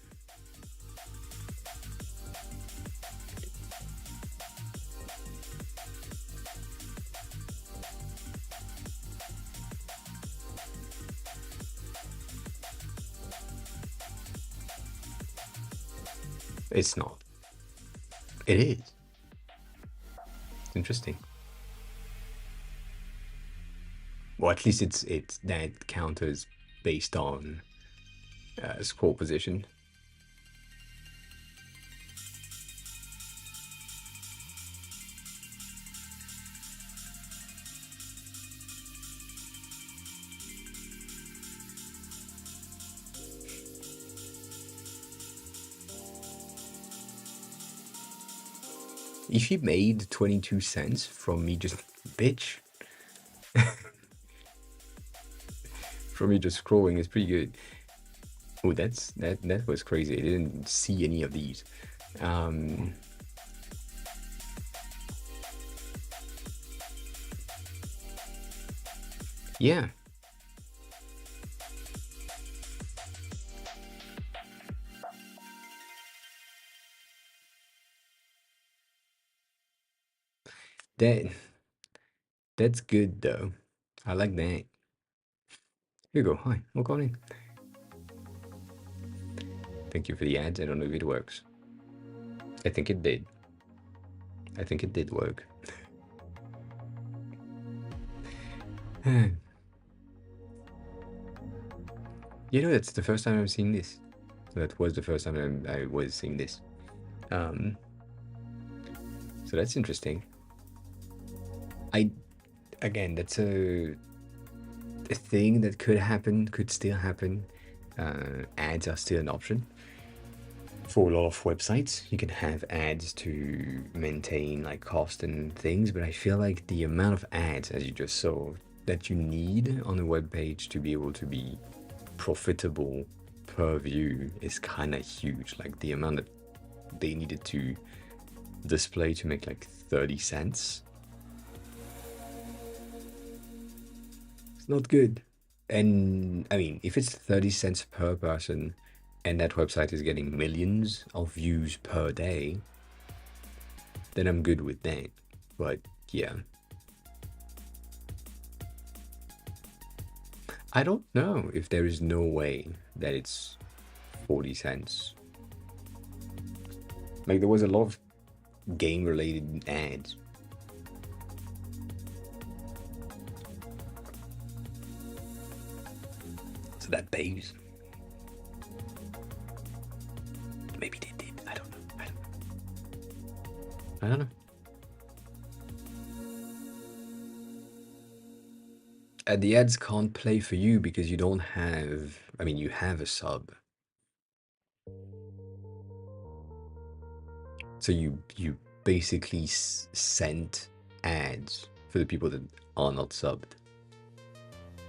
It's not. It is. It's interesting. Well, at least it's that counters based on scroll position. If he made 22 cents from me just bitch, from me just scrolling is pretty good. Oh, that was crazy. I didn't see any of these. Um, yeah, that that's good though. I like that. Here you go. Hi, welcome in. Thank you for the ads. I don't know if it works. I think it did. I think it did work. That's the first time I'm seeing this. That was the first time I was seeing this. Um, so that's interesting. I again, that's a thing that could happen, could still happen. Ads are still an option for a lot of websites. You can have ads to maintain like cost and things, but I feel like the amount of ads, as you just saw, that you need on a web page to be able to be profitable per view is kind of huge. Like the amount that they needed to display to make like 30 cents. It's not good. And I mean, if it's 30 cents per person and that website is getting millions of views per day, then I'm good with that. But yeah. I don't know if there is no way that it's 40 cents. Like there was a lot of game related ads. So that pays. Maybe they did. I don't know. I don't know. The ads can't play for you because you don't have. I mean, you have a sub. So you basically sent ads for the people that are not subbed.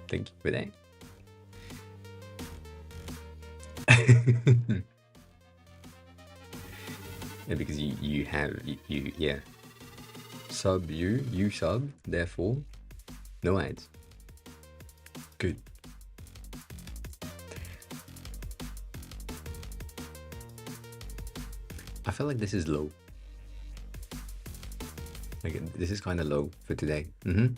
Thank you for that. Yeah, because you have you yeah sub you sub, therefore no ads. Good. I feel like this is low. Like this is kind of low for today. I'm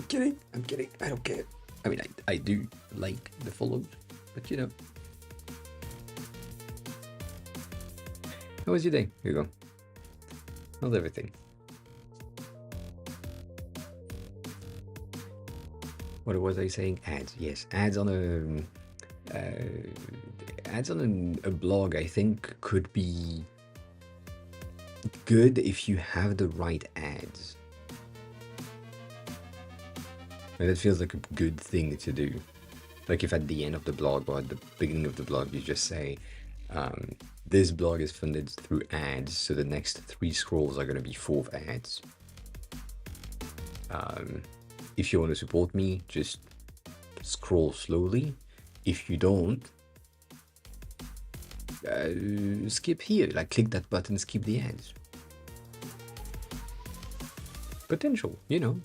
kidding. I'm kidding. I don't care. I mean, I do like the follows, but you know. How was your day? Here you go. How's everything? What was I saying? Ads. Yes, ads on a blog. I think could be good if you have the right ads. Like, that feels like a good thing to do. Like if at the end of the blog or at the beginning of the blog you just say, this blog is funded through ads, so the next 3 scrolls are going to be full of ads. If you want to support me, just scroll slowly. If you don't, skip here. Like click that button, skip the ads. Potential,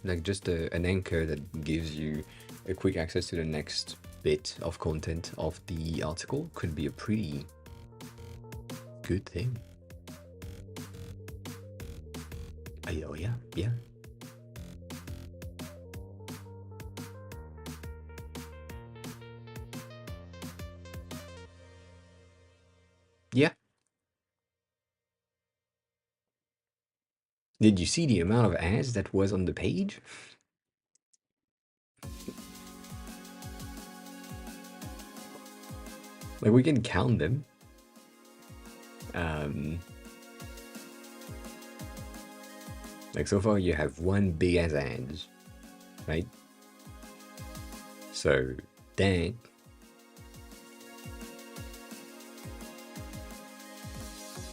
like just an anchor that gives you a quick access to the next bit of content of the article could be a pretty good thing. Oh yeah. Yeah. Did you see the amount of ads that was on the page? Like we can count them. Like so far you have one big ass ads, right? So that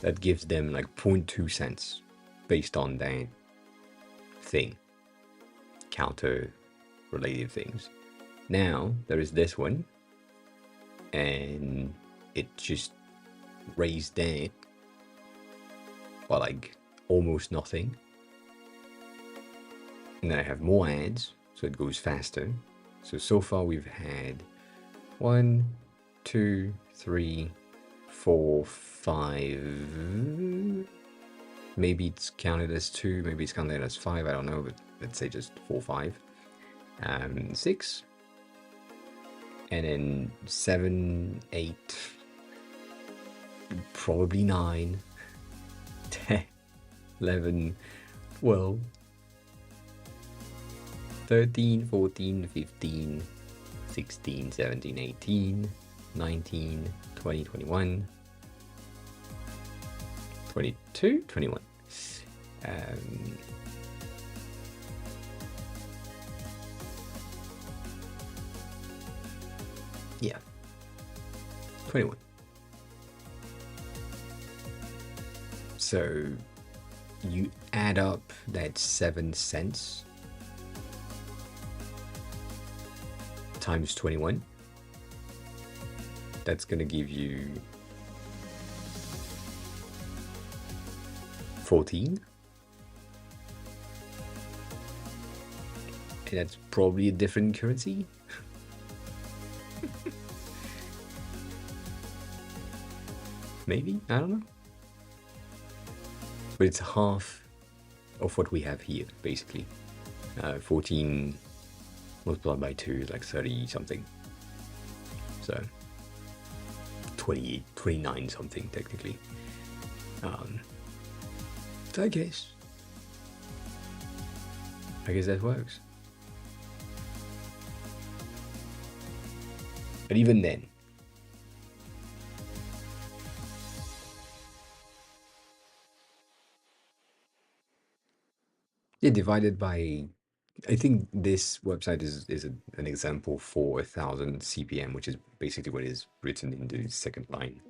that gives them like 0.2 cents based on that thing, counter related things. Now there is this one, and it just raised that by like almost nothing. And then I have more ads, so it goes faster. So far we've had 1, 2, 3, 4, 5. Maybe it's counted as 2, maybe it's counted as 5, I don't know, but let's say just 4, 5. 6. And then 7, 8, probably 9, 10, 11, 12, 13, 14, 15, 16, 17, 18, 19, 20, 21, 22, 21. Yeah, 21. So you add up that 7 cents times 21. That's gonna give you 14. And that's probably a different currency. Maybe, I don't know. But it's half of what we have here, basically. 14 multiplied by 2 is like 30 something. So 28, 29 something technically. So I guess that works. But even then, yeah, divided by, I think this website is an example for 1000 CPM, which is basically what is written in the second line,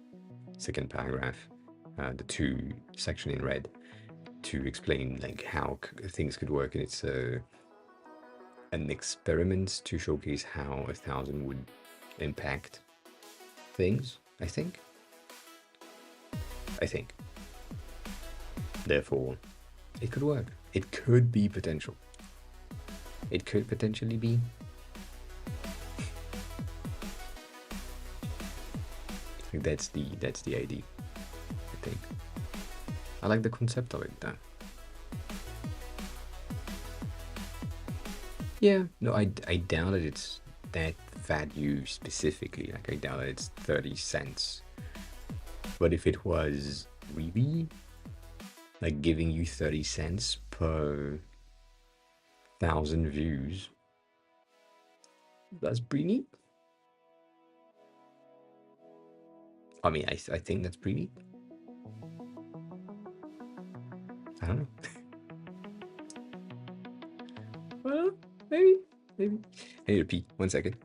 second paragraph, the 2 section in red, to explain like how things could work. And it's an experiment to showcase how 1000 would impact things, I think. Therefore, it could work. It could be potential. It could potentially be. I think that's the idea. I think. I like the concept of it though. Yeah, no, I doubt that it's that value specifically. Like I doubt that it's 30 cents. But if it was really like giving you 30 cents per 1000 views, that's pretty neat. I mean, I think that's pretty neat. I don't know. Well, maybe. I need to pee. 1 second.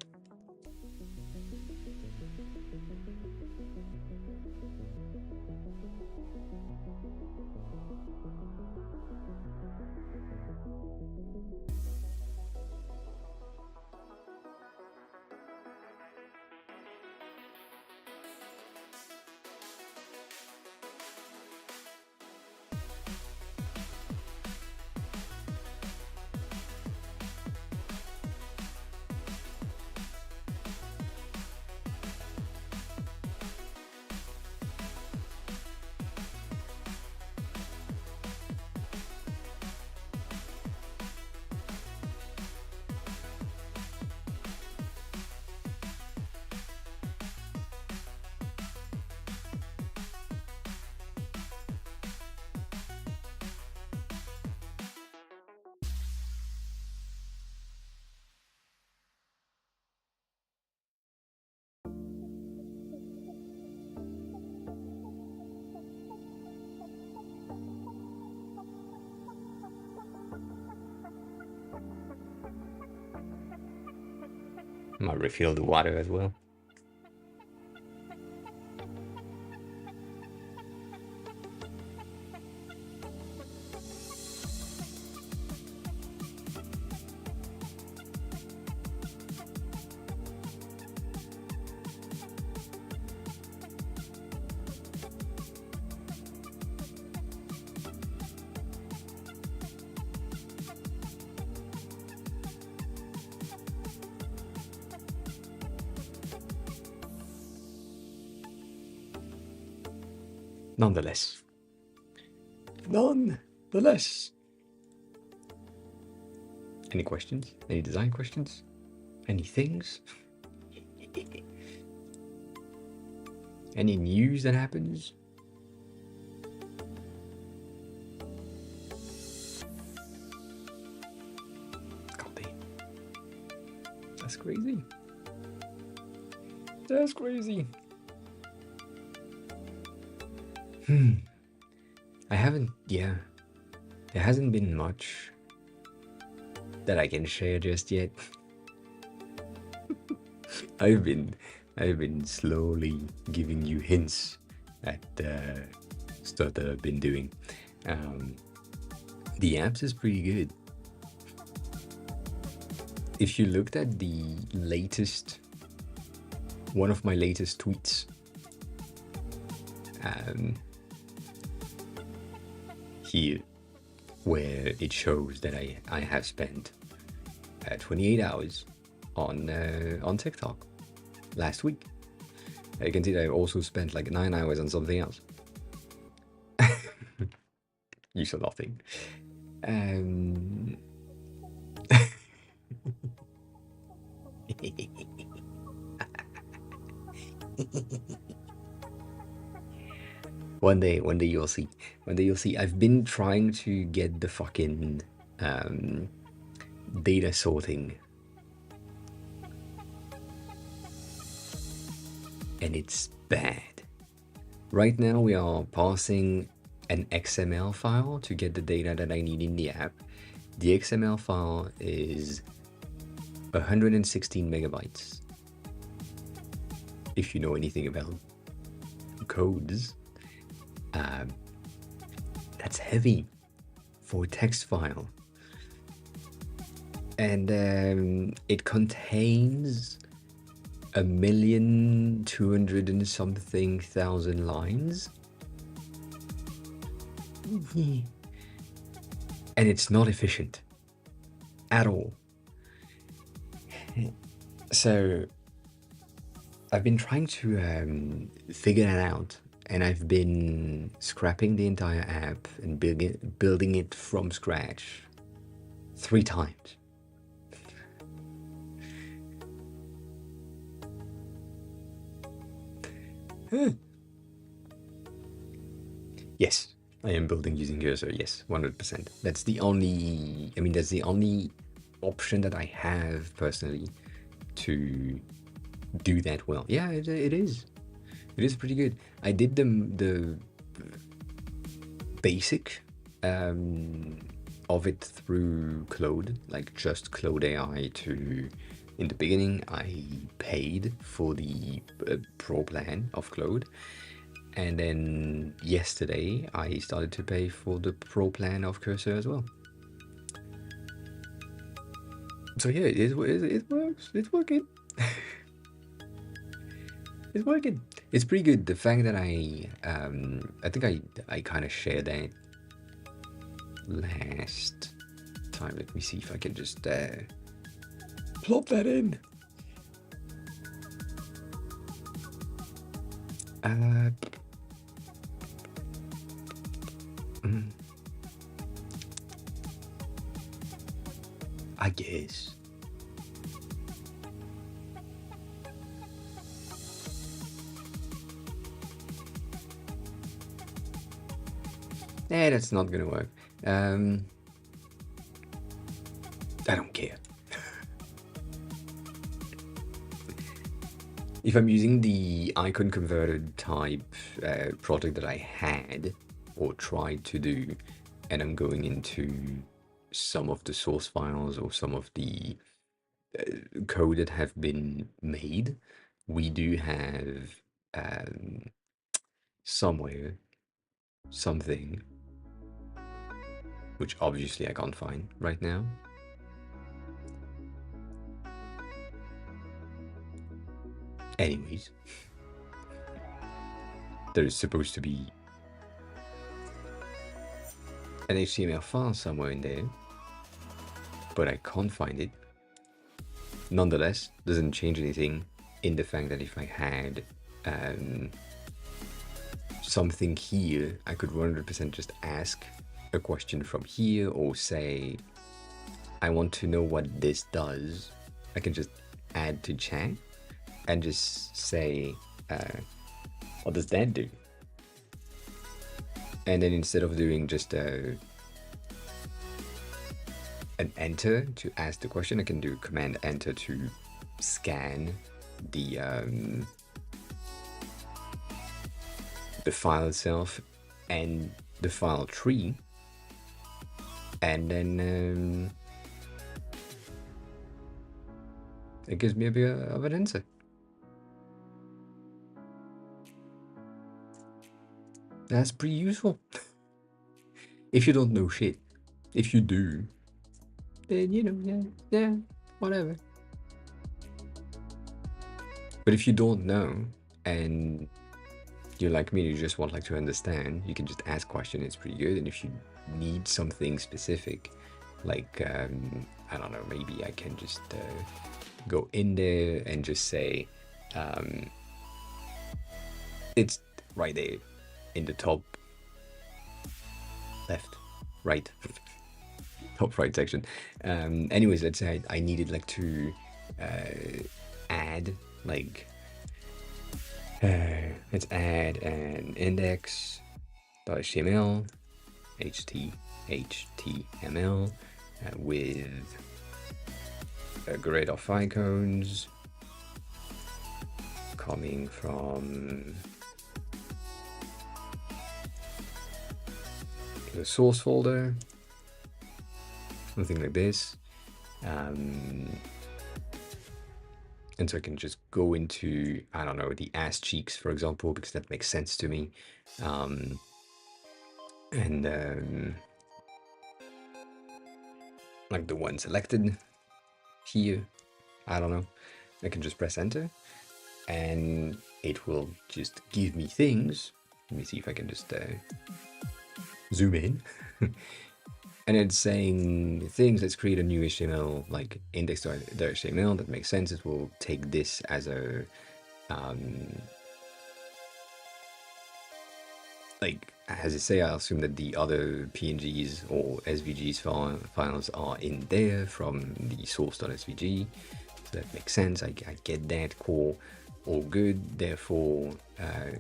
Might refill the water as well. Nonetheless. Nonetheless. Any questions? Any design questions? Any things? Any news that happens? God, that's crazy. That's crazy. I haven't, yeah. There hasn't been much that I can share just yet. I've been slowly giving you hints at stuff that I've been doing. The apps is pretty good. If you looked at the latest, one of my latest tweets, here, where it shows that I have spent 28 hours on TikTok last week. You can see that I also spent like 9 hours on something else. You saw nothing. One day you'll see. One day you'll see. I've been trying to get the fucking data sorting, and it's bad. Right now we are parsing an XML file to get the data that I need in the app. The XML file is 116 megabytes. If you know anything about codes, that's heavy for a text file. And it contains 1,200,000 and something thousand lines. And it's not efficient at all. So I've been trying to figure that out, and I've been scrapping the entire app and building it from scratch 3 times. Yes, I am building using Cursor. Yes, 100%. That's the only, that's the only option that I have personally to do that well. Yeah, it is. It is pretty good. I did the basic of it through Claude, like just Claude AI to. In the beginning, I paid for the pro plan of Claude, and then yesterday I started to pay for the pro plan of Cursor as well. So yeah, it works. It's working. It's working. It's pretty good. The fact that I think I kind of shared that last time. Let me see if I can just plop that in. I guess. That's not gonna work. I don't care. If I'm using the icon converted type project that I had or tried to do, and I'm going into some of the source files or some of the code that have been made, we do have somewhere something which obviously I can't find right now. Anyways, there is supposed to be an HTML file somewhere in there, but I can't find it. Nonetheless, doesn't change anything in the fact that if I had something here, I could 100% just ask a question from here, or say, I want to know what this does. I can just add to chat and just say, what does that do? And then instead of doing just an enter to ask the question, I can do command enter to scan the file itself and the file tree, and then it gives me a bit of an answer. That's pretty useful. If you don't know shit. If you do, then, you know, yeah, whatever. But if you don't know, and you're like me, you just want like to understand, you can just ask question, it's pretty good. And if you need something specific, like, I don't know, maybe I can just go in there and just say, it's right there in the top left, right, top right section. Anyways, let's say I needed like to add like, let's add an index.html, html with a grid of icons coming from the source folder, something like this. And so I can just go into, I don't know, the ass cheeks, for example, because that makes sense to me. Like the one selected here, I don't know, I can just press enter and it will just give me things. Let me see if I can just zoom in. And it's saying things, let's create a new HTML, like index.html. That makes sense. It will take this as a, like, as I say, I'll assume that the other PNGs or SVGs files are in there from the source.svg. So that makes sense. I get that, cool, all good. Therefore,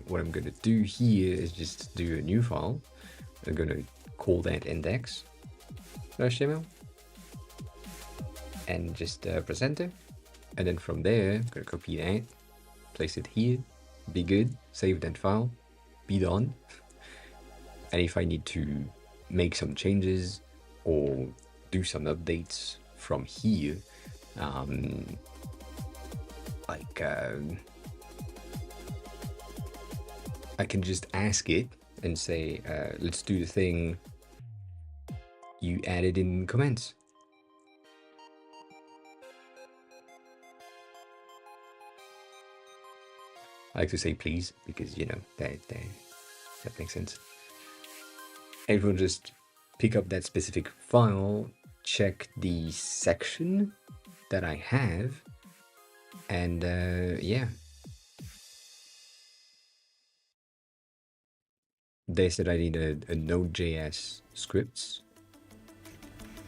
what I'm going to do here is just do a new file. I'm going to call that index.html and just press enter. And then from there, I'm going to copy that, place it here, be good, save that file, be done. And if I need to make some changes or do some updates from here, I can just ask it and say, let's do the thing you added in comments. I like to say please, because, you know, that makes sense. And it will just pick up that specific file, check the section that I have, and yeah. They said I need a Node.js scripts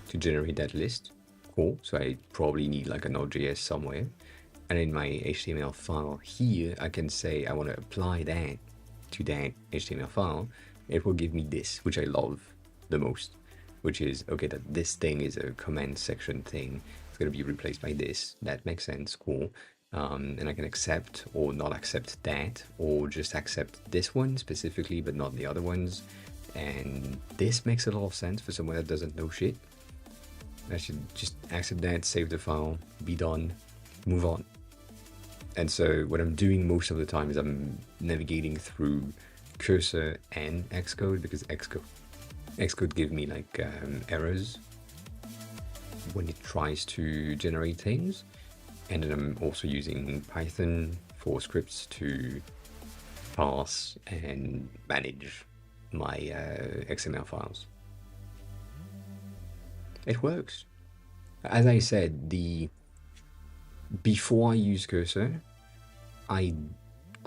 to generate that list. Cool, so I probably need like a Node.js somewhere. And in my HTML file here, I can say I want to apply that to that HTML file. It will give me this, which I love the most, which is, okay, that this thing is a comment section thing. It's going to be replaced by this. That makes sense, cool. And I can accept or not accept that, or just accept this one specifically, but not the other ones. And this makes a lot of sense for someone that doesn't know shit. I should just accept that, save the file, be done, move on. And so what I'm doing most of the time is I'm navigating through Cursor and Xcode, because Xcode give me like errors when it tries to generate things. And then I'm also using Python for scripts to parse and manage my XML files. It works. As I said, before I use Cursor, I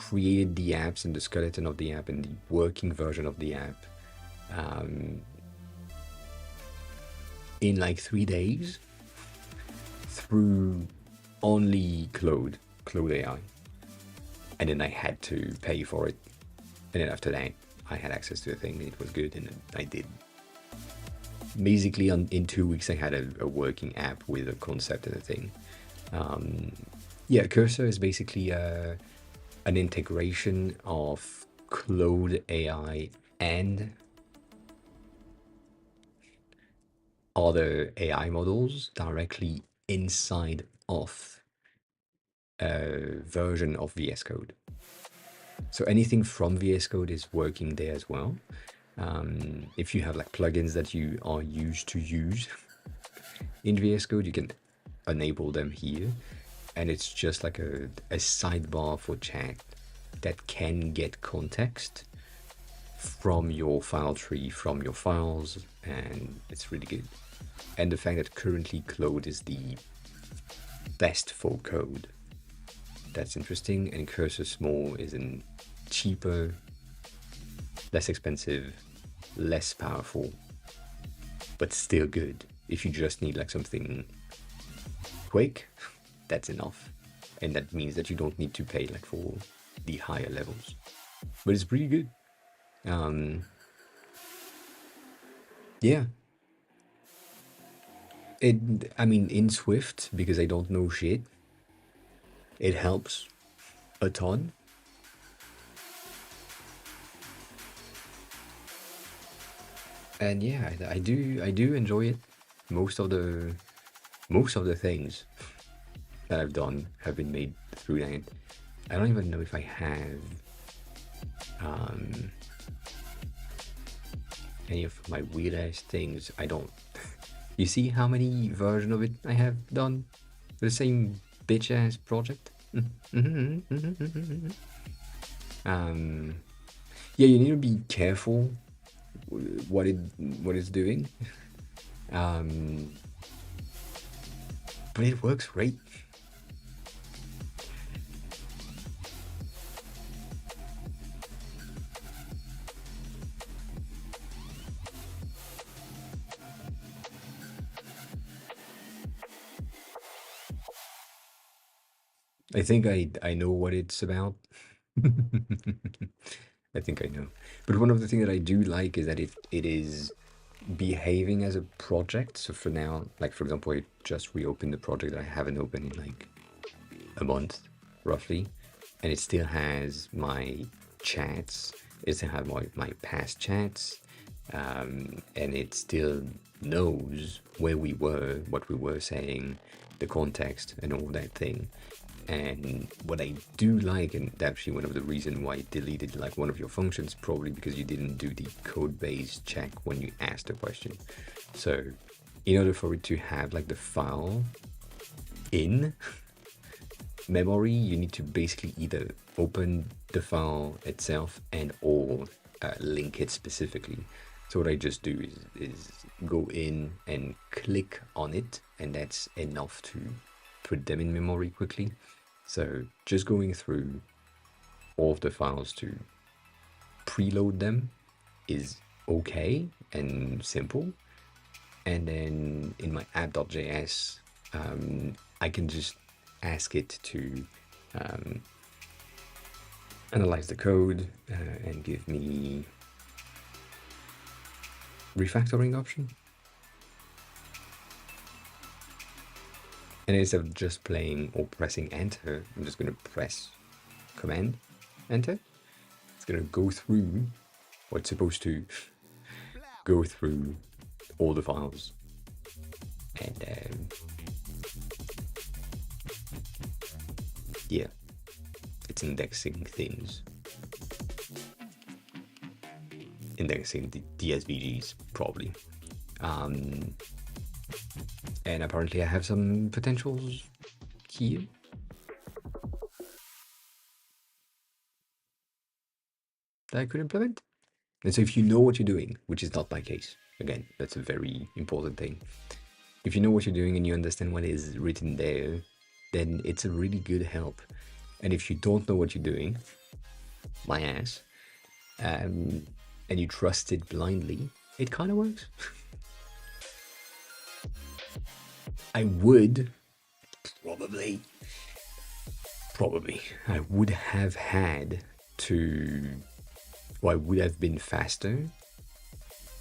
created the apps and the skeleton of the app and the working version of the app in like 3 days through only Claude AI. And then I had to pay for it. And then after that, I had access to the thing. It was good, and I did. Basically, in 2 weeks, I had a working app with a concept and a thing. Yeah, Cursor is basically an integration of Claude AI and other AI models directly inside of a version of VS Code. So anything from VS Code is working there as well. If you have like plugins that you are used to use in VS Code, you can enable them here. And it's just like a sidebar for chat that can get context from your file tree, from your files, and it's really good. And the fact that currently Claude is the best for code, that's interesting. And Cursor Small is a cheaper, less expensive, less powerful, but still good. If you just need like something quick, that's enough. And that means that you don't need to pay like for the higher levels. But it's pretty good. Yeah. I mean, in Swift, because I don't know shit, it helps a ton. And yeah, I do enjoy it. Most of the things that I've done have been made through that. I don't even know if I have any of my weird ass things. I don't. You see how many versions of it I have done? The same bitch ass project. Yeah, you need to be careful what it's doing. But it works great. I think I know what it's about. I think I know. But one of the things that I do like is that it is behaving as a project. So for now, like for example, I just reopened the project that I haven't opened in like a month, roughly, and it still has my chats. It still has my past chats, and it still knows where we were, what we were saying, the context, and all that thing. And what I do like, and actually one of the reasons why I deleted like one of your functions, probably because you didn't do the code base check when you asked the question. So in order for it to have like the file in memory, you need to basically either open the file itself and or link it specifically. So what I just do is go in and click on it, and that's enough to put them in memory quickly. So just going through all of the files to preload them is okay and simple. And then in my app.js, I can just ask it to analyze the code and give me refactoring option. And instead of just playing or pressing enter, I'm just going to press command enter. It's going to go through what's supposed to go through all the files. And yeah, it's indexing things. Indexing the SVGs, probably. And apparently I have some potentials here. That I could implement. And so if you know what you're doing, which is not my case, again, that's a very important thing. If you know what you're doing and you understand what is written there, then it's a really good help. And if you don't know what you're doing, my ass, um, and you trust it blindly, it kind of works. I would probably, I would have had to, or I would have been faster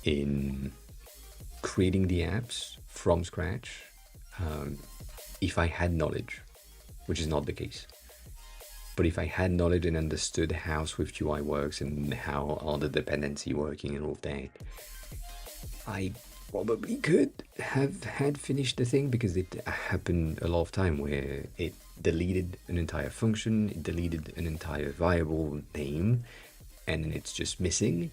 in creating the apps from scratch um, if I had knowledge, which is not the case. But if I had knowledge and understood how Swift UI works and how all the dependency working and all of that, I probably could have had finished the thing, because it happened a lot of time where it deleted an entire function, it deleted an entire viable name, and then it's just missing.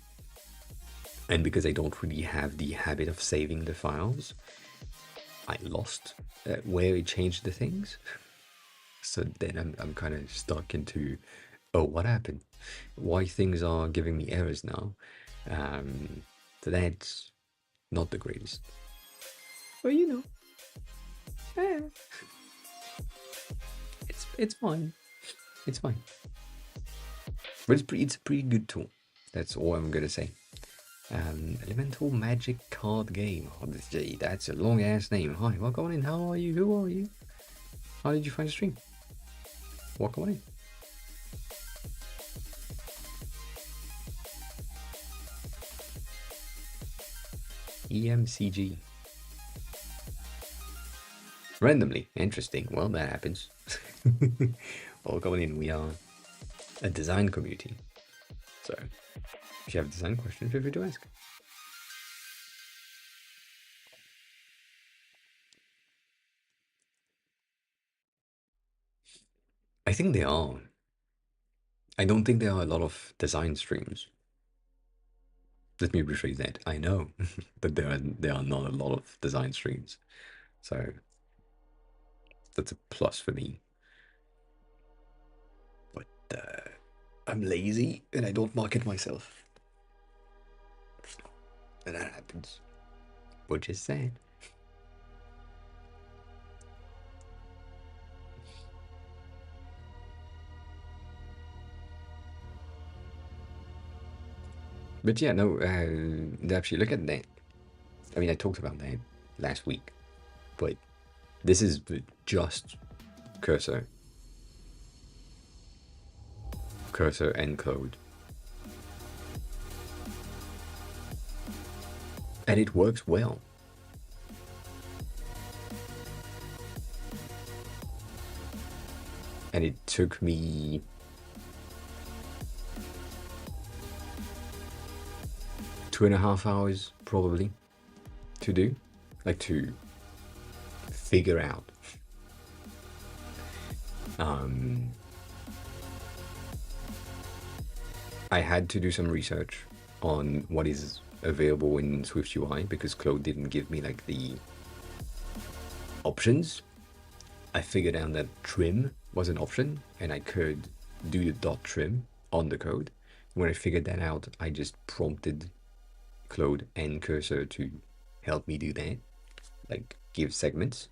And because I don't really have the habit of saving the files, I lost where it changed the things. So then I'm kind of stuck into, oh, what happened? Why things are giving me errors now? So that's not the greatest. But you know, eh, it's fine. It's fine. But it's a pretty good tool. That's all I'm gonna say. Elemental Magic Card Game. Oh, that's a long ass name. Hi, welcome on in. How are you? Who are you? How did you find the stream? Welcome on in. EMCG. Randomly. Interesting. Well, that happens. Welcome on in. We are a design community. So, if you have a design question, feel free to ask. I think there are. I don't think there are a lot of design streams. Let me rephrase that. I know that there are not a lot of design streams. So that's a plus for me. But I'm lazy and I don't market myself. And that happens. Which is sad. But yeah, no, actually look at that. I mean, I talked about that last week, but this is just cursor, and code. And it works well. And it took me 2.5 hours probably to do, like to figure out. I had to do some research on what is available in Swift UI because Claude didn't give me like the options. I figured out that trim was an option and I could do the dot trim on the code. When I figured that out, I just prompted Claude and Cursor to help me do that, like give segments,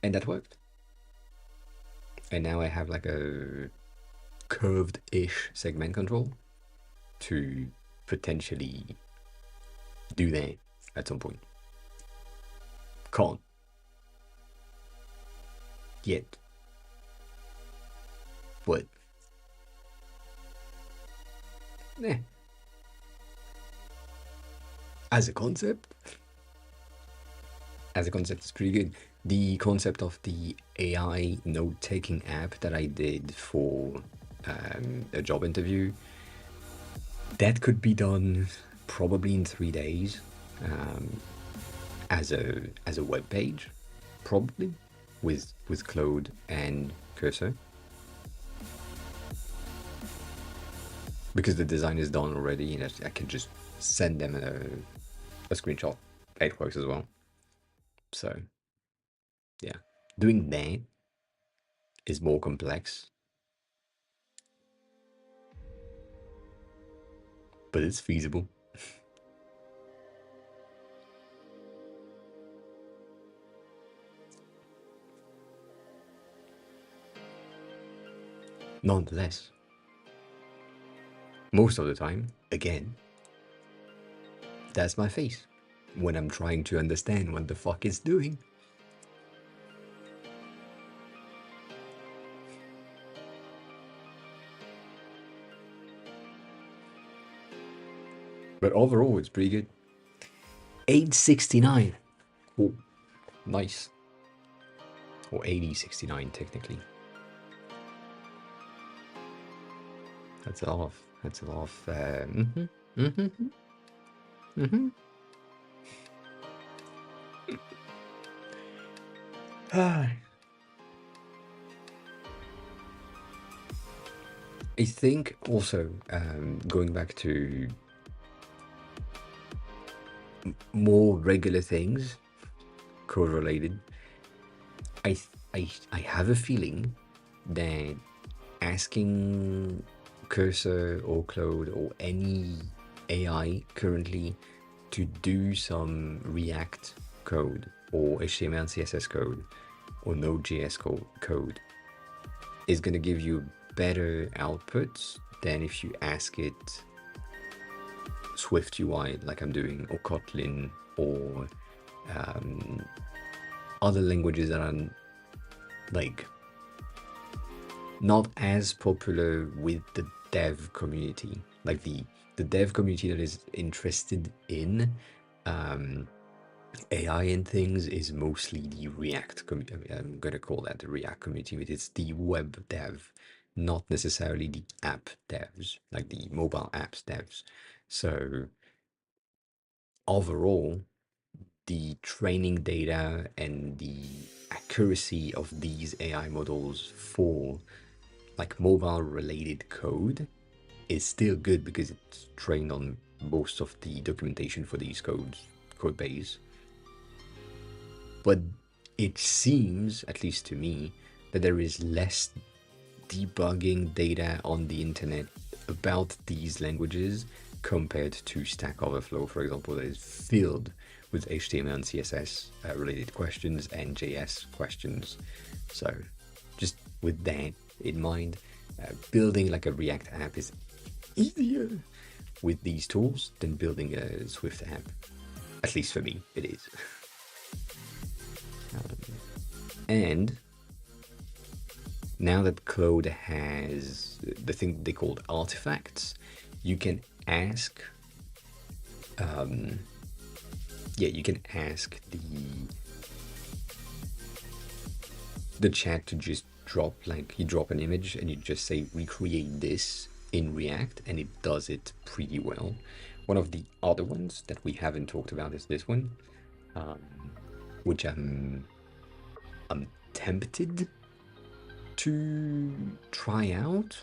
and that worked. And now I have like a curved-ish segment control to potentially do that at some point. Can't yet, but as a concept, it's pretty good. The concept of the AI note-taking app that I did for a job interview, that could be done probably in 3 days as a web page, probably with Claude and Cursor, because the design is done already, and I can just send them a screenshot. It works as well. So yeah, doing that is more complex, but it's feasible. Nonetheless, Most of the time, again, that's my face when I'm trying to understand what the fuck it's doing. But overall, it's pretty good. 869. Oh, nice. Or 8069, technically. That's a lot of. That's a lot of. I think also going back to more regular things, code related. I have a feeling that asking Cursor or Claude or any AI currently to do some React code or HTML and CSS code or Node.js code is going to give you better outputs than if you ask it Swift UI like I'm doing, or Kotlin, or other languages that are like not as popular with the dev community, like the dev community that is interested in AI and things is mostly the React community. I'm gonna call that the React community, but it's the web dev, not necessarily the app devs, like the mobile apps devs. So overall, the training data and the accuracy of these AI models for like mobile related code is still good because it's trained on most of the documentation for these code base. But it seems, at least to me, that there is less debugging data on the internet about these languages compared to Stack Overflow, for example, that is filled with HTML and CSS related questions and JS questions. So, just with that in mind, building like a React app is easier with these tools than building a Swift app. At least for me, it is. And now that Claude has the thing they called artifacts, you can ask, you can ask the chat to just drop, like you drop an image and you just say recreate this in React, and it does it pretty well. One of the other ones that we haven't talked about is this one, which I'm tempted to try out,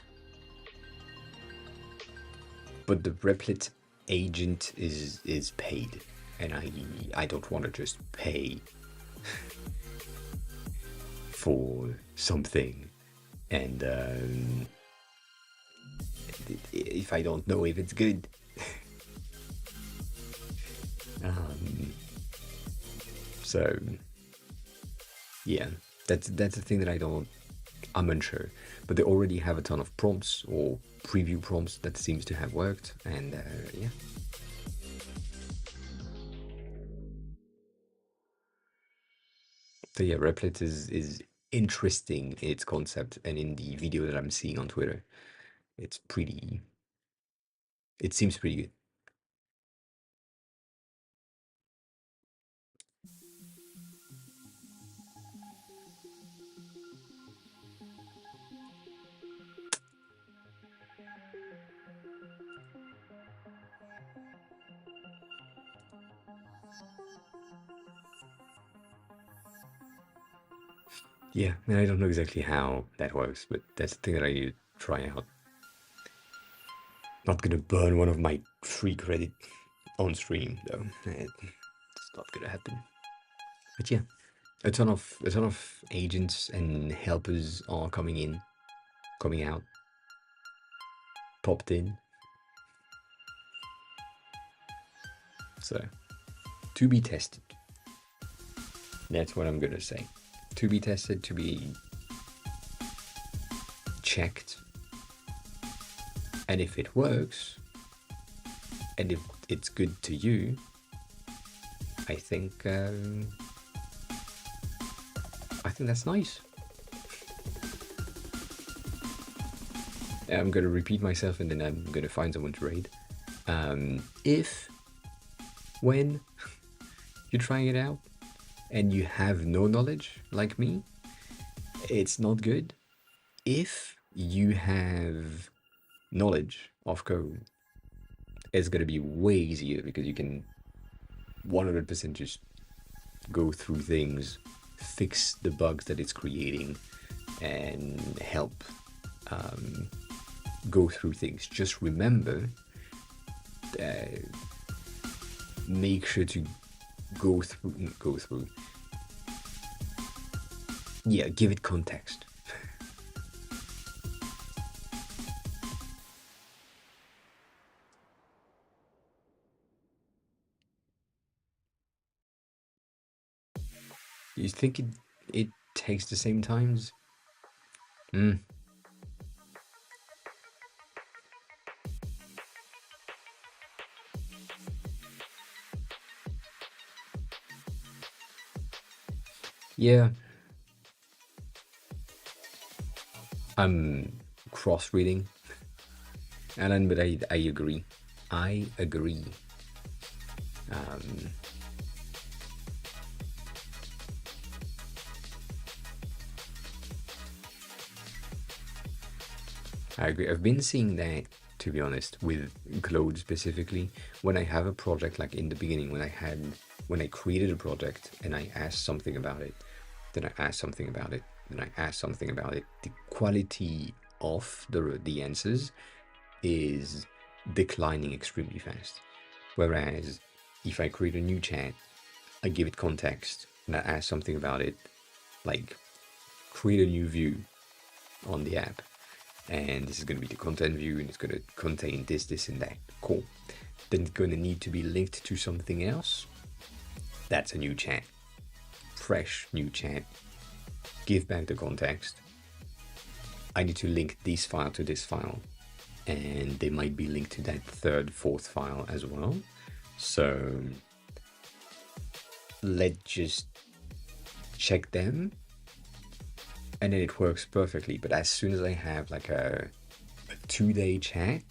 but the Replit agent is paid, and I don't want to just pay for something, and if I don't know if it's good. So yeah, that's the thing that I'm unsure, but they already have a ton of prompts or preview prompts that seems to have worked, and yeah. So yeah, Replit is interesting in its concept, and in the video that I'm seeing on Twitter, it seems pretty good. Yeah, and I don't know exactly how that works, but that's the thing that I need to try out. Not gonna burn one of my free credit on stream though. It's not gonna happen. But yeah, a ton of agents and helpers are coming out, popped in. So to be tested. That's what I'm gonna say. To be tested, to be checked. And if it works, and if it's good to you, I think that's nice. I'm gonna repeat myself, and then I'm gonna find someone to raid. If, when you're trying it out, and you have no knowledge like me, it's not good. If you have knowledge of code, it's gonna be way easier because you can 100% just go through things, fix the bugs that it's creating, and help go through things. Just remember, make sure to go through. Yeah, give it context. You think it takes the same times? Yeah, I'm cross-reading, Alan, but I agree. I agree. Um, I agree. I've been seeing that, to be honest, with Claude specifically. When I have a project, like in the beginning, when I created a project and I asked something about it, then I asked something about it, then I asked something about it, the quality of the answers is declining extremely fast. Whereas if I create a new chat, I give it context and I ask something about it, like create a new view on the app, and this is going to be the content view, and it's going to contain this, this, and that. Cool. Then it's going to need to be linked to something else. That's a new chat. Fresh new chat. Give back the context. I need to link this file to this file, and they might be linked to that third, fourth file as well. So let's just check them, and then it works perfectly. But as soon as I have like a 2-day chat,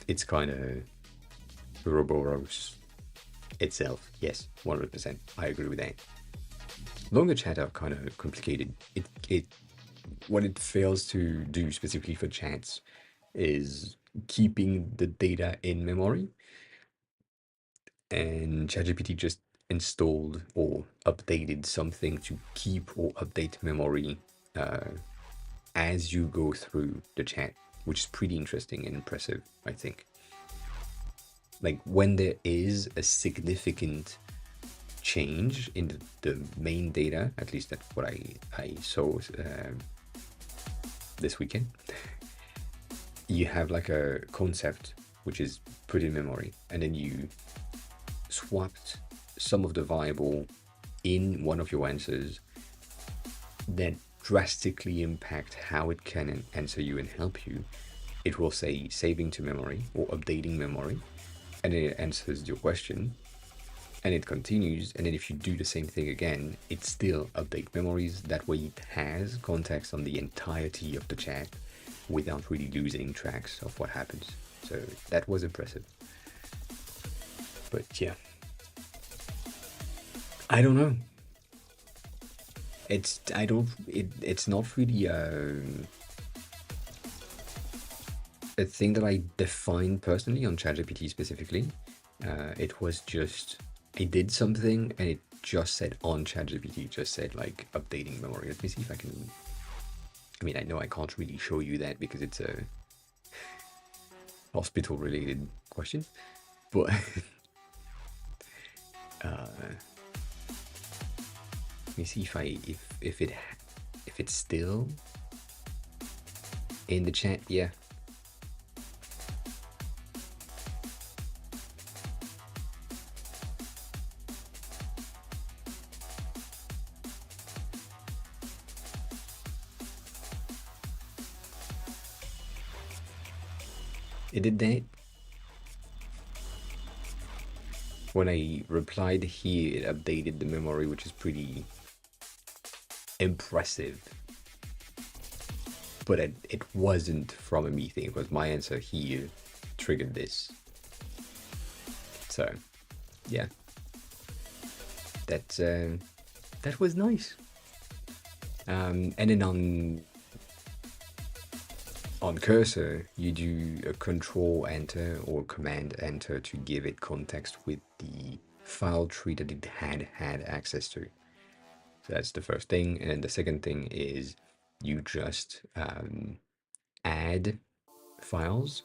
it's kind of Ouroboros itself. Yes, 100%. I agree with that. Longer chat are kind of complicated. What it fails to do specifically for chats is keeping the data in memory, and ChatGPT just installed or updated something to keep or update memory as you go through the chat, which is pretty interesting and impressive, I think. Like when there is a significant change in the main data, at least that's what I saw this weekend, you have like a concept which is put in memory, and then you swapped some of the variable in one of your answers that drastically impact how it can answer you and help you. It will say saving to memory or updating memory, and then it answers your question, and it continues, and then if you do the same thing again, it still updates memories. That way it has context on the entirety of the chat without really losing tracks of what happens. So that was impressive. But yeah, I don't know. It's not really a thing that I defined personally on ChatGPT specifically. It was just I did something and it just said on ChatGPT, just said like updating memory. Let me see if I can. I mean, I know I can't really show you that because it's a hospital related question, but let me see if it's still in the chat. Yeah. It did that. When I replied here, it updated the memory, which is pretty impressive. But it wasn't from a me thing, because my answer here triggered this. So, yeah. That was nice. And then on cursor, you do a control enter or command enter to give it context with the file tree that it had access to. So that's the first thing. And then the second thing is you just add files.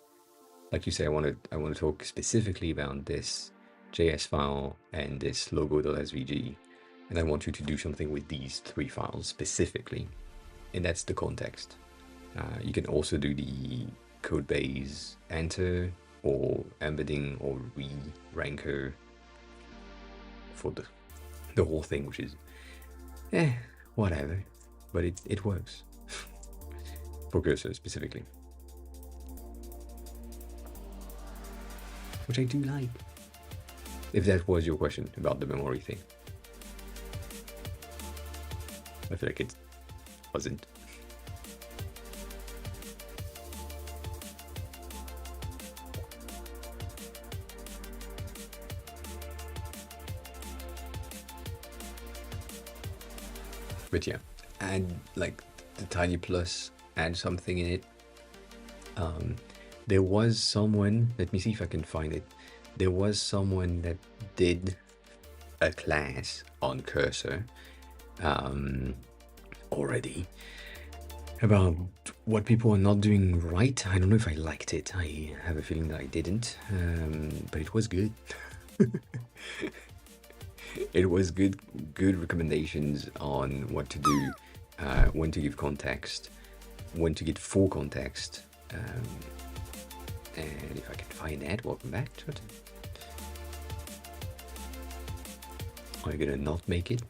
Like you say, I want to talk specifically about this JS file and this logo.svg, and I want you to do something with these three files specifically, and that's the context. You can also do the code base enter or embedding or re-ranker for the whole thing, which is whatever, but it works for cursor specifically, which I do like. If that was your question about the memory thing, I feel like it wasn't. But yeah, add like the tiny plus, add something in it. There was someone, let me see if I can find it. There was someone that did a class on cursor already about what people are not doing right. I don't know if I liked it. I have a feeling that I didn't, but it was good. It was good recommendations on what to do, when to give context, when to get full context, and if I can find that, welcome back to it. Are you gonna not make it?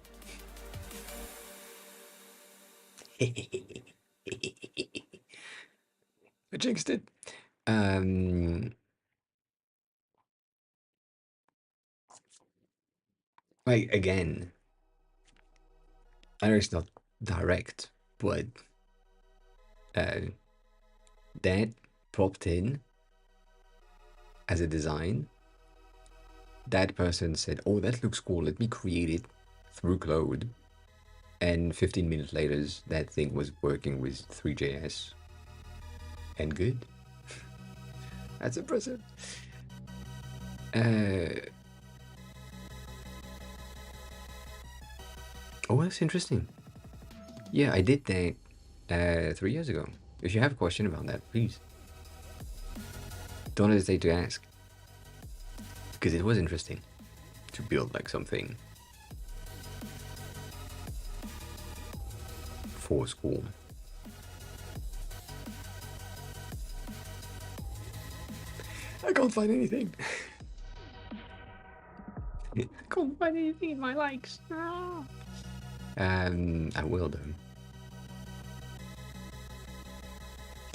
I jinxed it. Like again, I know it's not direct, but that popped in as a design. That person said, "Oh, that looks cool. Let me create it through Claude." And 15 minutes later, that thing was working with 3JS and good. That's impressive. Oh, that's interesting. Yeah, I did that 3 years ago. If you have a question about that, please don't hesitate to ask, because it was interesting to build like something for school. I can't find anything. I can't find anything in my likes. Ah. I will though.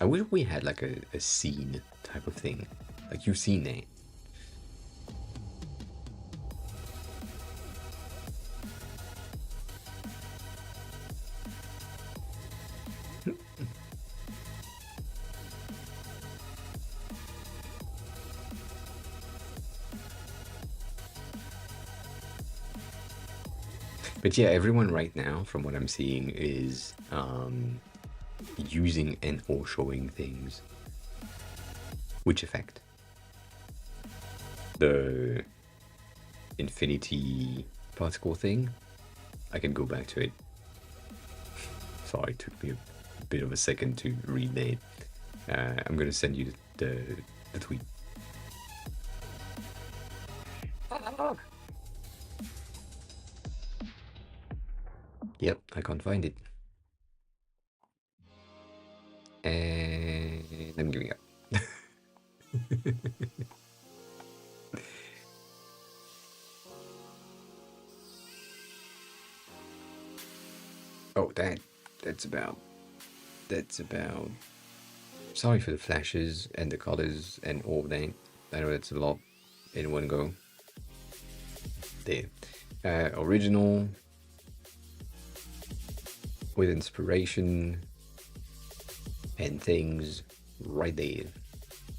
I wish we had like a scene type of thing. Like you've seen that. But yeah, everyone right now, from what I'm seeing, is using and or showing things. Which effect? The infinity particle thing? I can go back to it. Sorry, it took me a bit of a second to read that. I'm gonna send you the tweet. Yep, I can't find it. And I'm giving up. Oh, that's about Sorry for the flashes and the colors and all that. I know it's a lot in one go. There. Original with inspiration and things right there.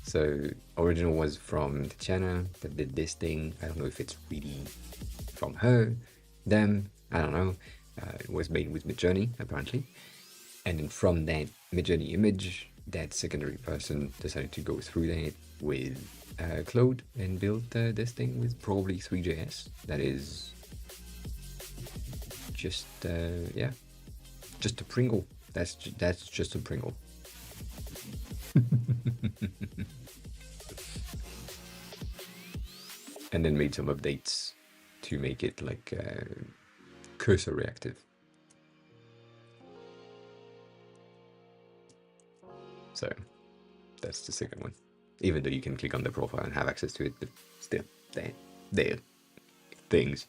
So original was from Tatiana that did this thing. I don't know if it's really from her, them, I don't know. It was made with Midjourney apparently. And then from that Midjourney image, that secondary person decided to go through that with Claude and build this thing with probably 3JS. That is just, yeah, just a Pringle. That's just a Pringle. And then made some updates to make it like cursor reactive. So that's the second one. Even though you can click on the profile and have access to it, but still, they're things.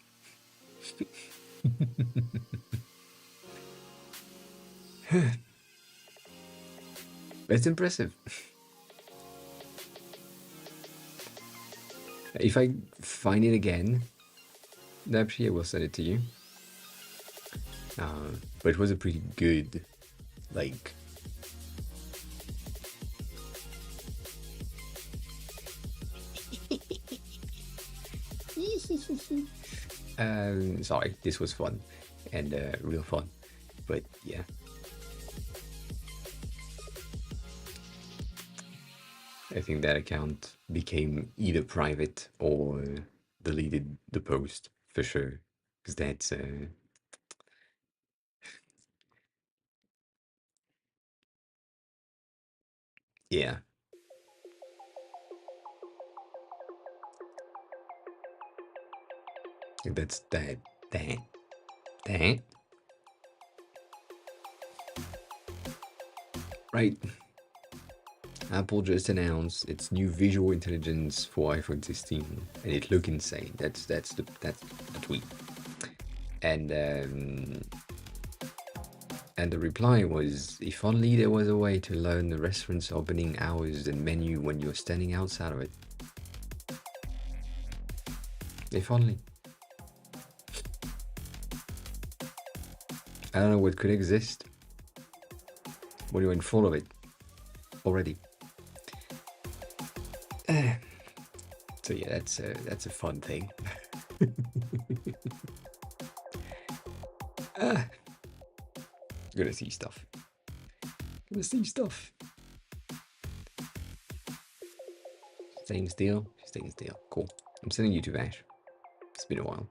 It's impressive. If I find it again, actually I will send it to you. But it was a pretty good, like, sorry, this was fun and real fun, but yeah. I think that account became either private or deleted the post for sure, because that's yeah. That's that. Right. Apple just announced its new visual intelligence for iPhone 16, and it look insane. That's the tweet. And the reply was, if only there was a way to learn the restaurant's opening hours and menu when you're standing outside of it. If only. I don't know what could exist when you're in front of it already. So yeah, that's a fun thing. Gonna see stuff. Staying still. Cool. I'm sending you to Vash. It's been a while.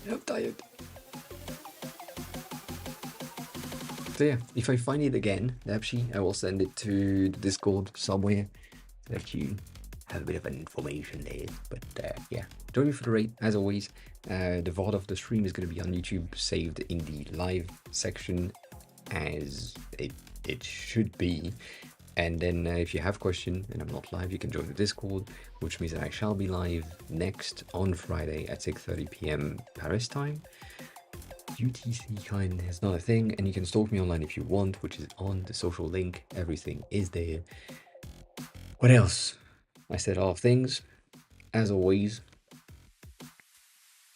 I'm tired. So yeah, if I find it again, actually, I will send it to the Discord somewhere so that you have a bit of information there. But yeah, join me for the raid as always. The VOD of the stream is going to be on YouTube, saved in the live section as it should be. And then if you have a question and I'm not live, you can join the Discord, which means that I shall be live next on Friday at 6:30 p.m. Paris time. UTC kind is not a thing, and you can stalk me online if you want, which is on the social link. Everything is there. What else? I said all things, as always.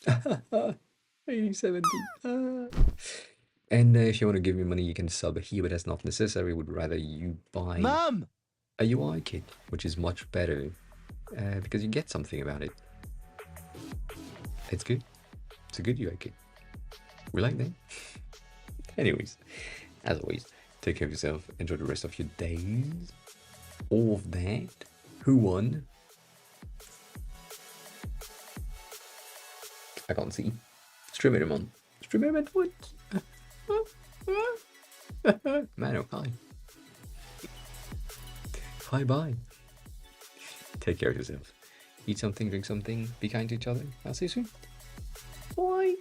8070. And if you want to give me money, you can sub here, but that's not necessary. Would rather you buy Mom! a UI kit, which is much better because you get something about it. It's good. It's a good UI kit. We like that. Anyways, as always, take care of yourself. Enjoy the rest of your days. All of that. Who won? I can't see. Streamer on. Streamer at what? Man, oh hi. Bye. Take care of yourself. Eat something, drink something, be kind to each other. I'll see you soon. Bye.